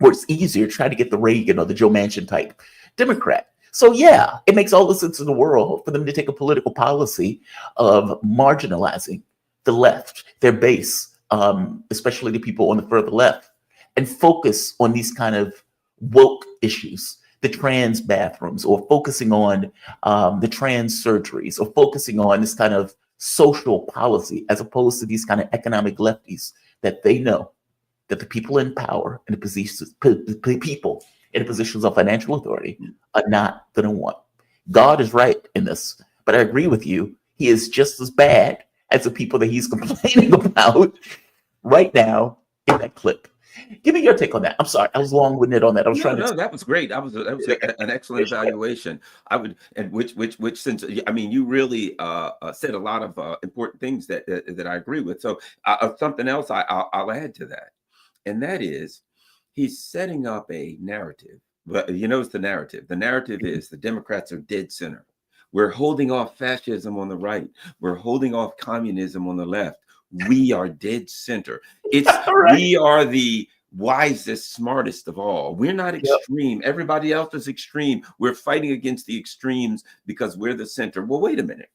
or it's easier to try to get the Reagan or the Joe Manchin type Democrat. So yeah, it makes all the sense in the world for them to take a political policy of marginalizing the left, their base, especially the people on the further left, and focus on these kind of woke issues, the trans bathrooms, or focusing on the trans surgeries, or focusing on this kind of social policy, as opposed to these kind of economic lefties that they know that the people in power and the people in the positions of financial authority are not going to want. God is right in this, but I agree with you. He is just as bad as the people that he's complaining about right now in that clip. Give me your take on that. I'm sorry, I was long-winded on that. I was trying to. No, that was great. That was an excellent evaluation. I would, and which since you really said a lot of important things that I agree with. So something else I'll add to that, and that is he's setting up a narrative. But it's the narrative. The narrative is the Democrats are dead center. We're holding off fascism on the right. We're holding off communism on the left. We are dead center. It's right. We are the wisest, smartest of all. We're not extreme. Yep. Everybody else is extreme. We're fighting against the extremes because we're the center. Well, wait a minute.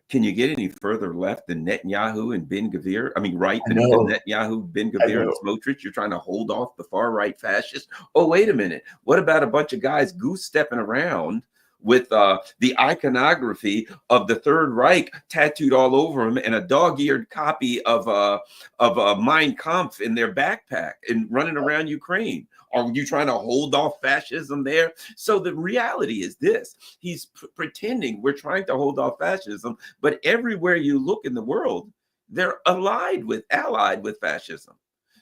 Can you get any further left than Netanyahu and Ben Gvir? Right than Netanyahu, Ben Gvir, and Smotrich? You're trying to hold off the far right fascists? Oh, wait a minute. What about a bunch of guys goose stepping around with the iconography of the Third Reich tattooed all over them and a dog-eared copy of Mein Kampf in their backpack and running around Ukraine? Are you trying to hold off fascism there? So the reality is this. He's pretending we're trying to hold off fascism, but everywhere you look in the world, they're allied with fascism.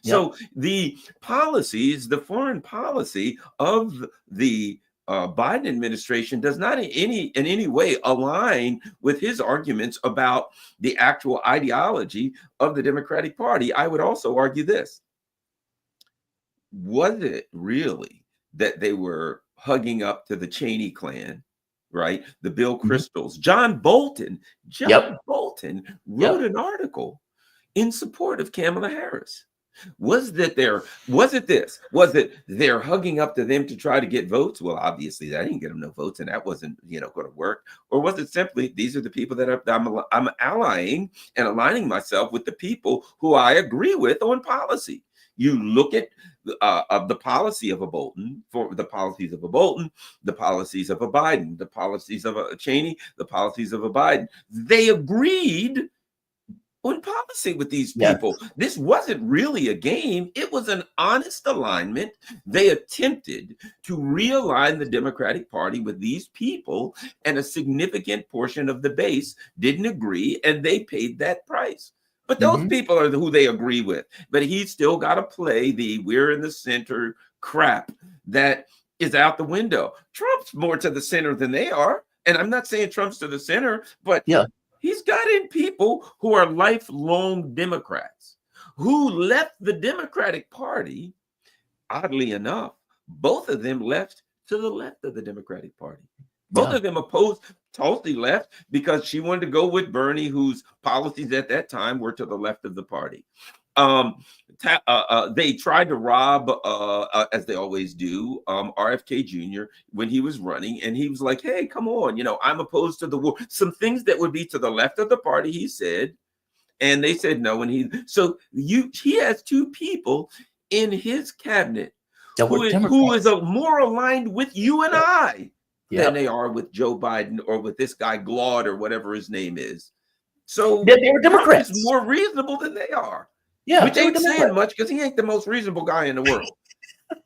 Yep. So the policies, the foreign policy of the Biden administration does not in any way align with his arguments about the actual ideology of the Democratic Party. I would also argue this. Was it really that they were hugging up to the Cheney clan, right? The Bill Cristols. John Bolton wrote an article in support of Kamala Harris. Was it they're hugging up to them to try to get votes? Well, obviously that didn't get them no votes, and that wasn't going to work. Or was it simply these are the people that I'm allying and aligning myself with the people who I agree with on policy? You look at the policy of a Bolton, for the policies of a Bolton, the policies of a Biden, the policies of a Cheney, the policies of a Biden. They agreed on policy with these people. Yes. This wasn't really a game. It was an honest alignment. They attempted to realign the Democratic Party with these people, and a significant portion of the base didn't agree, and they paid that price. But those people are who they agree with. But he's still got to play the we're in the center crap that is out the window. Trump's more to the center than they are. And I'm not saying Trump's to the center, but he's got in people who are lifelong Democrats who left the Democratic Party. Oddly enough, both of them left to the left of the Democratic Party. Both of them opposed Tulsi left because she wanted to go with Bernie, whose policies at that time were to the left of the party. They tried to rob, as they always do, RFK Jr. when he was running, and he was like, hey, come on, I'm opposed to the war. Some things that would be to the left of the party, he said, and they said no. And he has two people in his cabinet who is more aligned with you and I than they are with Joe Biden or with this guy Glaude or whatever his name is. So they were Democrats. He's more reasonable than they are. Yeah, which ain't saying much because he ain't the most reasonable guy in the world.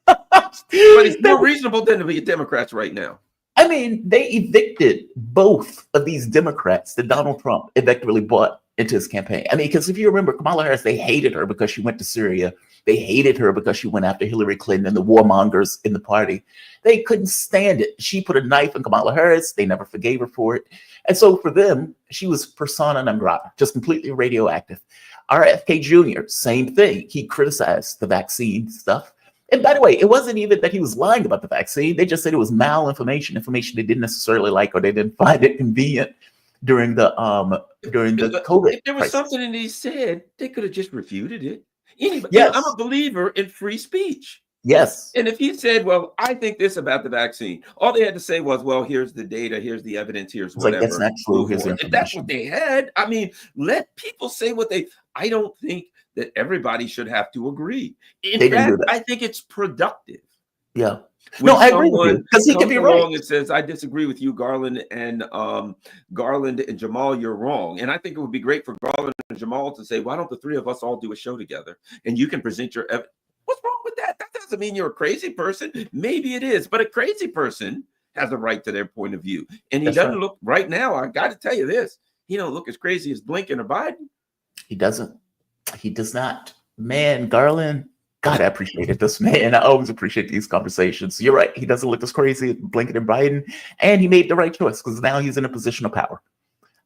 But he's more reasonable than the Democrats right now. I mean, they evicted both of these Democrats that Donald Trump effectively brought into his campaign. I mean, because if you remember Kamala Harris, they hated her because she went to Syria. They hated her because she went after Hillary Clinton and the warmongers in the party. They couldn't stand it. She put a knife in Kamala Harris. They never forgave her for it. And so for them, she was persona non grata, just completely radioactive. RFK Jr., same thing. He criticized the vaccine stuff. And by the way, it wasn't even that he was lying about the vaccine. They just said it was malinformation, information they didn't necessarily like or they didn't find it convenient during the COVID. If there was crisis. something that he said, they could have just refuted it. Anybody, Yes. I'm a believer in free speech. Yes. And if he said, well, I think this about the vaccine, all they had to say was, well, here's the data, here's the evidence, here's It's like, whatever. that's not true. Here's If that's what they had, I mean, let people say what they, I don't think that everybody should have to agree. In They didn't do fact, that. I think it's productive. Yeah. When No, I agree with you, someone 'cause he could comes be along right. and says, I disagree with you, Garland and Jamal, you're wrong. And I think it would be great for Garland and Jamal to say, why don't the three of us all do a show together? And you can present your evidence. What's wrong with that? That doesn't mean you're a crazy person. Maybe it is, but a crazy person has a right to their point of view. And he That's doesn't right. look right now. I got to tell you this. He don't look as crazy as Blinken or Biden. He doesn't. He does not. Man, Garland, God, I appreciated this, man. I always appreciate these conversations. You're right. He doesn't look as crazy as Blinken and Biden. And he made the right choice because now he's in a position of power.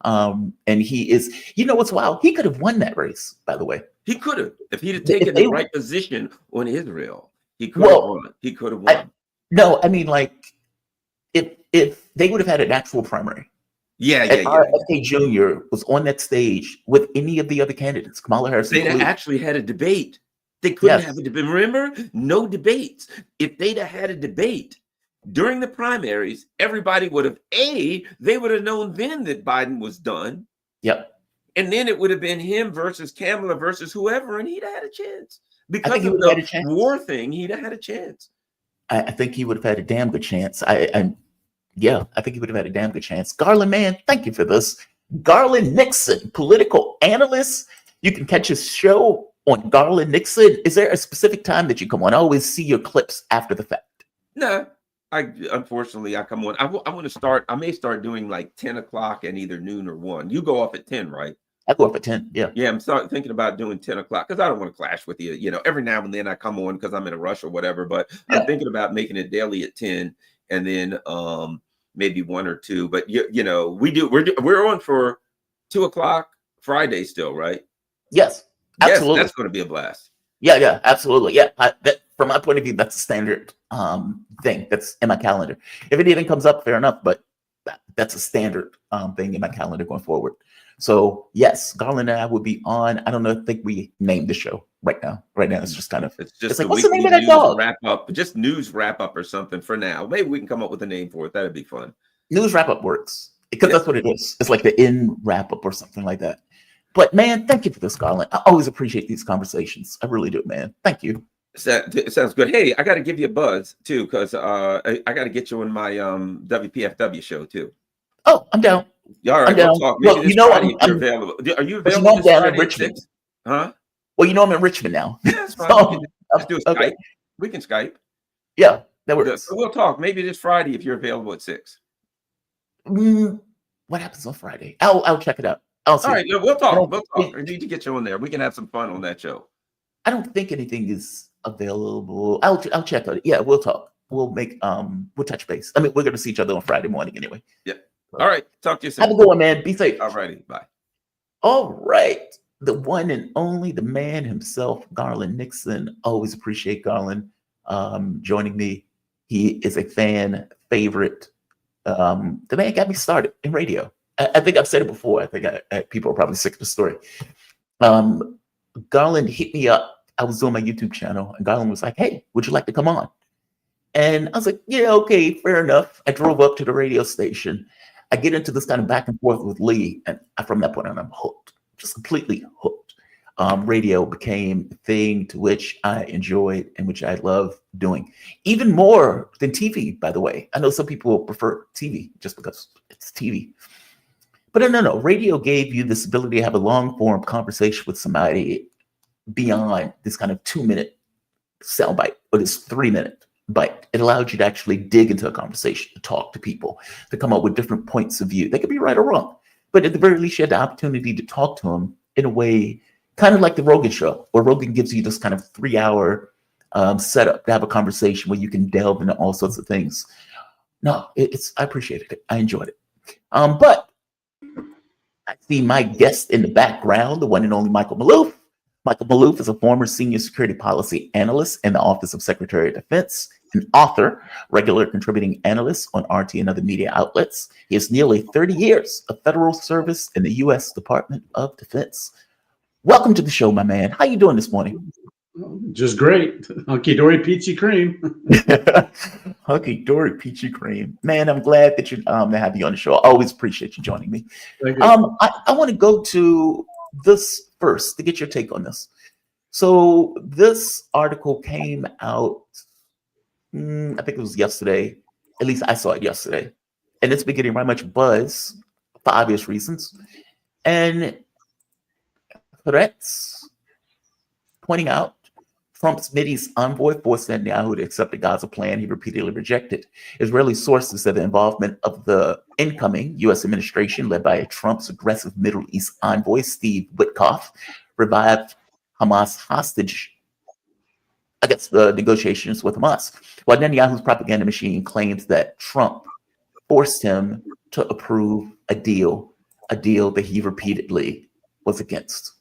And he is, you know what's wild? He could have won that race, by the way. He could have. If he'd have taken they- the right position on Israel, he could have won. He could have won. No, I mean, like, if they would have had an actual primary, and RFK Jr. was on that stage with any of the other candidates, Kamala Harris They'd included. actually had a debate. They couldn't Yes. have a debate. Remember, no debates. If they'd have had a debate during the primaries, everybody would have, they would have known then that Biden was done. Yep. And then it would have been him versus Kamala versus whoever, and he'd have had a chance. Because think he of would have had a the chance. war thing, he'd have had a chance. I think he would have had a damn good chance. I think he would have had a damn good chance. Garland, man, thank you for this. Garland Nixon, political analyst. You can catch his show on Garland Nixon. Is there a specific time that you come on? I always see your clips after the fact. No, unfortunately I come on. I want to start. I may start doing like 10 o'clock and either noon or 1. You go off at 10, right? I go up at 10. Yeah. Yeah, I'm thinking about doing 10 o'clock because I don't want to clash with you. You know, every now and then I come on because I'm in a rush or whatever, but Yeah. I'm thinking about making it daily at 10 and then maybe 1 or 2. But you know, we're on for 2 o'clock Friday still, right? Yes. Absolutely. Yes, that's going to be a blast. Yeah, absolutely. Yeah, that from my point of view, that's a standard thing that's in my calendar. If it even comes up, fair enough, but that's a standard thing in my calendar going forward. So yes, Garland and I will be on. I don't know. I think we named the show right now. Right now, it's just kind of. It's just like, a what's the name weekly of that dog? wrap up, just news wrap up or something for now. Maybe we can come up with a name for it. That'd be fun. News wrap up works because that's what it is. It's like the in wrap up or something like that. But man, thank you for this, Garland. I always appreciate these conversations. I really do, man. Thank you. It sounds good. Hey, I got to give you a buzz too, because I got to get you on my WPFW show too. Oh, I'm down. All right, I'm down. we'll talk. Maybe Well, this you know, Friday if you're I'm- available. Are you but you available know I'm this down in Friday at Richmond. 6? Huh? Well, you know I'm in Richmond now. Yeah, that's fine. So, We can just do a okay. Skype. We can Skype. Yeah, that works. So we'll talk. Maybe this Friday if you're available at 6. What happens on Friday? I'll check it out. I'll see. All right, we'll talk. don't- We'll talk. I need to get you on there. We can have some fun on that show. I don't think anything is available. I'll check on it. Yeah, we'll talk. We'll make we'll touch base. I mean, we're gonna see each other on Friday morning anyway. Yeah. All right. Talk to you soon. Have a good one, man. Be safe. All righty. Bye. All right. The one and only, the man himself, Garland Nixon. Always appreciate Garland joining me. He is a fan favorite. The man got me started in radio. I think I've said it before. I think people are probably sick of the story. Garland hit me up. I was doing my YouTube channel, and Garland was like, "Hey, would you like to come on?" And I was like, "Yeah, okay, fair enough." I drove up to the radio station. I get into this kind of back and forth with Lee, and from that point on, I'm hooked, just completely hooked. Radio became a thing to which I enjoyed and which I love doing, even more than TV, by the way. I know some people prefer TV just because it's TV. But no. Radio gave you this ability to have a long form conversation with somebody beyond this kind of 2-minute soundbite or this 3-minute bite. It allowed you to actually dig into a conversation, to talk to people, to come up with different points of view. They could be right or wrong, but at the very least, you had the opportunity to talk to them in a way, kind of like the Rogan show, where Rogan gives you this kind of 3-hour setup to have a conversation where you can delve into all sorts of things. No, I appreciated it. I enjoyed it. But I see my guest in the background, the one and only Michael Maloof. Michael Maloof is a former senior security policy analyst in the Office of Secretary of Defense, an author, regular contributing analyst on RT and other media outlets. He has nearly 30 years of federal service in the U.S. Department of Defense. Welcome to the show, my man. How you doing this morning? Just great. Hunky-dory peachy cream. Hunky-dory peachy cream. Man, I'm glad that you to have you on the show. I always appreciate you joining me. Thank you. I want to go to this first to get your take on this. So this article came out, I think it was yesterday. At least I saw it yesterday. And it's been getting very much buzz for obvious reasons. And threats pointing out Trump's Mideast envoy forced Netanyahu to accept the Gaza plan he repeatedly rejected. Israeli sources said the involvement of the incoming U.S. administration, led by Trump's aggressive Middle East envoy, Steve Witkoff, revived Hamas hostage, the negotiations with Hamas. While Netanyahu's propaganda machine claims that Trump forced him to approve a deal that he repeatedly was against.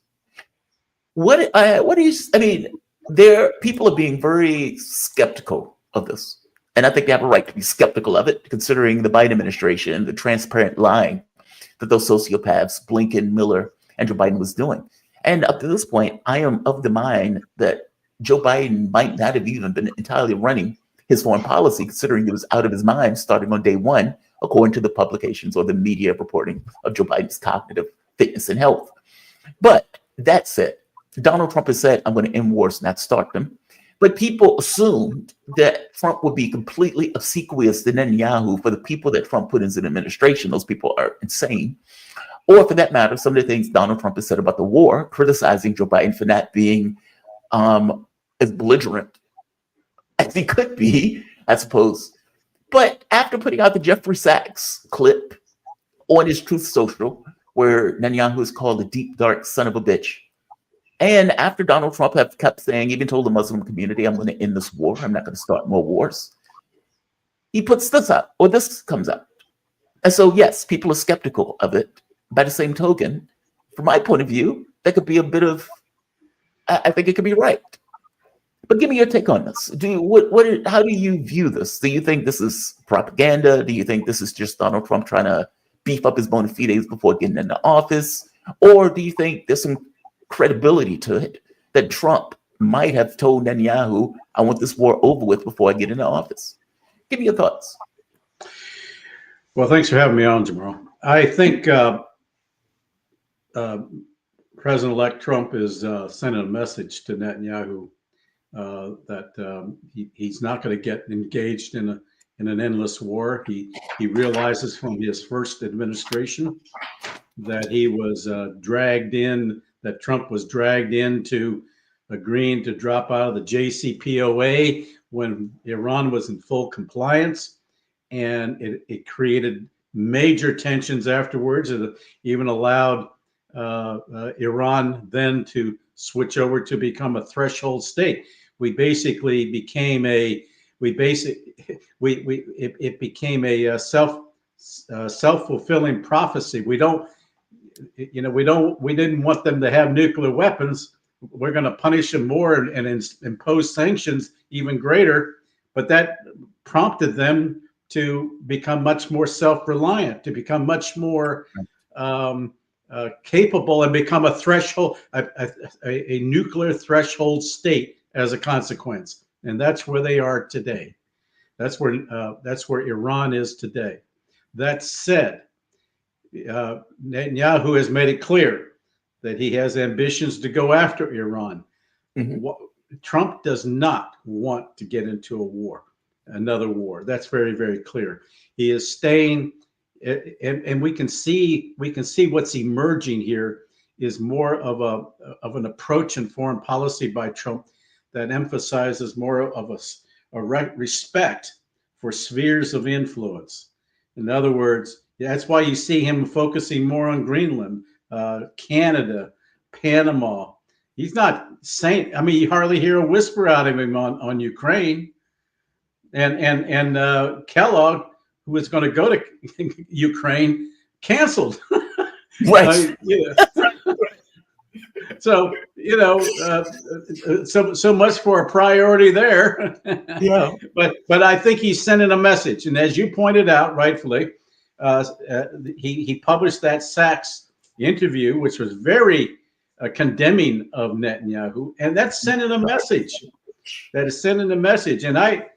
People are being very skeptical of this. And I think they have a right to be skeptical of it, considering the Biden administration, the transparent lying that those sociopaths, Blinken, Miller, and Joe Biden was doing. And up to this point, I am of the mind that Joe Biden might not have even been entirely running his foreign policy, considering he was out of his mind starting on day one, according to the publications or the media reporting of Joe Biden's cognitive fitness and health. But that said, Donald Trump has said, I'm going to end wars, not start them. But people assumed that Trump would be completely obsequious to Netanyahu for the people that Trump put into the administration. Those people are insane. Or for that matter, some of the things Donald Trump has said about the war, criticizing Joe Biden for not being as belligerent as he could be, I suppose. But after putting out the Jeffrey Sachs clip on his Truth Social, where Netanyahu is called a deep, dark son of a bitch, and after Donald Trump have kept saying, even told the Muslim community, I'm going to end this war, I'm not going to start more wars, he puts this out, or this comes out. And so, yes, people are skeptical of it. By the same token, from my point of view, that could be a bit of, I think it could be right. But give me your take on this. How do you view this? Do you think this is propaganda? Do you think this is just Donald Trump trying to beef up his bona fides before getting into office? Or do you think there's some credibility to it that Trump might have told Netanyahu, I want this war over with before I get into office? Give me your thoughts. Well, thanks for having me on, Jamal. I think President-elect Trump is sending a message to Netanyahu that he's not going to get engaged in an endless war. He realizes from his first administration that he was dragged in, that Trump was dragged into agreeing to drop out of the JCPOA when Iran was in full compliance. And it created major tensions afterwards. It even allowed Iran then to switch over to become a threshold state. It became a self-fulfilling prophecy. We didn't want them to have nuclear weapons. We're going to punish them more and impose sanctions even greater. But that prompted them to become much more self-reliant, to become much more capable and become a threshold, a nuclear threshold state as a consequence. And that's where they are today. That's where Iran is today. That said, Netanyahu has made it clear that he has ambitions to go after Iran. Mm-hmm. Trump does not want to get into a war, another war. That's very, very clear. He is staying, and we can see what's emerging here is more of an approach in foreign policy by Trump that emphasizes more of a respect for spheres of influence. In other words, that's why you see him focusing more on Greenland, Canada, Panama. He's not saying, I mean, you hardly hear a whisper out of him on Ukraine. And Kellogg, who was going to go to Ukraine, canceled. Right. So, so much for a priority there. Yeah. But I think he's sending a message. And as you pointed out, rightfully, he published that Sachs interview, which was very condemning of Netanyahu. And that's sending a message. That is sending a message. And I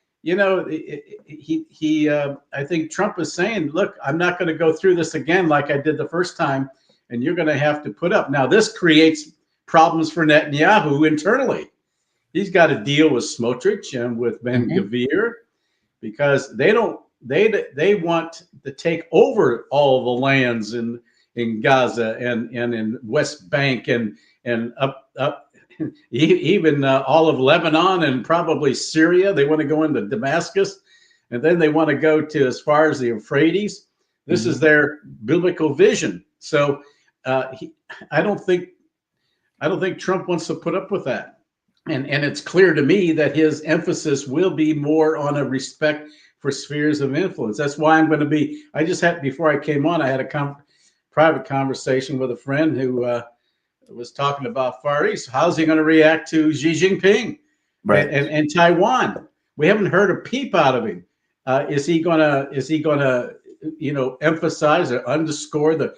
think Trump is saying, look, I'm not going to go through this again like I did the first time, and you're going to have to put up. Now, this creates problems for Netanyahu internally. He's got to deal with Smotrich and with Ben-Gvir because they want to take over all the lands in Gaza and in West Bank and up even all of Lebanon and probably Syria. They want to go into Damascus, and then they want to go to as far as the Euphrates. This is their biblical vision. So I don't think Trump wants to put up with that. And it's clear to me that his emphasis will be more on a respect for spheres of influence. That's why I'm going to be. I just had, before I came on, I had a private conversation with a friend who was talking about Far East. How's he going to react to Xi Jinping and Taiwan? We haven't heard a peep out of him. Is he going to emphasize or underscore the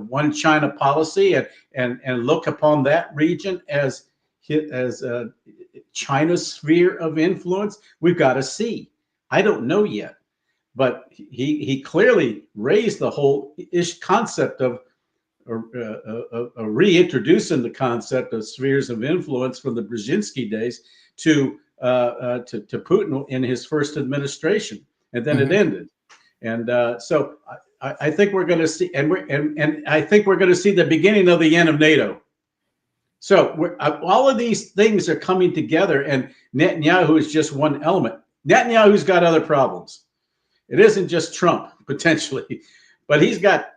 one China policy and look upon that region as China's sphere of influence? We've got to see. I don't know yet, but he clearly raised the whole concept of reintroducing the concept of spheres of influence from the Brzezinski days to Putin in his first administration, and then it ended. And so I think we're going to see, and I think we're going to see the beginning of the end of NATO. So all of these things are coming together, and Netanyahu is just one element. Netanyahu's got other problems. It isn't just Trump potentially, but he's got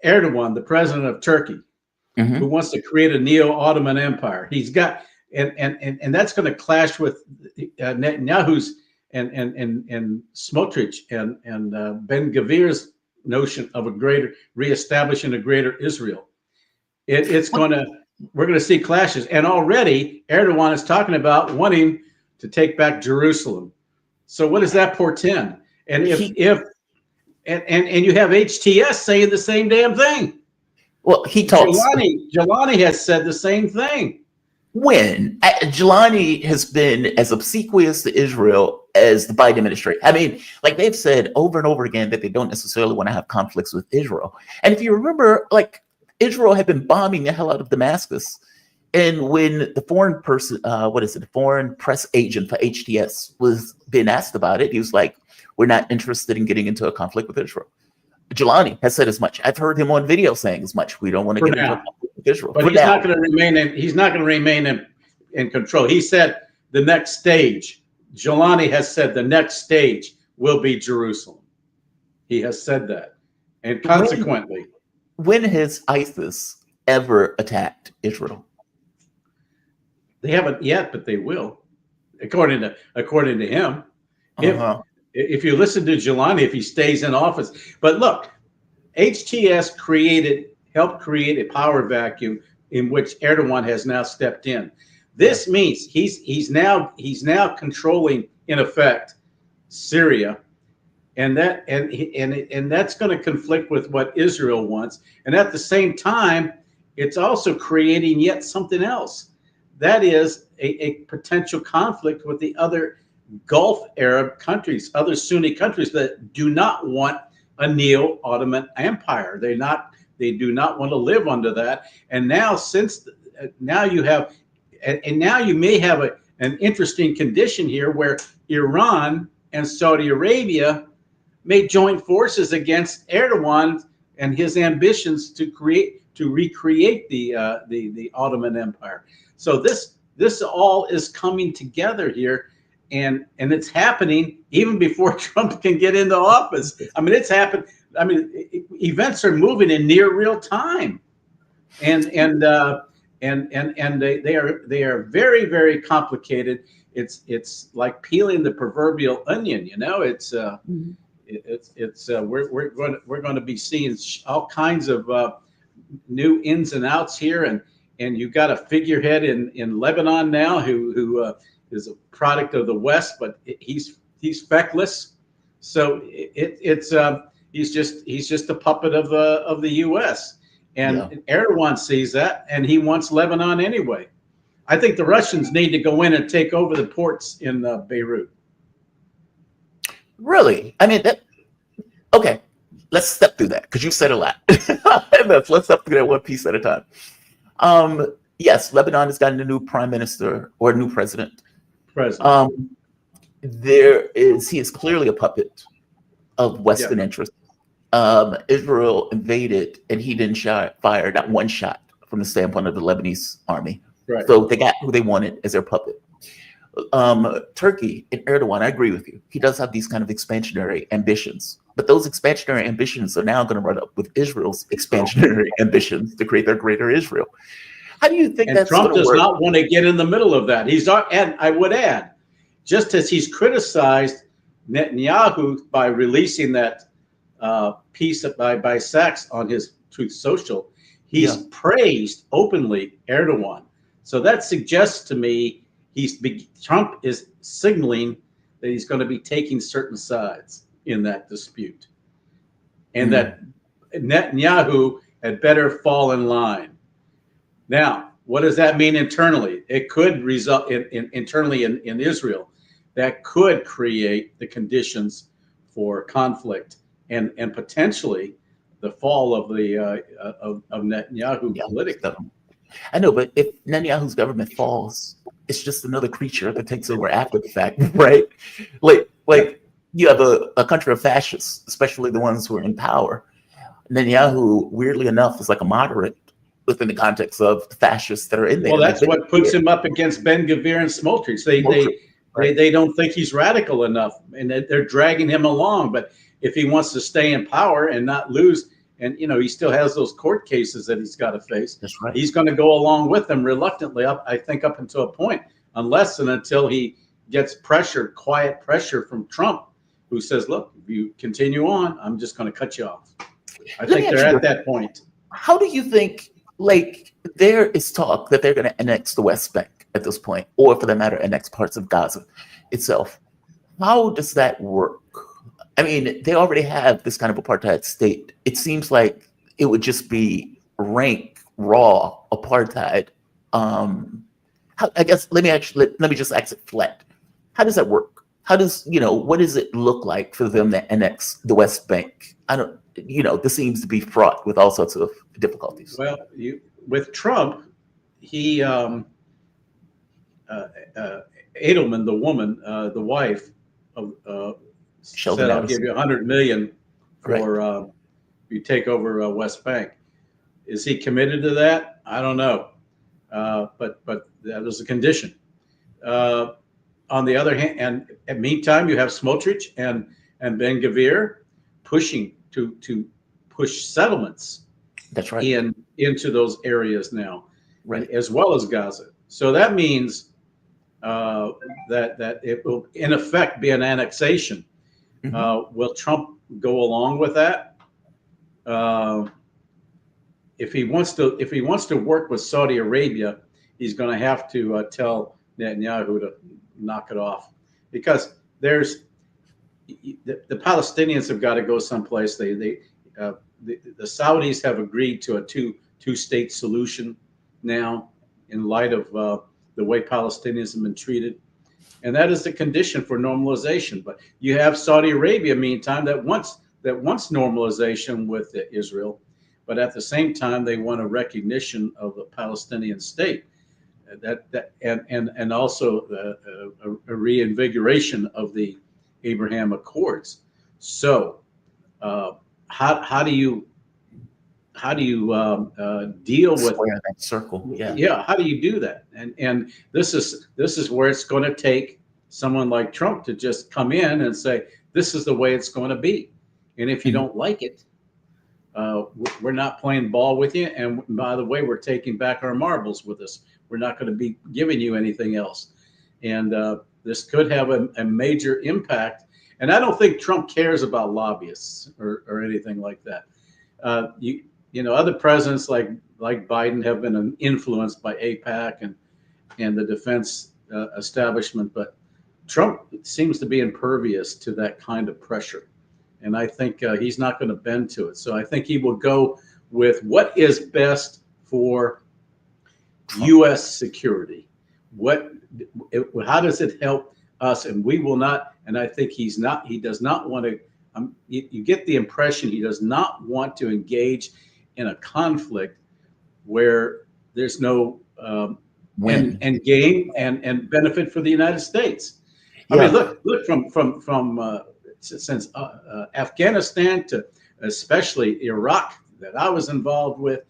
Erdogan, the president of Turkey, who wants to create a neo-Ottoman empire. He's got, and that's going to clash with Netanyahu's and Smotrich and Ben-Gvir's notion of reestablishing a greater Israel. We're going to see clashes, and already Erdogan is talking about wanting to take back Jerusalem. So what does that portend? And if you have HTS saying the same damn thing. Well, he talks. Jelani has said the same thing. When Jelani has been as obsequious to Israel as the Biden administration. I mean, like they've said over and over again that they don't necessarily want to have conflicts with Israel. And if you remember, like Israel had been bombing the hell out of Damascus. And when the foreign person, the foreign press agent for HTS was being asked about it, he was like, we're not interested in getting into a conflict with Israel. Jelani has said as much. I've heard him on video saying as much. We don't want to get into a conflict with Israel. But he's not going to remain in control. He said the next stage. Jelani has said the next stage will be Jerusalem. He has said that. And consequently. When has ISIS ever attacked Israel? They haven't yet, but they will, according to him. If you listen to Jelani, if he stays in office. But look, HTS helped create a power vacuum in which Erdogan has now stepped in. This means he's now controlling, in effect, Syria, and that's going to conflict with what Israel wants. And at the same time, it's also creating yet something else. That is a potential conflict with the other Gulf Arab countries, other Sunni countries that do not want a neo-Ottoman empire. They do not want to live under that. And now, now you may have an interesting condition here where Iran and Saudi Arabia may join forces against Erdogan and his ambitions to recreate the Ottoman Empire. So this all is coming together here, and it's happening even before Trump can get into office. I mean, it's happened. I mean, events are moving in near real time, and they are very, very complicated. It's like peeling the proverbial onion. You know, we're going to be seeing all kinds of new ins and outs here, and you've got a figurehead in Lebanon now who is a product of the West, but he's feckless. So he's just a puppet of the U.S. And Erdogan sees that, and he wants Lebanon anyway. I think the Russians need to go in and take over the ports in Beirut. Really? I mean, okay. Let's step through that because you said a lot. Let's step through that one piece at a time. Yes, Lebanon has gotten a new prime minister or a new president. He is clearly a puppet of Western interests. Israel invaded, and he didn't fire not one shot from the standpoint of the Lebanese army. Right. So they got who they wanted as their puppet. Turkey and Erdogan, I agree with you. He does have these kind of expansionary ambitions, but those expansionary ambitions are now going to run up with Israel's expansionary ambitions to create their greater Israel. How do you think that's Trump does work? not want to get in the middle of that. And I would add, just as he's criticized Netanyahu by releasing that piece by Sachs on his Truth Social, he's praised openly Erdogan. So that suggests to me Trump is signaling that he's going to be taking certain sides in that dispute, and that Netanyahu had better fall in line. Now, what does that mean internally? It could result internally in Israel that could create the conditions for conflict and potentially the fall of Netanyahu politically. I know, but if Netanyahu's government falls, it's just another creature that takes over after the fact, right? Like you have a country of fascists, especially the ones who are in power. Netanyahu, weirdly enough, is like a moderate within the context of the fascists that are in there. Well, that's what puts him up against Ben Gvir and Smotrich. They don't think he's radical enough, and they're dragging him along. But if he wants to stay in power and not lose, and he still has those court cases that he's got to face. That's right. He's going to go along with them reluctantly, I think, up until a point, unless and until he gets quiet pressure from Trump, who says, "Look, if you continue on, I'm just going to cut you off." I think they're at that point. How do you think? Like, there is talk that they're going to annex the West Bank at this point, or for that matter, annex parts of Gaza itself. How does that work? I mean, they already have this kind of apartheid state. It seems like it would just be rank, raw apartheid. I guess let me just ask it flat. How does that work? How does what does it look like for them to annex the West Bank? This seems to be fraught with all sorts of difficulties. Well, with Trump, he Edelman, the woman, the wife of said, "I'll give you $100 million for you take over West Bank." Is he committed to that? I don't know, but that was a condition. On the other hand, and in meantime, you have Smotrich and Ben Gvir pushing to push settlements. That's right. Into those areas now, right, as well as Gaza. So that means that it will, in effect, be an annexation. Will Trump go along with that? If he wants to work with Saudi Arabia, he's going to have to tell Netanyahu to knock it off, because the Palestinians have got to go someplace. The Saudis have agreed to a two-state solution now, in light of the way Palestinians have been treated, and that is the condition for normalization. But you have Saudi Arabia, meantime, that wants normalization with Israel, but at the same time they want a recognition of the Palestinian state, and also a reinvigoration of the Abraham Accords. So how do you deal with that circle? Yeah. How do you do that? And this is where it's going to take someone like Trump to just come in and say, this is the way it's going to be. And if you don't like it, we're not playing ball with you. And by the way, we're taking back our marbles with us. We're not going to be giving you anything else. And this could have a major impact. And I don't think Trump cares about lobbyists or anything like that. You know, other presidents like Biden have been influenced by AIPAC and the defense establishment, but Trump seems to be impervious to that kind of pressure. And I think he's not going to bend to it. So I think he will go with what is best for U.S. security. How does it help us? And we will not. And I think he does not want to. You get the impression he does not want to engage in a conflict where there's no end game and benefit for the United States. I mean, look from since Afghanistan to especially Iraq that I was involved with,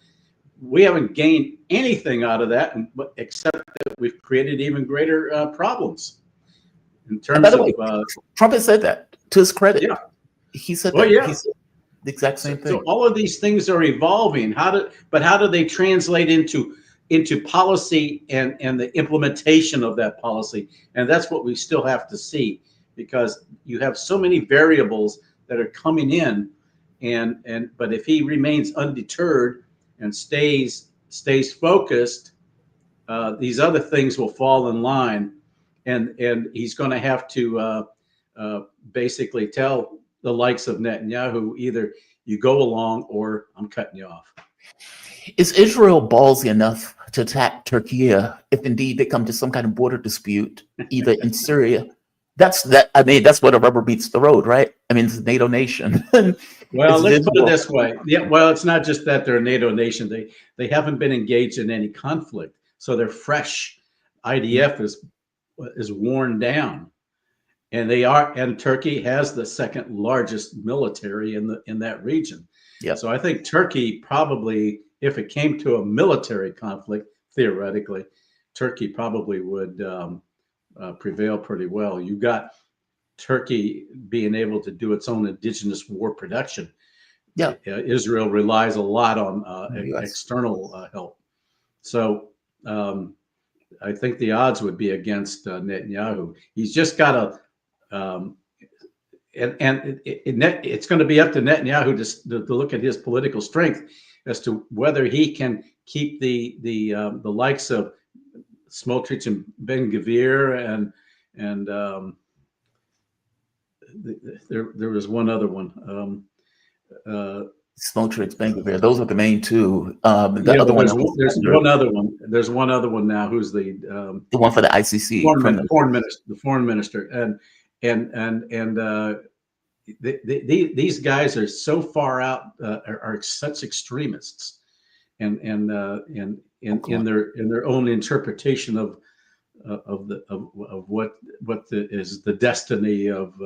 we haven't gained anything out of that, except that we've created even greater problems in terms of. Trump has said that to his credit. Yeah, he said well, that. yeah. He said the exact same thing. So all of these things are evolving. How do they translate into policy and the implementation of that policy? And that's what we still have to see, because you have so many variables that are coming in, but if he remains undeterred and stays focused, these other things will fall in line, and he's going to have to basically tell the likes of Netanyahu, either you go along or I'm cutting you off. Is Israel ballsy enough to attack Turkey if indeed they come to some kind of border dispute, either in Syria? That's where the rubber meets the road, right? I mean, it's a NATO nation. Well, let's put it this way. Yeah, well, it's not just that they're a NATO nation. They haven't been engaged in any conflict, so they're fresh. IDF is worn down, and Turkey has the second largest military in that region. Yeah. So I think Turkey probably, if it came to a military conflict, theoretically, Turkey probably would prevail pretty well. You got Turkey being able to do its own indigenous war production. Yeah, Israel relies a lot on external help. So I think the odds would be against Netanyahu. He's just got to, it's going to be up to Netanyahu to look at his political strength as to whether he can keep the likes of Smotrich and Ben-Gvir and there was one other one. Smotrich, Ben-Gvir, those are the main two. There's one other one. There's one other one now who's the one for the ICC, the foreign minister, these guys are so far out, are such extremists, and in their own interpretation of what is the destiny of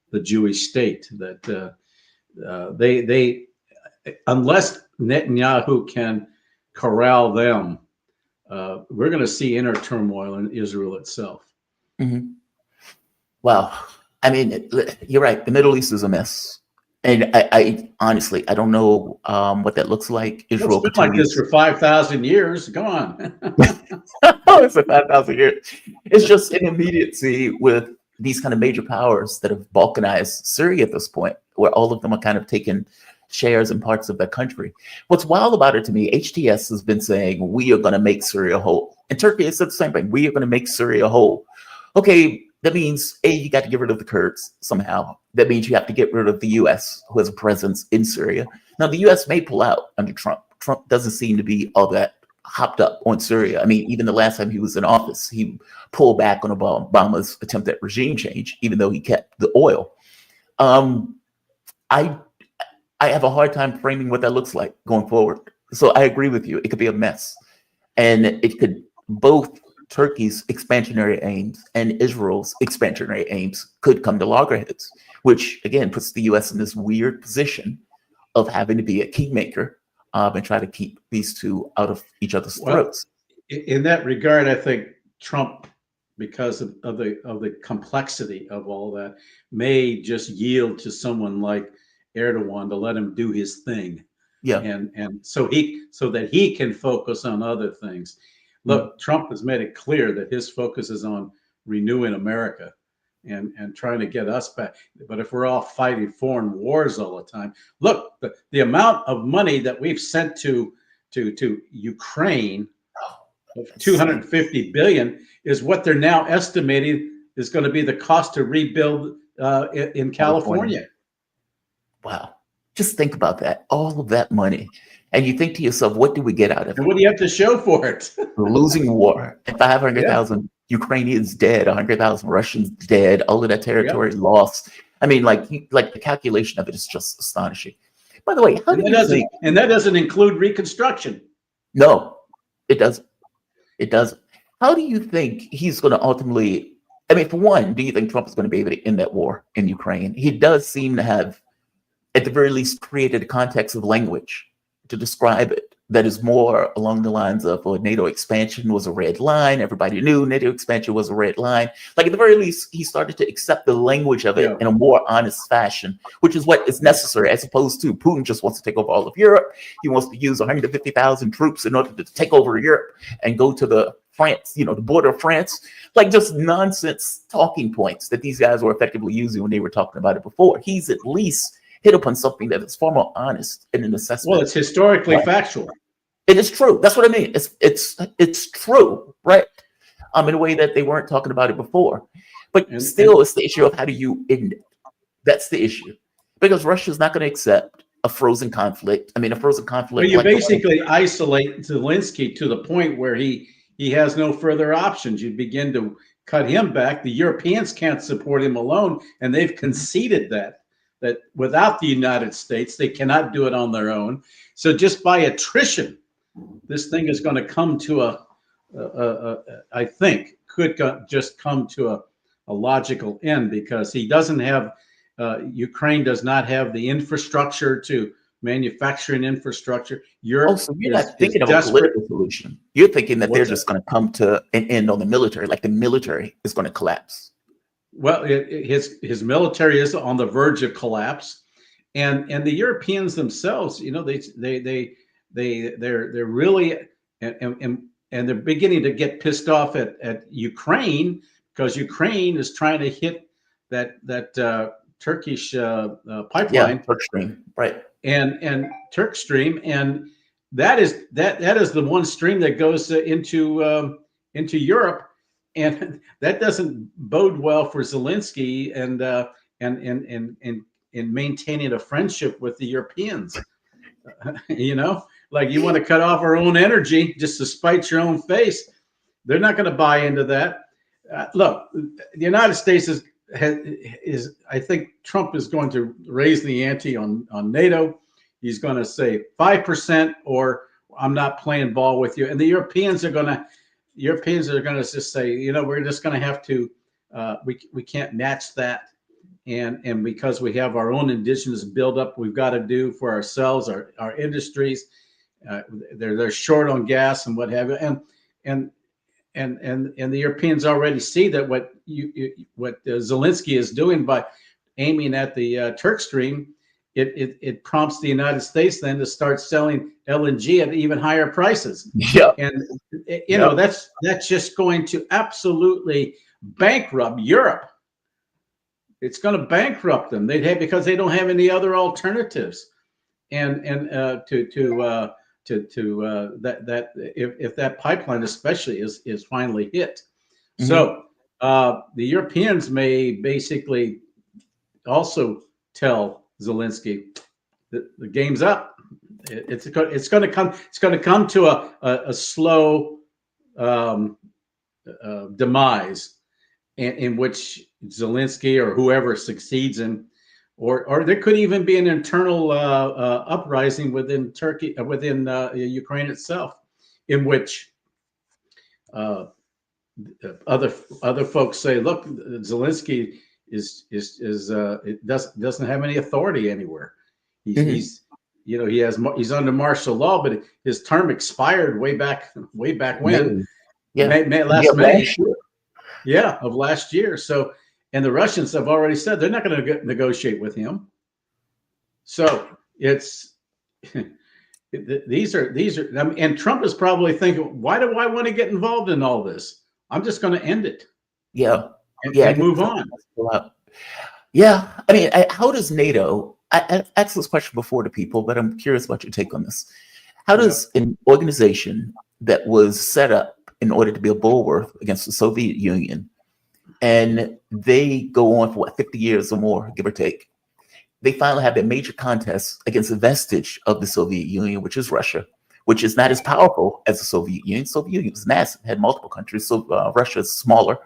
the Jewish state, that they unless Netanyahu can corral them, we're going to see inner turmoil in Israel itself. Mm-hmm. Wow. I mean, you're right. The Middle East is a mess. And I honestly, I don't know what that looks like. Israel it's been like this for 5,000 years. Go on. It's for 5,000 years. It's just an immediacy with these kind of major powers that have balkanized Syria at this point, where all of them are kind of taking shares in parts of that country. What's wild about it to me, HTS has been saying, we are going to make Syria whole. And Turkey has said the same thing. We are going to make Syria whole. Okay, that means, A, you got to get rid of the Kurds somehow. That means you have to get rid of the U.S., who has a presence in Syria. Now, the U.S. may pull out under Trump. Trump doesn't seem to be all that hopped up on Syria. I mean, even the last time he was in office, he pulled back on Obama's attempt at regime change, even though he kept the oil. I have a hard time framing what that looks like going forward. So I agree with you. It could be a mess. And it could, both Turkey's expansionary aims and Israel's expansionary aims could come to loggerheads, which again puts the U.S. in this weird position of having to be a kingmaker and try to keep these two out of each other's throats. In that regard, I think Trump because of the complexity of all that, may just yield to someone like Erdogan to let him do his thing. Yeah. And so that he can focus on other things. Look, Trump has made it clear that his focus is on renewing America and trying to get us back. But if we're all fighting foreign wars all the time, look, the amount of money that we've sent to Ukraine, 250 billion, is what they're now estimating is going to be the cost to rebuild in California. Wow. Just think about that. All of that money. And you think to yourself, what do we get out of it? And what do you have to show for it? Losing war. 500,000 Ukrainians dead, 100,000 Russians dead, all of that territory lost. I mean, like the calculation of it is just astonishing. By the way, and that doesn't include reconstruction. No, it doesn't. It doesn't. How do you think he's going to ultimately, I mean, for one, do you think Trump is going to be able to end that war in Ukraine? He does seem to have, at the very least, created a context of language to describe it that is more along the lines of, well, NATO expansion was a red line. Everybody knew NATO expansion was a red line. Like, at the very least, he started to accept the language of it in a more honest fashion, which is what is necessary, as opposed to Putin just wants to take over all of Europe. He wants to use 150,000 troops in order to take over Europe and go to the France, the border of France. Like, just nonsense talking points that these guys were effectively using when they were talking about it before. He's at least hit upon something that is far more honest in an assessment. Well, it's historically factual. It is true. That's what I mean. It's true, right? In a way that they weren't talking about it before. But still, it's the issue of how do you end it? That's the issue. Because Russia's not going to accept a frozen conflict. I mean, a frozen conflict. But you basically isolate Zelensky to the point where he has no further options. You begin to cut him back. The Europeans can't support him alone, and they've conceded that without the United States, they cannot do it on their own. So just by attrition, this thing is going to come to I think, could just come to a logical end, because he doesn't have, Ukraine does not have the infrastructure to manufacturing infrastructure. Europe so you're not thinking of a political solution. You're thinking that they're just going to come to an end on the military, like the military is going to collapse. Well, his military is on the verge of collapse, and the Europeans themselves, they're really and they're beginning to get pissed off at Ukraine, because Ukraine is trying to hit that Turkish pipeline, Turk Stream, right? And Turk Stream, and that is the one stream that goes into Europe. And that doesn't bode well for Zelensky and maintaining a friendship with the Europeans. Like, you want to cut off our own energy just to spite your own face. They're not going to buy into that. Look, the United States is I think Trump is going to raise the ante on NATO. He's going to say 5%, or I'm not playing ball with you. And the Europeans are going to just say, we're just going to have to, we can't match that. And because we have our own indigenous buildup, we've got to do for ourselves, our industries, they're short on gas and what have you. And the Europeans already see that what Zelensky is doing by aiming at the Turk Stream, it prompts the United States then to start selling LNG at even higher prices. Yeah. And that's just going to absolutely bankrupt Europe. It's going to bankrupt them. Because they don't have any other alternatives. And if that pipeline especially is finally hit. Mm-hmm. So the Europeans may basically also tell Zelensky that the game's up. It's going to come to a slow demise, in which Zelensky or whoever succeeds in, or there could even be an internal uprising within Ukraine itself, in which other folks say, look, Zelensky doesn't have any authority anywhere. He's under martial law, but his term expired way back when. Yeah. Last May. Yeah, of last year. So, and the Russians have already said they're not going to negotiate with him. So it's these are, and Trump is probably thinking, why do I want to get involved in all this? I'm just going to end it. Yeah. And move on. Yeah. I mean, how does NATO, I've asked this question before to people, but I'm curious about your take on this. How does an organization that was set up in order to be a bulwark against the Soviet Union, and they go on for what, 50 years or more, give or take, they finally have a major contest against a vestige of the Soviet Union, which is Russia, which is not as powerful as the Soviet Union. The Soviet Union was massive, had multiple countries, so Russia is smaller.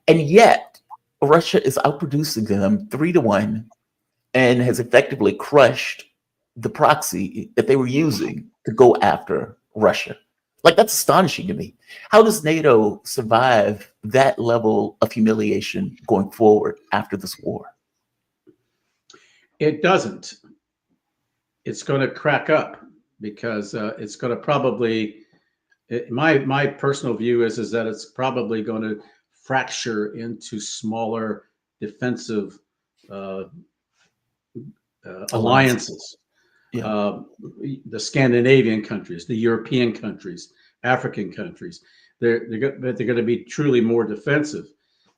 And yet, Russia is outproducing them 3-1 and has effectively crushed the proxy that they were using to go after Russia. Like, that's astonishing to me. How does NATO survive that level of humiliation going forward after this war? It doesn't. It's going to crack up because it's going to probably, my personal view is that it's probably going to fracture into smaller defensive alliances. Yeah. The Scandinavian countries, the European countries, African countries, they're going to be truly more defensive.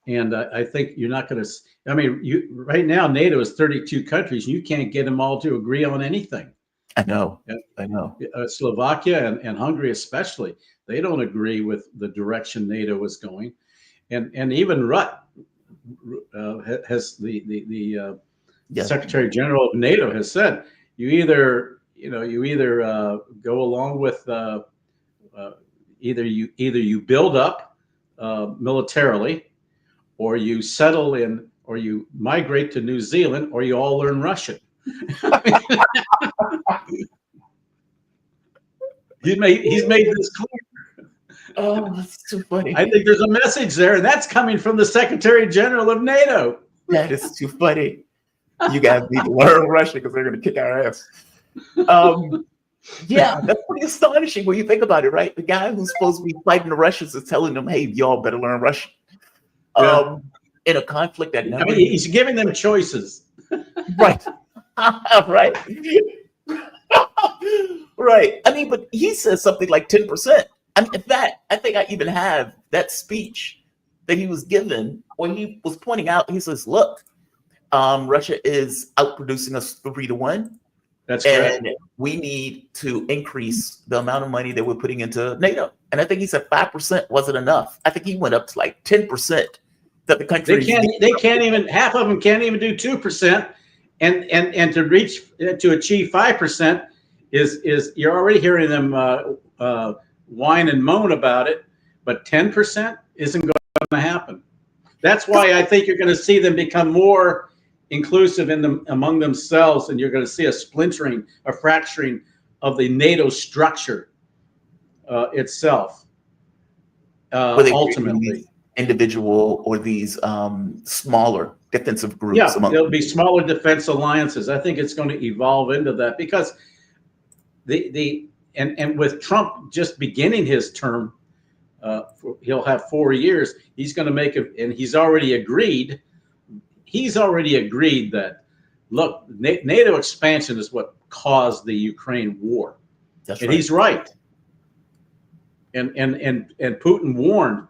And I think you're not going to, I mean, right now, NATO is 32 countries. You can't get them all to agree on anything. I know. I know. Slovakia and Hungary especially, they don't agree with the direction NATO is going. And even Rutte has the Secretary General of NATO has said, you either go along with either you build up militarily, or you settle in, or you migrate to New Zealand, or you all learn Russian. He's made this clear. Oh, that's too funny. I think there's a message there, and that's coming from the Secretary General of NATO. That is too funny. You guys need to learn Russian because they're going to kick our ass. Yeah, that's pretty astonishing when you think about it, right? The guy who's supposed to be fighting the Russians is telling them, hey, y'all better learn Russian. In a conflict that never... I mean, he's giving them choices. Right. Right. Right. I mean, but he says something like 10%. I mean, in fact, I think I even have that speech that he was given when he was pointing out, he says, look, Russia is outproducing us 3-1. That's correct. And we need to increase the amount of money that we're putting into NATO. And I think he said 5% wasn't enough. I think he went up to like 10% that the country. They can't even, half of them can't even do 2%. And to achieve 5% is you're already hearing them whine and moan about it, but 10% isn't going to happen. That's why I think you're going to see them become more inclusive among themselves, and you're going to see a splintering, a fracturing of the NATO structure itself. Ultimately, individual or these smaller defensive groups. Yeah, there'll be smaller defense alliances. I think it's going to evolve into that because and with Trump just beginning his term, he'll have 4 years. He's going to make it, and he's already agreed. He's already agreed that, look, NATO expansion is what caused the Ukraine war. That's and right. He's right. And Putin warned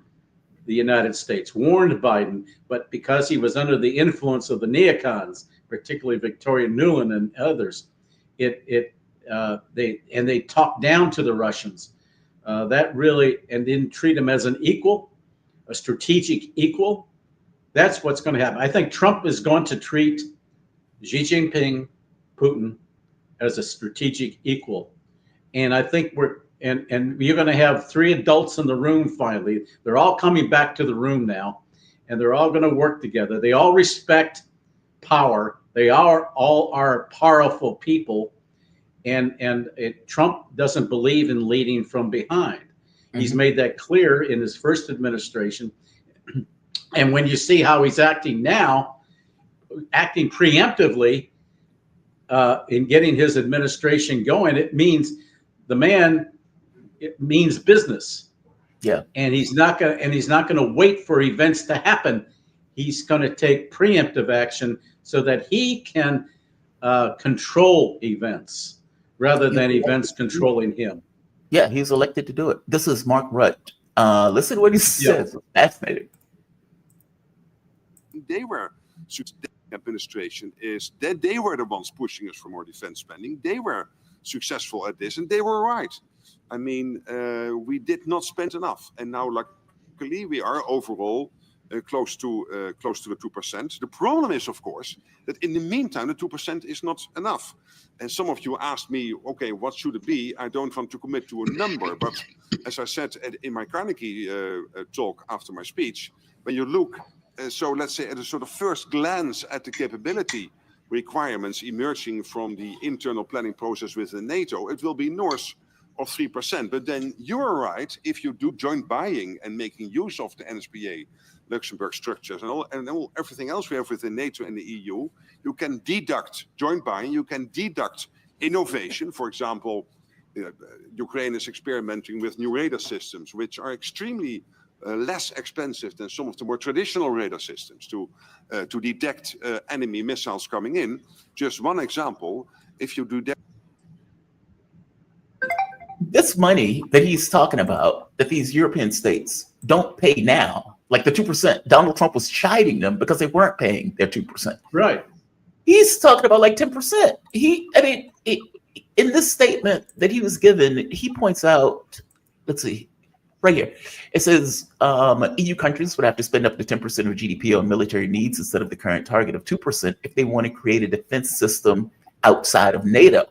the United States, warned Biden, but because he was under the influence of the neocons, particularly Victoria Nuland and others, they talked down to the Russians. That really, and didn't treat them as an equal, a strategic equal. That's what's going to happen. I think Trump is going to treat Xi Jinping, Putin, as a strategic equal. And I think and you're going to have 3 adults in the room finally. They're all coming back to the room now, and they're all going to work together. They all respect power. They all are powerful people. And Trump doesn't believe in leading from behind. Mm-hmm. He's made that clear in his first administration. And when you see how he's acting now, acting preemptively in getting his administration going, it means business. Yeah. And he's not gonna wait for events to happen. He's going to take preemptive action so that he can control events rather than events controlling him. Yeah, he's elected to do it. This is Mark Rudd. Listen to what he says. Fascinating. They were administration is that they were the ones pushing us for more defense spending. They were successful at this, and they were right. I mean, we did not spend enough, and now luckily we are overall close to the 2%. The problem is, of course, that in the meantime the 2% is not enough. And some of you asked me, okay, what should it be? I don't want to commit to a number, but as I said in my Carnegie talk after my speech, when you look, so let's say at a sort of first glance at the capability requirements emerging from the internal planning process within NATO, it will be north of 3%. But then you're right, if you do joint buying and making use of the NSPA, Luxembourg structures and everything else we have within NATO and the EU, you can deduct joint buying, you can deduct innovation. For example, Ukraine is experimenting with new radar systems, which are extremely less expensive than some of the more traditional radar systems to detect enemy missiles coming in. Just one example, if you do that. This money that he's talking about, that these European states don't pay now, like the 2%, Donald Trump was chiding them because they weren't paying their 2%. Right. He's talking about like 10%. In this statement that he was given, he points out, let's see, right here. It says EU countries would have to spend up to 10% of GDP on military needs instead of the current target of 2% if they want to create a defense system outside of NATO.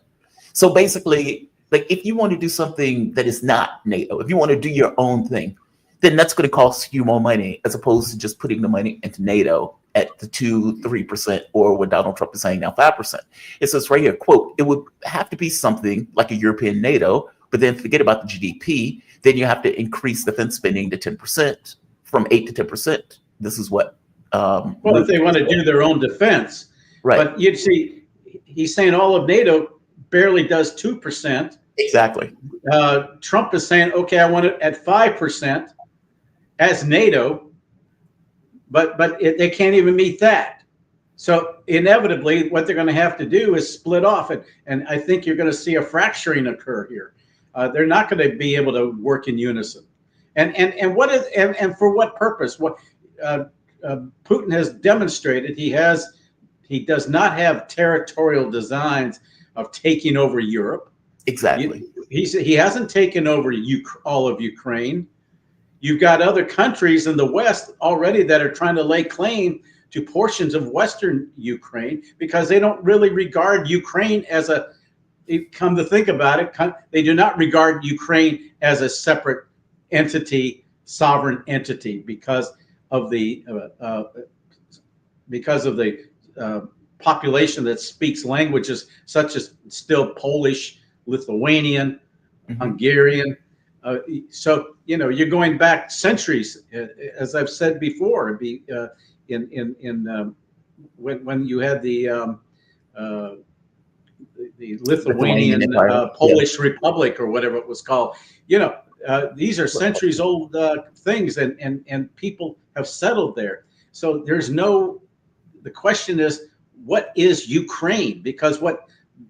So basically, like if you want to do something that is not NATO, if you want to do your own thing, then that's going to cost you more money as opposed to just putting the money into NATO at the 2-3% or what Donald Trump is saying now 5%. It says right here, quote, it would have to be something like a European NATO, but then forget about the GDP. Then you have to increase defense spending to 10%, from 8 to 10%. This is what. Well, if they want to do their own defense, right? But you'd see, he's saying all of NATO barely does 2%. Exactly. Trump is saying, okay, I want it at 5% as NATO, but they can't even meet that. So inevitably, what they're going to have to do is split off, and I think you're going to see a fracturing occur here. They're not going to be able to work in unison. And for what purpose? What Putin has demonstrated, he does not have territorial designs of taking over Europe. Exactly. He hasn't taken over all of Ukraine. You've got other countries in the West already that are trying to lay claim to portions of Western Ukraine because they don't really regard Ukraine as a, come to think about it, they do not regard Ukraine as a separate entity, sovereign entity because of the population that speaks languages such as still Polish, Lithuanian, Hungarian. So, you know, you're going back centuries, as I've said before, when you had the Lithuanian Polish Republic or whatever it was called. You know, these are centuries old things, and people have settled there. So the question is, what is Ukraine? Because what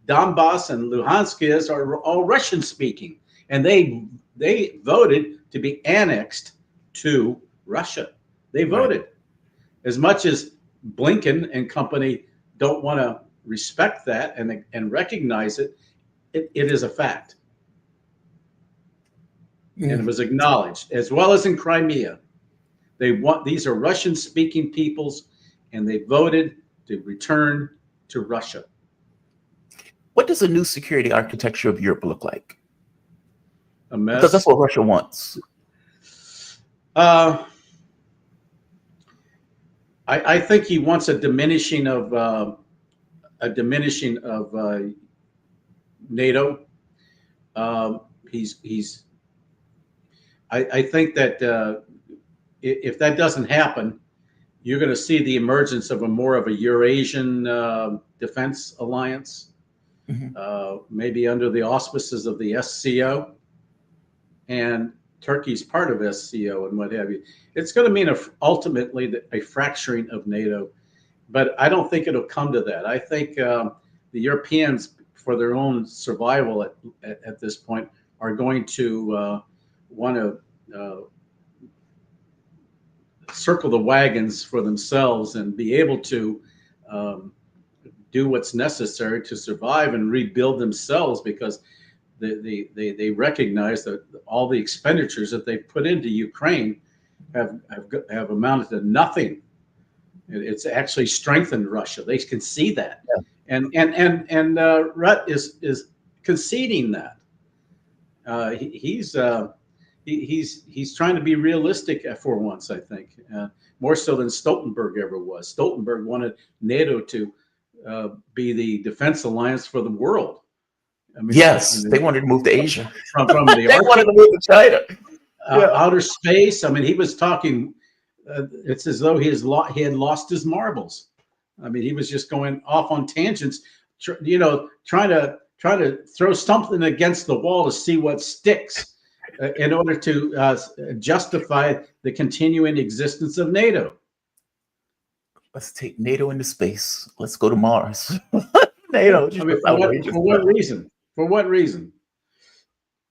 Donbass and Luhansk are all Russian speaking, and they voted to be annexed to Russia. They voted. As much as Blinken and company don't want to respect that and recognize it, it is a fact. And it was acknowledged, as well as in Crimea. These are Russian speaking peoples, and they voted to return to Russia. What does a new security architecture of Europe look like? A mess. Because that's what Russia wants. I think he wants a diminishing of NATO. I think that if that doesn't happen, you're going to see the emergence of more of a Eurasian defense alliance, maybe under the auspices of the SCO. And Turkey's part of SCO and what have you. It's going to mean ultimately a fracturing of NATO, but I don't think it'll come to that. I think the Europeans, for their own survival at this point, are going to want to circle the wagons for themselves and be able to do what's necessary to survive and rebuild themselves, because they recognize that all the expenditures that they put into Ukraine have amounted to nothing. It's actually strengthened Russia. They can see that, and Rutt is conceding that. He's trying to be realistic for once, I think, more so than Stoltenberg ever was. Stoltenberg wanted NATO to be the defense alliance for the world. I mean, yes, they wanted to move to Asia. From the they wanted to move to China. Outer space. I mean, he was talking. It's as though he had lost his marbles. I mean, he was just going off on tangents, trying to throw something against the wall to see what sticks, in order to justify the continuing existence of NATO. Let's take NATO into space. Let's go to Mars. NATO. I mean, for what reason? For what reason?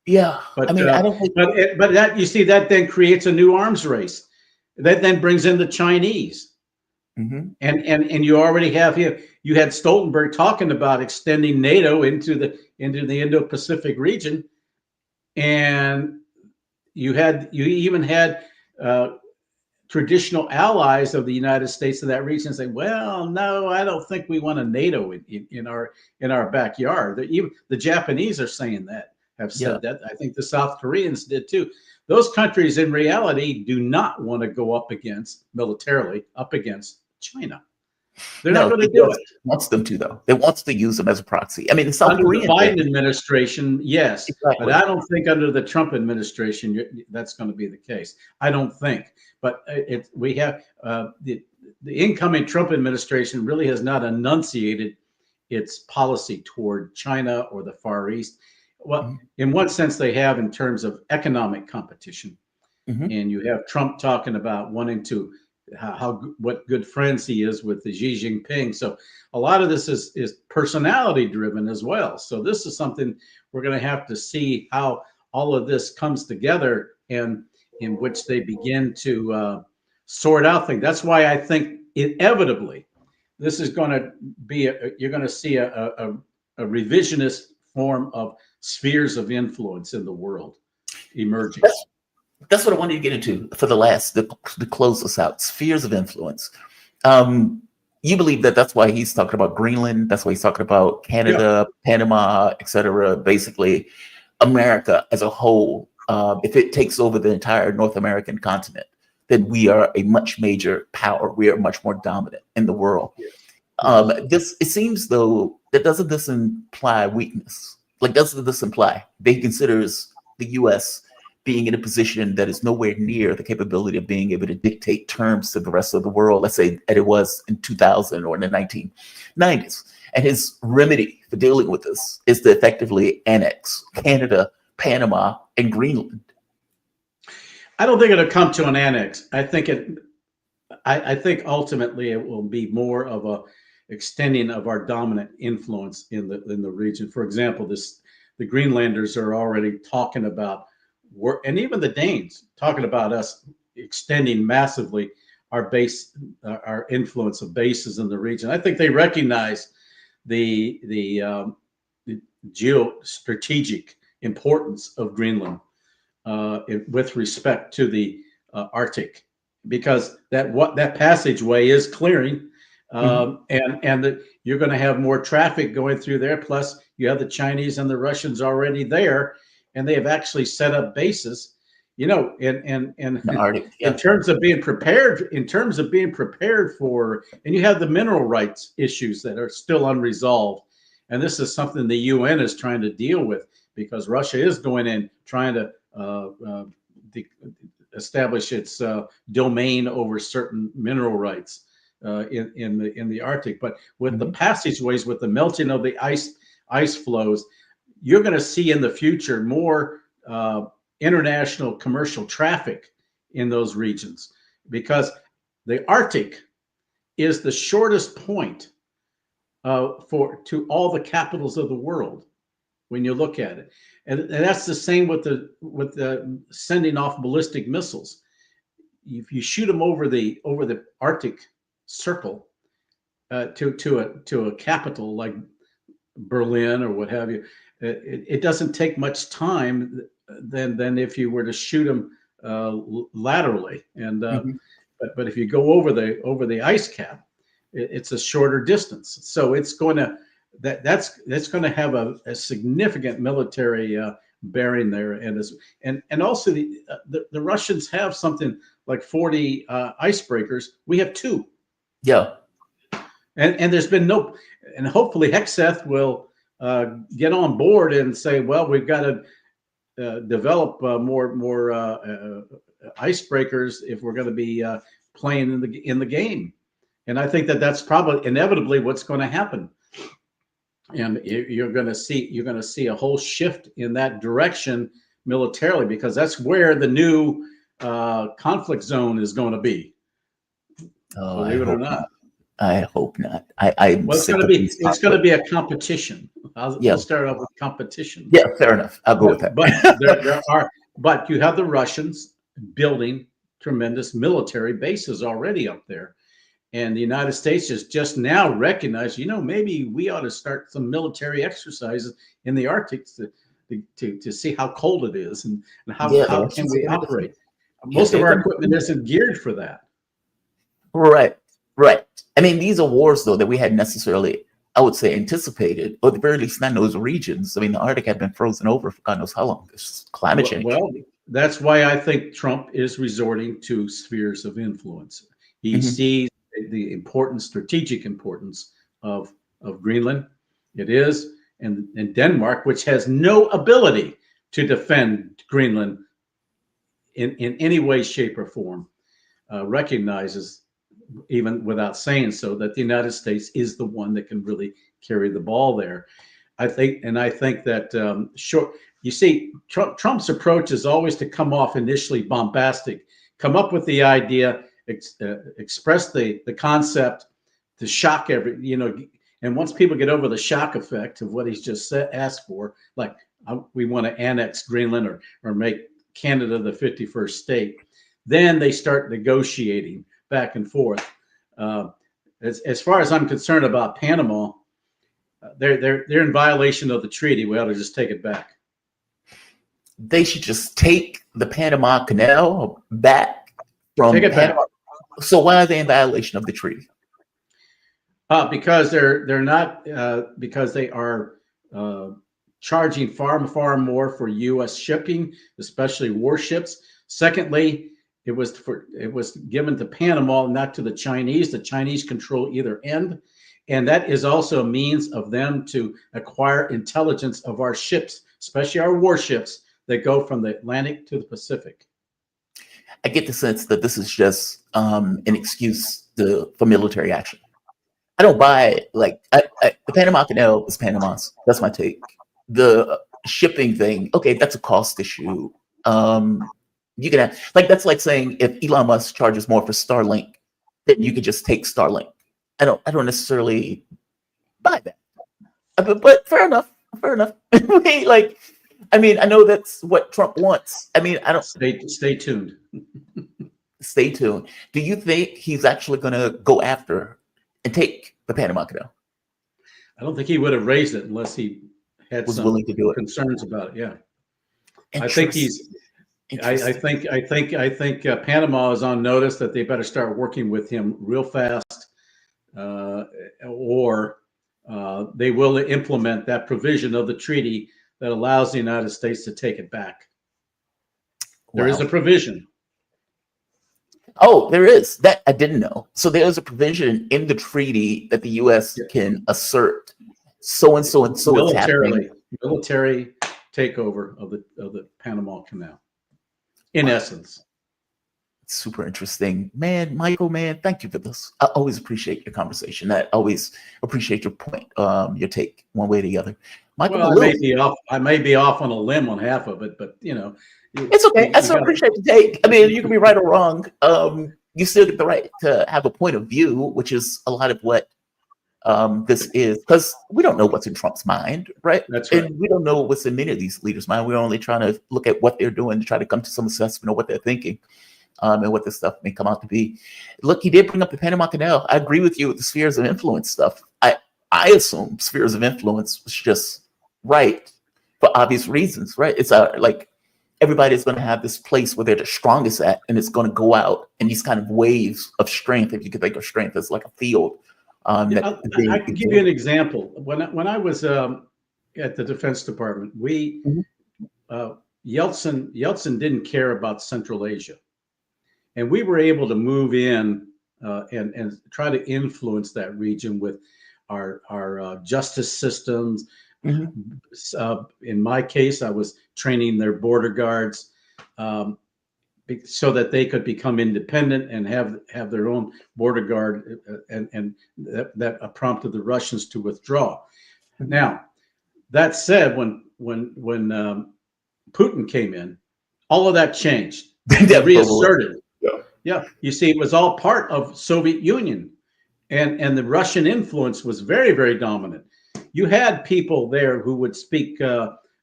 Yeah, but I mean, I don't think. But that, you see, that then creates a new arms race. That then brings in the Chinese, and you already have here. You had Stoltenberg talking about extending NATO into the Indo-Pacific region, and you even had traditional allies of the United States in that region say, "Well, no, I don't think we want a NATO in our backyard." Even the Japanese are saying that, have said that. I think the South Koreans did too. Those countries, in reality, do not want to go militarily up against China. They're not going to do it. Wants them to, though. It wants to use them as a proxy. I mean, the South Korean the Biden administration, yes, exactly. But I don't think under the Trump administration that's going to be the case. I don't think. But we have the incoming Trump administration really has not enunciated its policy toward China or the Far East. Well, in one sense, they have in terms of economic competition, and you have Trump talking about wanting to what good friends he is with the Xi Jinping. So a lot of this is personality driven as well. So this is something we're going to have to see how all of this comes together, and in which they begin to sort out things. That's why I think inevitably this is going to be you're going to see a revisionist form of spheres of influence in the world emerging. That's what I wanted to get into for to close us out. Spheres of influence. You believe that's why he's talking about Greenland. That's why he's talking about Canada, Panama, etc. Basically, America as a whole. If it takes over the entire North American continent, then we are a much major power. We are much more dominant in the world. It seems though that doesn't this imply weakness? Like, doesn't this imply that he considers the U.S. being in a position that is nowhere near the capability of being able to dictate terms to the rest of the world, let's say that it was in 2000 or in the 1990s. And his remedy for dealing with this is to effectively annex Canada, Panama, and Greenland. I don't think it'll come to an annex. I think ultimately it will be more of a extending of our dominant influence in the region. For example, the Greenlanders are already talking about, and even the Danes talking about us extending massively our influence of bases in the region. I think they recognize the geostrategic importance of Greenland with respect to the Arctic, because that passageway is clearing. And you're going to have more traffic going through there. Plus, you have the Chinese and the Russians already there, and they have actually set up bases. In Arctic, in terms of being prepared, for, and you have the mineral rights issues that are still unresolved, and this is something the UN is trying to deal with, because Russia is going in trying to establish its domain over certain mineral rights. In the Arctic, but with the passageways, with the melting of the ice flows, you're going to see in the future more international commercial traffic in those regions, because the Arctic is the shortest point to all the capitals of the world when you look at it, and that's the same with the sending off ballistic missiles. If you shoot them over the Arctic Circle to a capital like Berlin or what have you, it doesn't take much time than if you were to shoot them laterally. And but if you go over the ice cap, it's a shorter distance. So it's going to that's going to have a significant military bearing there, and also the Russians have something like 40 icebreakers. We have 2. Yeah. And there's been no, and hopefully Hexeth will get on board and say, well, we've got to develop more icebreakers if we're going to be playing in the game. And I think that's probably inevitably what's going to happen. And you're going to see a whole shift in that direction militarily, because that's where the new conflict zone is going to be. Oh, believe it or not. I hope not. Well, it's going to be a competition. We'll start off with competition. Yeah, fair enough. I'll go with that. But but you have the Russians building tremendous military bases already up there, and the United States is just now recognized. Maybe we ought to start some military exercises in the Arctic to see how cold it is and how can we operate. Most of our equipment isn't geared for that. Right. I mean, these are wars, though, that we hadn't necessarily, I would say, anticipated, or at the very least not in those regions. I mean, the Arctic had been frozen over for God knows how long. It's climate change. Well, that's why I think Trump is resorting to spheres of influence. He sees the strategic importance of Greenland. It is, and Denmark, which has no ability to defend Greenland in any way, shape, or form, recognizes, even without saying so, that the United States is the one that can really carry the ball there. I think that you see, Trump's approach is always to come off initially bombastic, come up with the idea, express the concept, to shock and once people get over the shock effect of what he's just asked for, like we want to annex Greenland or make Canada the 51st state, then they start negotiating back and forth. As far as I'm concerned about Panama, they're in violation of the treaty. We ought to just take it back. They should just take the Panama Canal back from Panama. So why are they in violation of the treaty? Because they're not because they are charging far more for U.S. shipping, especially warships. Secondly, it was given to Panama, not to the Chinese. The Chinese control either end, and that is also a means of them to acquire intelligence of our ships, especially our warships that go from the Atlantic to the Pacific. I get the sense that this is just an excuse for military action. I don't buy the Panama Canal is Panama's. That's my take. The shipping thing, okay, that's a cost issue. You can that's like saying if Elon Musk charges more for Starlink, then you could just take Starlink. I don't necessarily buy that. But fair enough. I mean, I know that's what Trump wants. I mean, I don't stay tuned. Stay tuned. Do you think he's actually going to go after and take the Panama Canal? I don't think he would have raised it unless he was willing to do it. Concerns about it. Yeah, I think I think Panama is on notice that they better start working with him real fast, or they will implement that provision of the treaty that allows the United States to take it back. There is a provision. Oh, there is. That I didn't know. So there is a provision in the treaty that the U.S. can assert so and so it's happening. Military takeover of the Panama Canal. In essence. super interesting. Man, Michael, man, thank you for this. I always appreciate your conversation. I always appreciate your point, your take, one way or the other. Michael Well, Maloof, I may be off on a limb on half of it, but it's okay. I still appreciate the take. I mean, you can be right or wrong. You still get the right to have a point of view, which is a lot of what this is, because we don't know what's in Trump's mind, right? That's right. And we don't know what's in many of these leaders' mind. We're only trying to look at what they're doing to try to come to some assessment of what they're thinking, and what this stuff may come out to be. Look, he did bring up the Panama Canal. I agree with you with the spheres of influence stuff. I assume spheres of influence was just right for obvious reasons, right? It's like everybody's going to have this place where they're the strongest at, and it's going to go out in these kind of waves of strength. If you could think of strength as like a field. I can give you an example. When I was at the Defense Department, Yeltsin didn't care about Central Asia, and we were able to move in and try to influence that region with our justice systems. In my case, I was training their border guards so that they could become independent and have their own border guard, and that prompted the Russians to withdraw. Now, that said, when Putin came in, all of that changed. Reasserted. Yeah, you see, it was all part of Soviet Union, and the Russian influence was very, very dominant. You had people there who would speak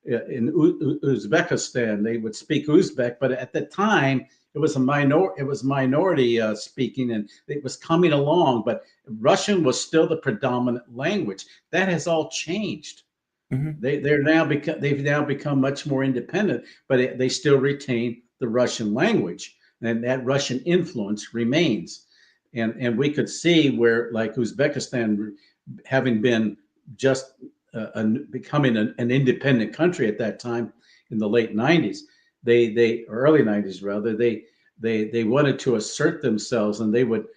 in Uzbekistan. They would speak Uzbek, but at the time it was minority speaking, and it was coming along. But Russian was still the predominant language. That has all changed. They've now become much more independent, but they still retain the Russian language, and that Russian influence remains. And we could see where, like Uzbekistan, having been just becoming an independent country at that time in the late 90s, early 90s rather, they wanted to assert themselves, and they would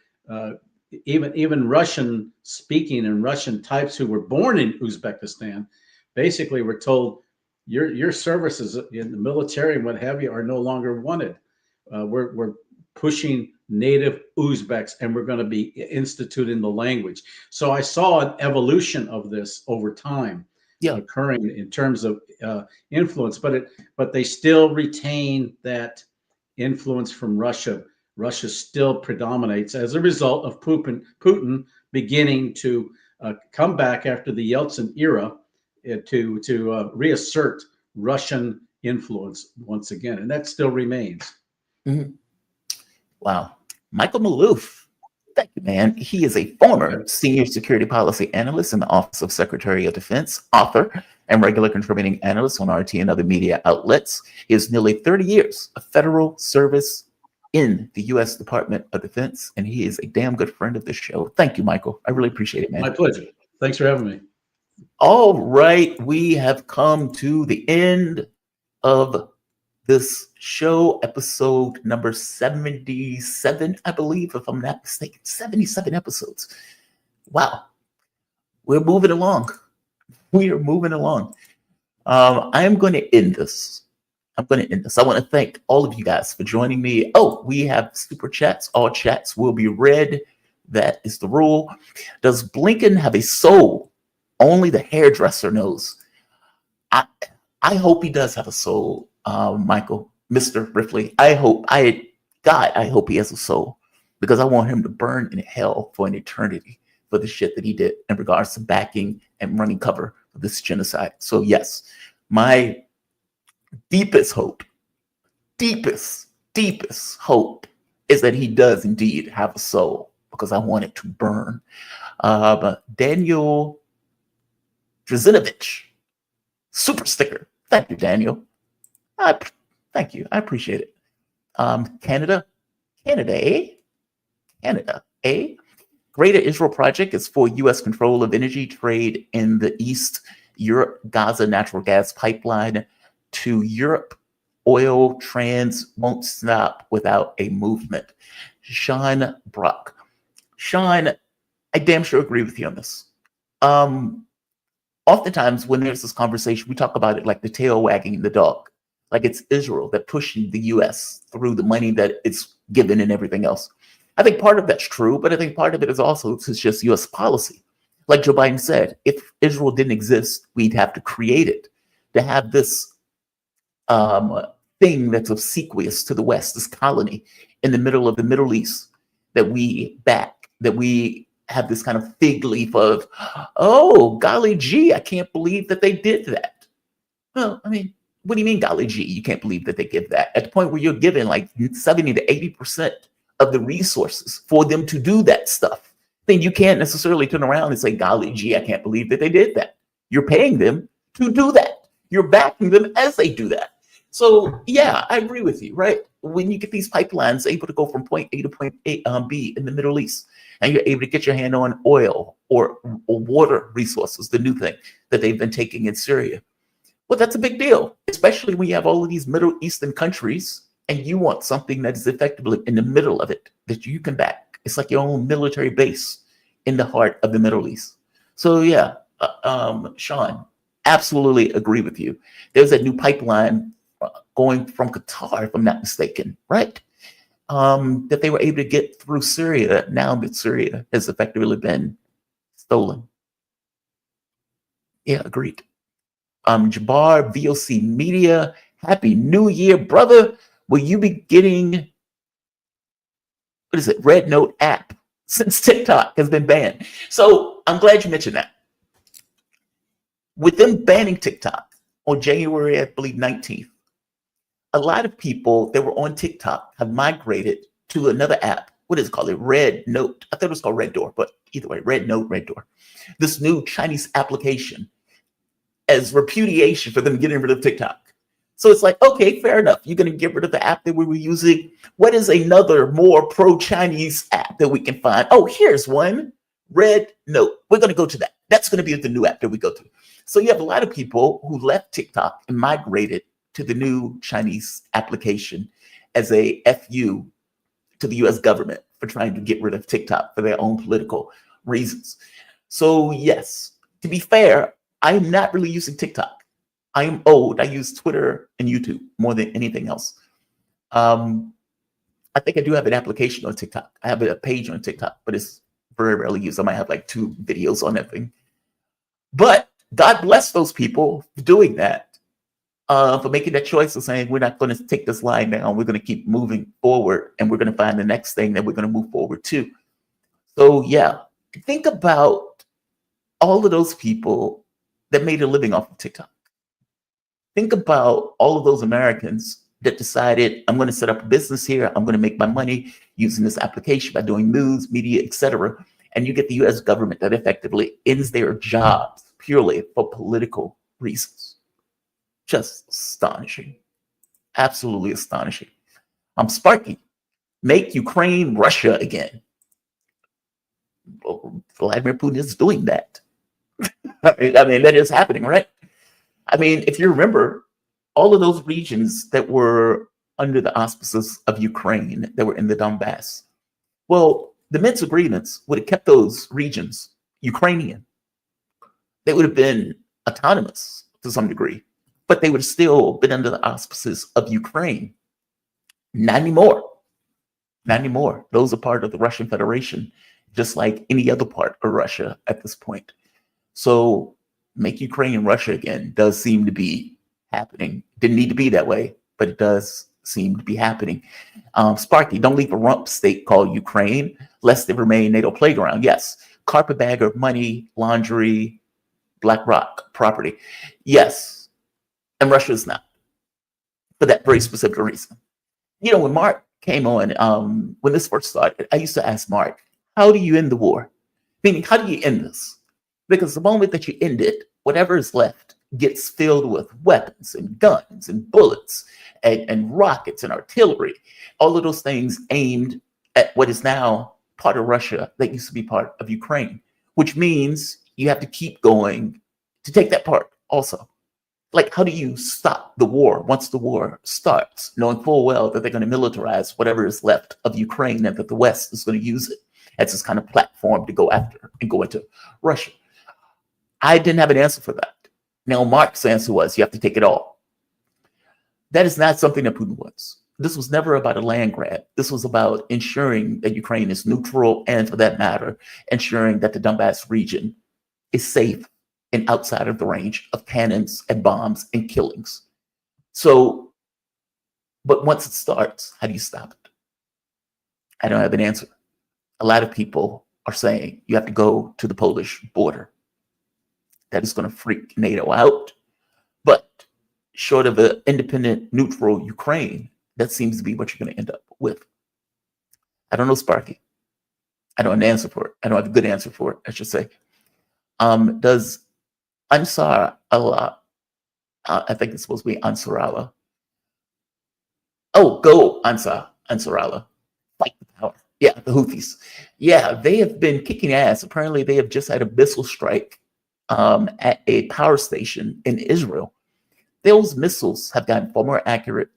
even Russian speaking and Russian types who were born in Uzbekistan basically were told, your services in the military and what have you are no longer wanted. We're pushing native Uzbeks, and we're going to be instituting the language. So I saw an evolution of this over time occurring in terms of influence, but they still retain that influence from Russia. Russia still predominates as a result of Putin beginning to come back after the Yeltsin era to reassert Russian influence once again, and that still remains. Wow. Michael Maloof, thank you, man. He is a former senior security policy analyst in the Office of Secretary of Defense, author, and regular contributing analyst on RT and other media outlets. He has nearly 30 years of federal service in the U.S. Department of Defense, and he is a damn good friend of this show. Thank you, Michael. I really appreciate it, man. My pleasure. Thanks for having me. All right. We have come to the end of this show, episode number 77, I believe, if I'm not mistaken. 77 episodes. Wow. We're moving along. We are moving along. I am going to end this. I want to thank all of you guys for joining me. Oh, we have super chats. All chats will be read. That is the rule. Does Blinken have a soul? Only the hairdresser knows. I hope he does have a soul. Michael, Mr. Ripley, I hope he has a soul, because I want him to burn in hell for an eternity for the shit that he did in regards to backing and running cover for this genocide. So yes, my deepest hope is that he does indeed have a soul, because I want it to burn. Daniel Drazinovich, super sticker. Thank you, Daniel. Thank you. I appreciate it. Canada, Greater Israel Project is for U.S. control of energy trade in the East Europe Gaza natural gas pipeline to Europe. Oil trans won't stop without a movement. Sean Brock. Sean, I damn sure agree with you on this. Oftentimes when there's this conversation, we talk about it like the tail wagging the dog. like it's Israel that pushing the US through the money that it's given and everything else. I think part of that's true, but I think part of it is also it's just US policy. Like Joe Biden said, if Israel didn't exist, we'd have to create it to have this thing that's obsequious to the West, this colony in the middle of the Middle East that we back, that we have this kind of fig leaf of, oh, golly gee, I can't believe that they did that. Well, I mean, what do you mean, golly gee, you can't believe that they give that? At the point where you're giving like 70 to 80% of the resources for them to do that stuff, then you can't necessarily turn around and say, golly gee, I can't believe that they did that. You're paying them to do that. You're backing them as they do that. So yeah, I agree with you, right? When you get these pipelines able to go from point A to point B in the Middle East, and you're able to get your hand on oil or water resources, the new thing that they've been taking in Syria, well, that's a big deal, especially when you have all of these Middle Eastern countries and you want something that is effectively in the middle of it that you can back. It's like your own military base in the heart of the Middle East. So yeah, Sean, absolutely agree with you. There's a new pipeline going from Qatar, if I'm not mistaken, right? That they were able to get through Syria now that Syria has effectively been stolen. Yeah, agreed. Jabbar, VOC Media, Happy New Year, brother. Will you be getting, what is it, Red Note app since TikTok has been banned? So I'm glad you mentioned that. With them banning TikTok on January, I believe, 19th, a lot of people that were on TikTok have migrated to another app. What is it called? Red Note. I thought it was called Red Door, but either way, Red Note, Red Door. This new Chinese application as repudiation for them getting rid of TikTok. So it's like, okay, fair enough. You're going to get rid of the app that we were using. What is another more pro-Chinese app that we can find? Oh, here's one. Red Note. We're going to go to that. That's going to be the new app that we go to. So you have a lot of people who left TikTok and migrated to the new Chinese application as a FU to the US government for trying to get rid of TikTok for their own political reasons. So yes, to be fair, I'm not really using TikTok. I am old. I use Twitter and YouTube more than anything else. I think I do have an application on TikTok. I have a page on TikTok, but it's very rarely used. I might have like 2 videos on that thing. But God bless those people for doing that. For making that choice of saying, we're not going to take this line down. We're going to keep moving forward and we're going to find the next thing that we're going to move forward to. So yeah, think about all of those people that made a living off of TikTok. Think about all of those Americans that decided, I'm going to set up a business here. I'm going to make my money using this application by doing news, media, etc. And you get the US government that effectively ends their jobs purely for political reasons. Just astonishing. Absolutely astonishing. Sparky, make Ukraine Russia again. Well, Vladimir Putin is doing that. I mean, that is happening, right? I mean, if you remember, all of those regions that were under the auspices of Ukraine that were in the Donbass, well, the Minsk agreements would have kept those regions Ukrainian. They would have been autonomous to some degree, but they would have still been under the auspices of Ukraine. Not anymore. Not anymore. Those are part of the Russian Federation, just like any other part of Russia at this point. So make Ukraine and Russia again does seem to be happening. Didn't need to be that way, but it does seem to be happening. Sparky, don't leave a rump state called Ukraine, lest it remain NATO playground. Yes, carpetbagger, money, laundry, BlackRock property. Yes, and Russia is not, for that very specific reason. You know, when Mark came on, when this first started, I used to ask Mark, how do you end the war? Meaning, how do you end this? Because the moment that you end it, whatever is left gets filled with weapons and guns and bullets and rockets and artillery, all of those things aimed at what is now part of Russia that used to be part of Ukraine, which means you have to keep going to take that part also. Like, how do you stop the war once the war starts, knowing full well that they're going to militarize whatever is left of Ukraine and that the West is going to use it as this kind of platform to go after and go into Russia? I didn't have an answer for that. Now, Mark's answer was, you have to take it all. That is not something that Putin wants. This was never about a land grab. This was about ensuring that Ukraine is neutral, and for that matter, ensuring that the Donbass region is safe and outside of the range of cannons and bombs and killings. So, but once it starts, how do you stop it? I don't have an answer. A lot of people are saying you have to go to the Polish border. That is going to freak NATO out. But short of an independent, neutral Ukraine, that seems to be what you're going to end up with. I don't know, Sparky. I don't have an answer for it. I don't have a good answer for it, I should say. Does Ansar Allah, I think it's supposed to be Ansar Allah. Oh, go Ansar Allah. Fight the power. Yeah, the Houthis. Yeah, they have been kicking ass. Apparently, they have just had a missile strike at a power station in Israel. Those missiles have gotten far more accurate.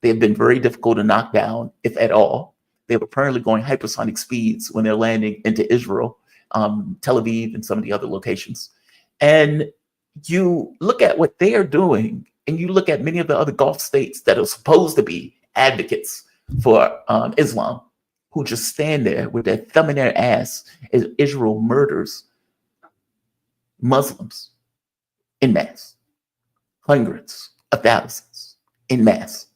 They have been very difficult to knock down, if at all. They were apparently going hypersonic speeds when they're landing into Israel, Tel Aviv, and some of the other locations. And you look at what they are doing, and you look at many of the other Gulf states that are supposed to be advocates for Islam, who just stand there with their thumb in their ass as Israel murders Muslims in mass, hundreds of thousands in mass.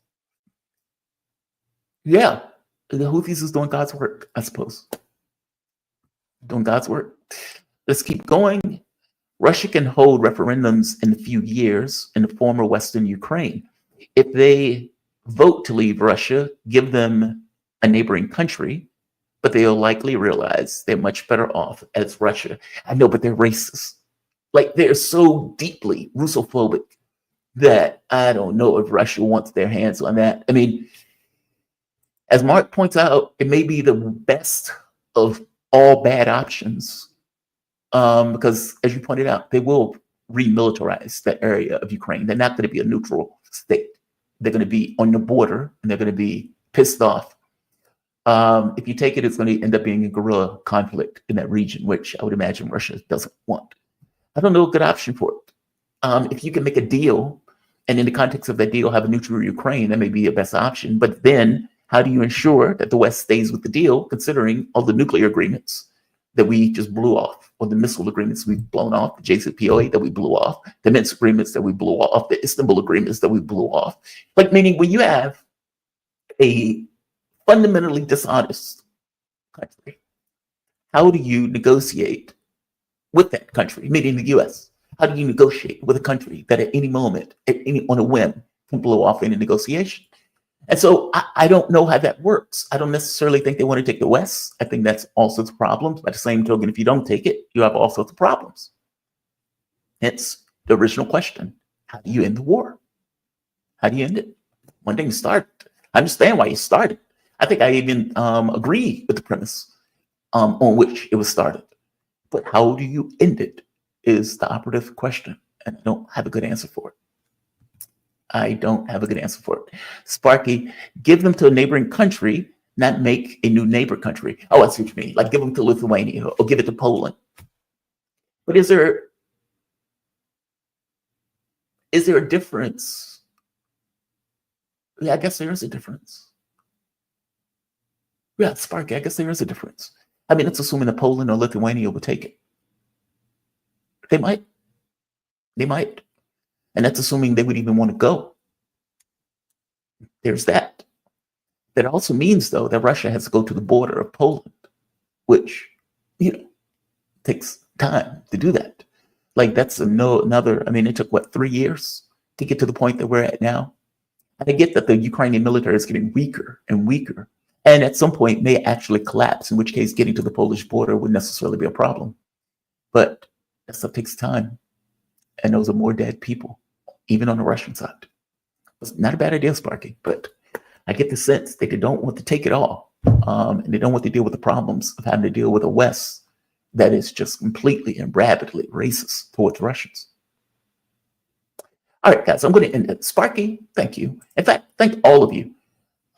Yeah, the Houthis is doing God's work, I suppose. Doing God's work. Let's keep going. Russia can hold referendums in a few years in the former Western Ukraine. If they vote to leave Russia, give them a neighboring country, but they'll likely realize they're much better off as Russia. I know, but they're racist. Like, they're so deeply Russophobic that I don't know if Russia wants their hands on that. I mean, as Mark points out, it may be the best of all bad options. Because, as you pointed out, they will remilitarize that area of Ukraine. They're not going to be a neutral state. They're going to be on the border, and they're going to be pissed off. If you take it, it's going to end up being a guerrilla conflict in that region, which I would imagine Russia doesn't want. I don't know a good option for it. If you can make a deal, and in the context of that deal, have a neutral Ukraine, that may be the best option. But then, how do you ensure that the West stays with the deal, considering all the nuclear agreements that we just blew off, or the missile agreements we've blown off, the JCPOA that we blew off, the Minsk agreements that we blew off, the Istanbul agreements that we blew off? Like, meaning when you have a fundamentally dishonest country, how do you negotiate with that country, meaning the US? How do you negotiate with a country that at any moment, on a whim, can blow off any negotiation? And so I don't know how that works. I don't necessarily think they want to take the West. I think that's all sorts of problems. By the same token, if you don't take it, you have all sorts of problems. Hence the original question: how do you end the war? How do you end it? One thing to start. I understand why you started. I think I even agree with the premise on which it was started. But how do you end it is the operative question, and I don't have a good answer for it. I don't have a good answer for it. Sparky, give them to a neighboring country, not make a new neighbor country. Oh, I see what you mean. Like, give them to Lithuania or give it to Poland. But is there a difference? Yeah, I guess there is a difference. Yeah, Sparky, I guess there is a difference. I mean, it's assuming that Poland or Lithuania would take it. They might. They might. And that's assuming they would even want to go. There's that. That also means, though, that Russia has to go to the border of Poland, which, takes time to do that. Like, that's another, I mean, it took, 3 years to get to the point that we're at now? And I get that the Ukrainian military is getting weaker and weaker, and at some point may actually collapse, in which case getting to the Polish border wouldn't necessarily be a problem. But that stuff takes time, and those are more dead people, even on the Russian side. It's not a bad idea, Sparky, but I get the sense that they don't want to take it all, and they don't want to deal with the problems of having to deal with a West that is just completely and rapidly racist towards Russians. All right, guys, I'm going to end it. Sparky, thank you. In fact, thank all of you.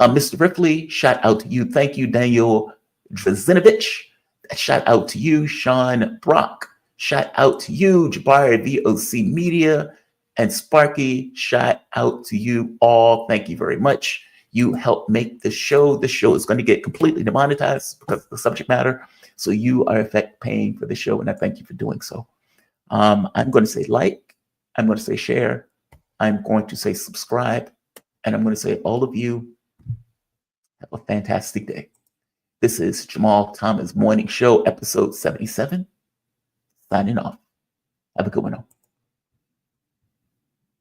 Mr. Ripley, shout out to you. Thank you, Daniel Drazinovich. Shout out to you, Sean Brock. Shout out to you, Jabari VOC Media. And Sparky, shout out to you all. Thank you very much. You helped make the show. The show is going to get completely demonetized because of the subject matter. So you are in fact paying for the show, and I thank you for doing so. I'm going to say like, I'm going to say share, I'm going to say subscribe, and I'm going to say all of you have a fantastic day. This is Jamal Thomas Morning Show, episode 77. Signing off. Have a good one.